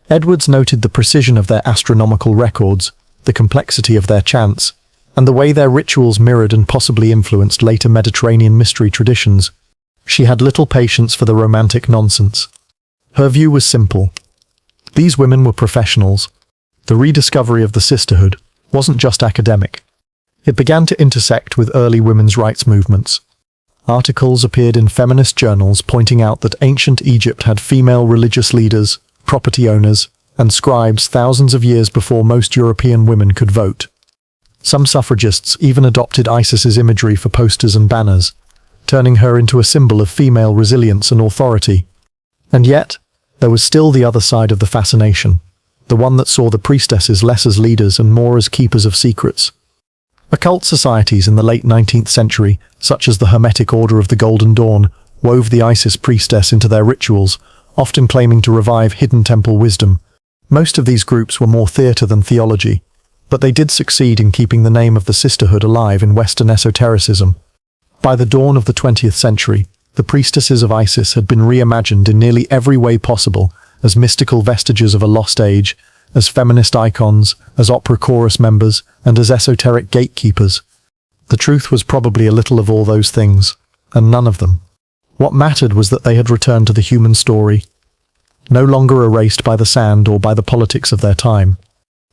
Edwards noted the precision of their astronomical records, the complexity of their chants, and the way their rituals mirrored and possibly influenced later Mediterranean mystery traditions. She had little patience for the romantic nonsense. Her view was simple. These women were professionals. The rediscovery of the sisterhood wasn't just academic. It began to intersect with early women's rights movements. Articles appeared in feminist journals pointing out that ancient Egypt had female religious leaders, property owners, and scribes thousands of years before most European women could vote. Some suffragists even adopted Isis's imagery for posters and banners, turning her into a symbol of female resilience and authority. And yet, there was still the other side of the fascination, the one that saw the priestesses less as leaders and more as keepers of secrets. Occult societies in the late 19th century, such as the Hermetic Order of the Golden Dawn, wove the Isis priestess into their rituals, often claiming to revive hidden temple wisdom. Most of these groups were more theatre than theology, but they did succeed in keeping the name of the sisterhood alive in Western esotericism. By the dawn of the 20th century, the priestesses of Isis had been reimagined in nearly every way possible, as mystical vestiges of a lost age, as feminist icons, as opera chorus members, and as esoteric gatekeepers. The truth was probably a little of all those things, and none of them. What mattered was that they had returned to the human story, no longer erased by the sand or by the politics of their time.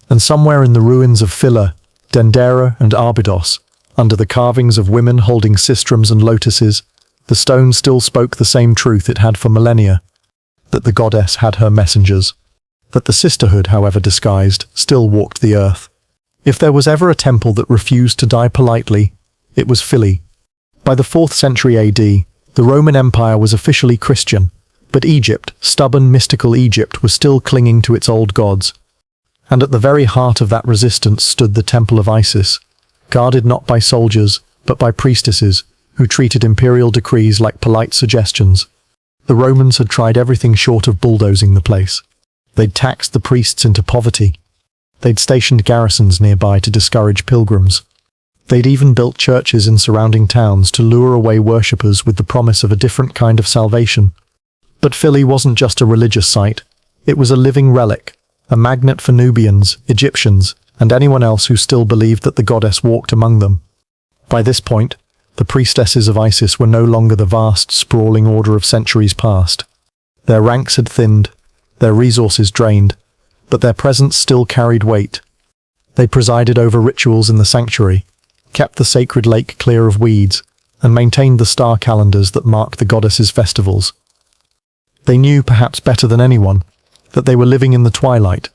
And somewhere in the ruins of Philae, Dendera, and Abydos, under the carvings of women holding sistrums and lotuses, the stone still spoke the same truth it had for millennia, that the goddess had her messengers, that the sisterhood, however disguised, still walked the earth. If there was ever a temple that refused to die politely, it was Philae. By the 4th century AD, the Roman Empire was officially Christian, but Egypt, stubborn mystical Egypt, was still clinging to its old gods. And at the very heart of that resistance stood the Temple of Isis, guarded not by soldiers, but by priestesses, who treated imperial decrees like polite suggestions. The Romans had tried everything short of bulldozing the place. They'd taxed the priests into poverty. They'd stationed garrisons nearby to discourage pilgrims. They'd even built churches in surrounding towns to lure away worshippers with the promise of a different kind of salvation. But Philae wasn't just a religious site. It was a living relic, a magnet for Nubians, Egyptians, and anyone else who still believed that the goddess walked among them. By this point, the priestesses of Isis were no longer the vast, sprawling order of centuries past. Their ranks had thinned, their resources drained, but their presence still carried weight. They presided over rituals in the sanctuary, kept the sacred lake clear of weeds, and maintained the star calendars that marked the goddess's festivals. They knew, perhaps better than anyone, that they were living in the twilight,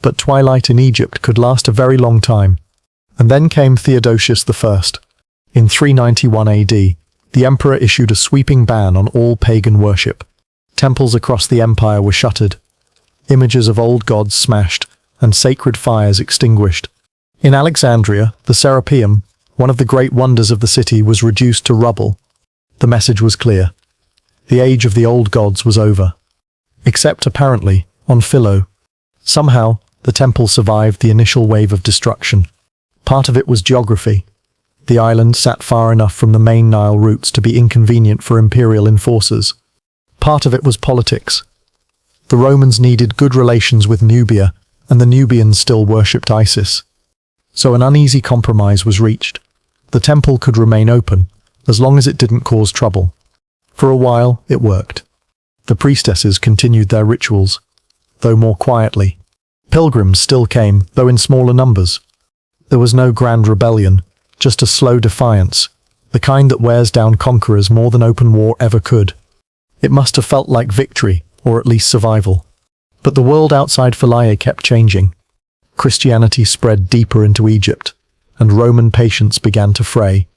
but twilight in Egypt could last a very long time. And then came Theodosius I. In 391 AD, the emperor issued a sweeping ban on all pagan worship. Temples across the empire were shuttered, images of old gods smashed, and sacred fires extinguished. In Alexandria, the Serapeum, one of the great wonders of the city, was reduced to rubble. The message was clear. The age of the old gods was over. Except, apparently, on Philo. Somehow, the temple survived the initial wave of destruction. Part of it was geography. The island sat far enough from the main Nile routes to be inconvenient for imperial enforcers. Part of it was politics. The Romans needed good relations with Nubia, and the Nubians still worshipped Isis. So an uneasy compromise was reached. The temple could remain open, as long as it didn't cause trouble. For a while, it worked. The priestesses continued their rituals, though more quietly. Pilgrims still came, though in smaller numbers. There was no grand rebellion, just a slow defiance, the kind that wears down conquerors more than open war ever could. It must have felt like victory, or at least survival. But the world outside Philae kept changing. Christianity spread deeper into Egypt, and Roman patience began to fray.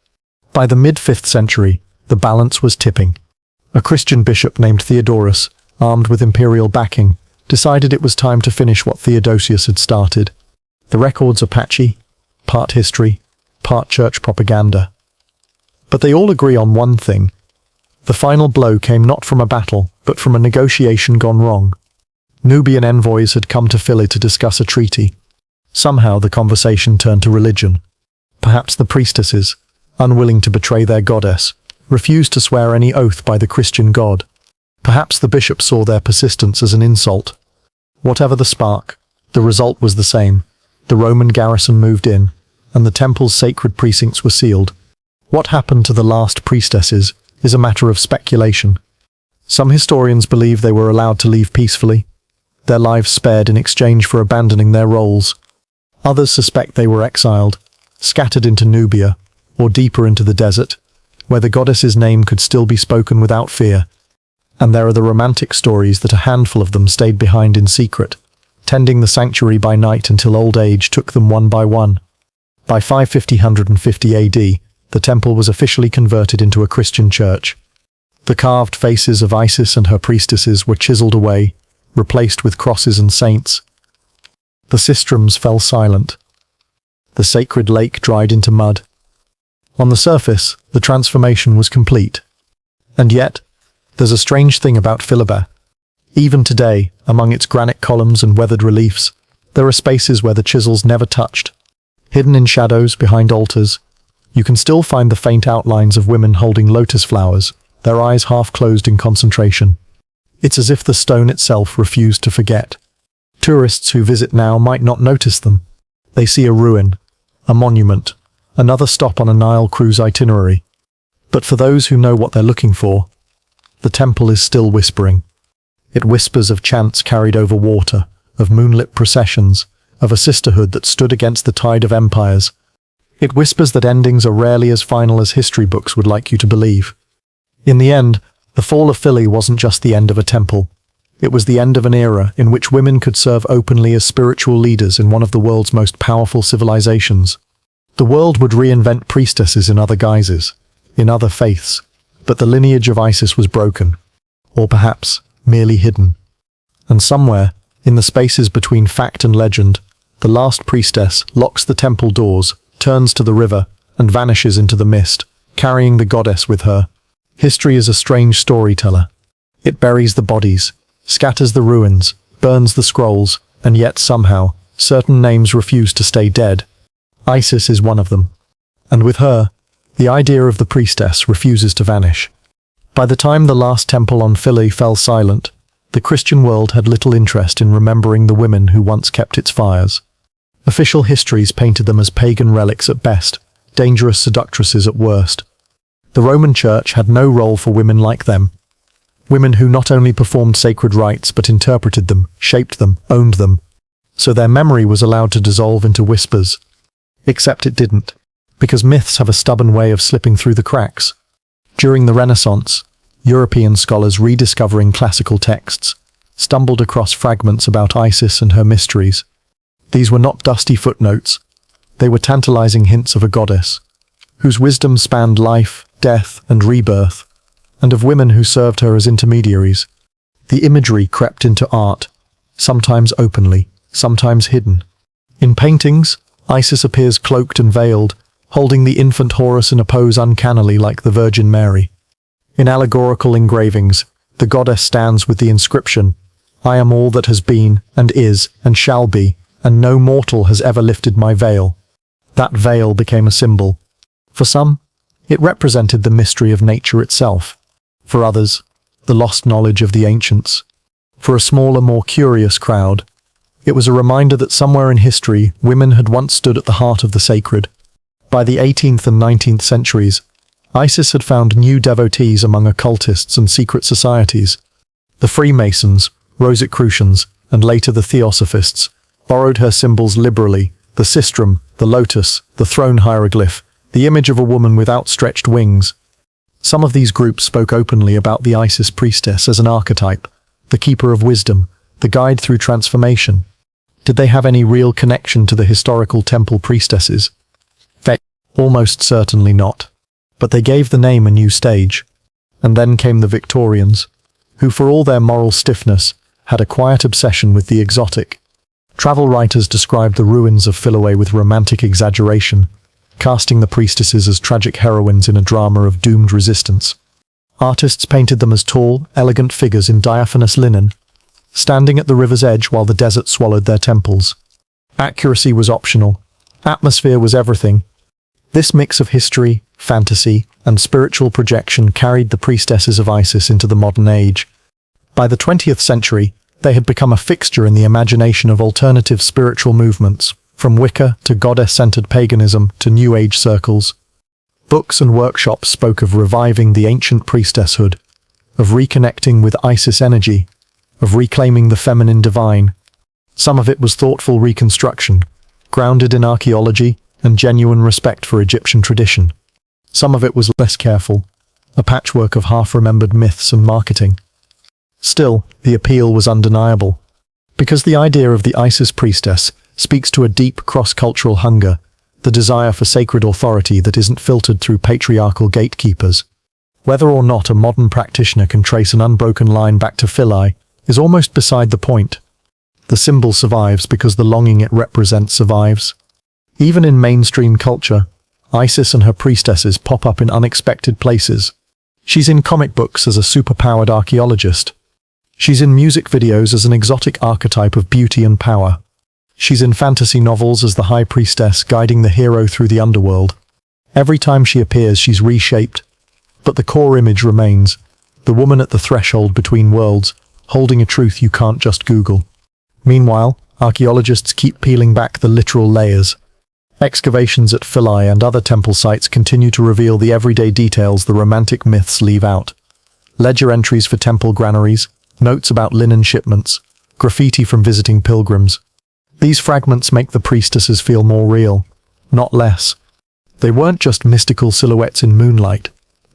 By the mid-5th century, the balance was tipping. A Christian bishop named Theodorus, armed with imperial backing, decided it was time to finish what Theodosius had started. The records are patchy, part history, part church propaganda. But they all agree on one thing. The final blow came not from a battle, but from a negotiation gone wrong. Nubian envoys had come to Philae to discuss a treaty. Somehow the conversation turned to religion. Perhaps the priestesses, unwilling to betray their goddess, refused to swear any oath by the Christian god. Perhaps the bishop saw their persistence as an insult. Whatever the spark, the result was the same. The Roman garrison moved in, and the temple's sacred precincts were sealed. What happened to the last priestesses is a matter of speculation. Some historians believe they were allowed to leave peacefully, their lives spared in exchange for abandoning their roles. Others suspect they were exiled, scattered into Nubia, or deeper into the desert, where the goddess's name could still be spoken without fear. And there are the romantic stories that a handful of them stayed behind in secret, tending the sanctuary by night until old age took them one by one. By 550 AD, the temple was officially converted into a Christian church. The carved faces of Isis and her priestesses were chiseled away, replaced with crosses and saints. The sistrums fell silent. The sacred lake dried into mud. On the surface, the transformation was complete. And yet, there's a strange thing about Philae. Even today, among its granite columns and weathered reliefs, there are spaces where the chisels never touched. Hidden in shadows behind altars, you can still find the faint outlines of women holding lotus flowers, their eyes half closed in concentration. It's as if the stone itself refused to forget. Tourists who visit now might not notice them. They see a ruin, a monument, another stop on a Nile cruise itinerary. But for those who know what they're looking for, the temple is still whispering. It whispers of chants carried over water, of moonlit processions, of a sisterhood that stood against the tide of empires. It whispers that endings are rarely as final as history books would like you to believe. In the end, the fall of Philae wasn't just the end of a temple. It was the end of an era in which women could serve openly as spiritual leaders in one of the world's most powerful civilizations. The world would reinvent priestesses in other guises, in other faiths, but the lineage of Isis was broken, or perhaps merely hidden. And somewhere, in the spaces between fact and legend, the last priestess locks the temple doors, turns to the river, and vanishes into the mist, carrying the goddess with her. History is a strange storyteller. It buries the bodies, scatters the ruins, burns the scrolls, and yet somehow, certain names refuse to stay dead. Isis is one of them. And with her, the idea of the priestess refuses to vanish. By the time the last temple on Philae fell silent, the Christian world had little interest in remembering the women who once kept its fires. Official histories painted them as pagan relics at best, dangerous seductresses at worst. The Roman Church had no role for women like them. Women who not only performed sacred rites but interpreted them, shaped them, owned them. So their memory was allowed to dissolve into whispers. Except it didn't, because myths have a stubborn way of slipping through the cracks. During the Renaissance, European scholars rediscovering classical texts stumbled across fragments about Isis and her mysteries. These were not dusty footnotes. They were tantalizing hints of a goddess, whose wisdom spanned life, death, and rebirth, and of women who served her as intermediaries. The imagery crept into art, sometimes openly, sometimes hidden. In paintings, Isis appears cloaked and veiled, holding the infant Horus in a pose uncannily like the Virgin Mary. In allegorical engravings, the goddess stands with the inscription, "I am all that has been, and is, and shall be, and no mortal has ever lifted my veil." That veil became a symbol. For some, it represented the mystery of nature itself. For others, the lost knowledge of the ancients. For a smaller, more curious crowd, it was a reminder that somewhere in history, women had once stood at the heart of the sacred. By the 18th and 19th centuries, Isis had found new devotees among occultists and secret societies. The Freemasons, Rosicrucians, and later the Theosophists borrowed her symbols liberally: the sistrum, the lotus, the throne hieroglyph, the image of a woman with outstretched wings. Some of these groups spoke openly about the Isis priestess as an archetype, the keeper of wisdom, the guide through transformation. Did they have any real connection to the historical Temple Priestesses? Almost certainly not. But they gave the name a new stage. And then came the Victorians, who, for all their moral stiffness, had a quiet obsession with the exotic. Travel writers described the ruins of Philoe with romantic exaggeration, casting the priestesses as tragic heroines in a drama of doomed resistance. Artists painted them as tall, elegant figures in diaphanous linen, standing at the river's edge while the desert swallowed their temples. Accuracy was optional. Atmosphere was everything. This mix of history, fantasy, and spiritual projection carried the priestesses of Isis into the modern age. By the 20th century, they had become a fixture in the imagination of alternative spiritual movements, from Wicca to goddess-centered paganism to New Age circles. Books and workshops spoke of reviving the ancient priestesshood, of reconnecting with Isis energy, of reclaiming the feminine divine. Some of it was thoughtful reconstruction, grounded in archaeology and genuine respect for Egyptian tradition. Some of it was less careful, a patchwork of half-remembered myths and marketing. Still, the appeal was undeniable, because the idea of the Isis priestess speaks to a deep cross-cultural hunger, the desire for sacred authority that isn't filtered through patriarchal gatekeepers. Whether or not a modern practitioner can trace an unbroken line back to Philae is almost beside the point. The symbol survives because the longing it represents survives. Even in mainstream culture, Isis and her priestesses pop up in unexpected places. She's in comic books as a superpowered archaeologist. She's in music videos as an exotic archetype of beauty and power. She's in fantasy novels as the high priestess guiding the hero through the underworld. Every time she appears, she's reshaped, but the core image remains: the woman at the threshold between worlds, holding a truth you can't just Google. Meanwhile, archaeologists keep peeling back the literal layers. Excavations at Philae and other temple sites continue to reveal the everyday details the romantic myths leave out. Ledger entries for temple granaries, notes about linen shipments, graffiti from visiting pilgrims. These fragments make the priestesses feel more real, not less. They weren't just mystical silhouettes in moonlight.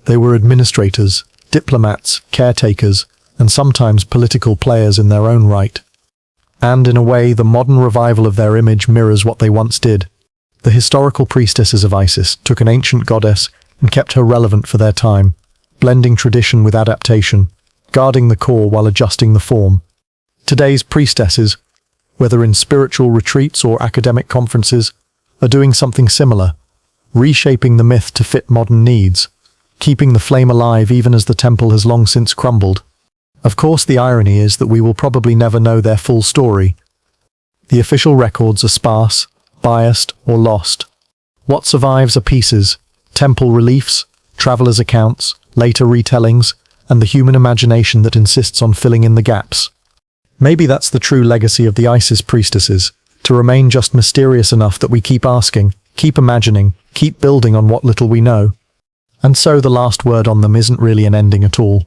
They were administrators, diplomats, caretakers, and sometimes political players in their own right. And in a way, the modern revival of their image mirrors what they once did. The historical priestesses of Isis took an ancient goddess and kept her relevant for their time, blending tradition with adaptation, guarding the core while adjusting the form. Today's priestesses, whether in spiritual retreats or academic conferences, are doing something similar, reshaping the myth to fit modern needs, keeping the flame alive even as the temple has long since crumbled. Of course, the irony is that we will probably never know their full story. The official records are sparse, biased, or lost. What survives are pieces, temple reliefs, travelers' accounts, later retellings, and the human imagination that insists on filling in the gaps. Maybe that's the true legacy of the Isis priestesses, to remain just mysterious enough that we keep asking, keep imagining, keep building on what little we know. And so the last word on them isn't really an ending at all.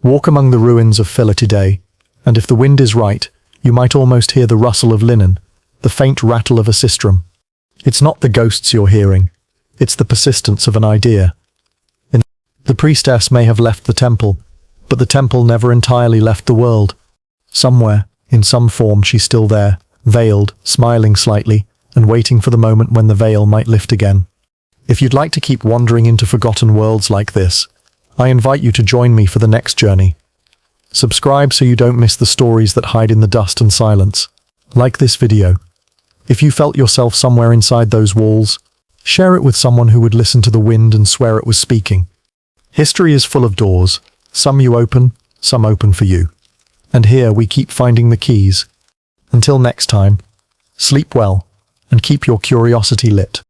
Walk among the ruins of Philae today, and if the wind is right, you might almost hear the rustle of linen, the faint rattle of a sistrum. It's not the ghosts you're hearing, it's the persistence of an idea. The priestess may have left the temple, but the temple never entirely left the world. Somewhere, in some form, she's still there, veiled, smiling slightly, and waiting for the moment when the veil might lift again. If you'd like to keep wandering into forgotten worlds like this, I invite you to join me for the next journey. Subscribe so you don't miss the stories that hide in the dust and silence. Like this video. If you felt yourself somewhere inside those walls, share it with someone who would listen to the wind and swear it was speaking. History is full of doors, some you open, some open for you. And here we keep finding the keys. Until next time, sleep well and keep your curiosity lit.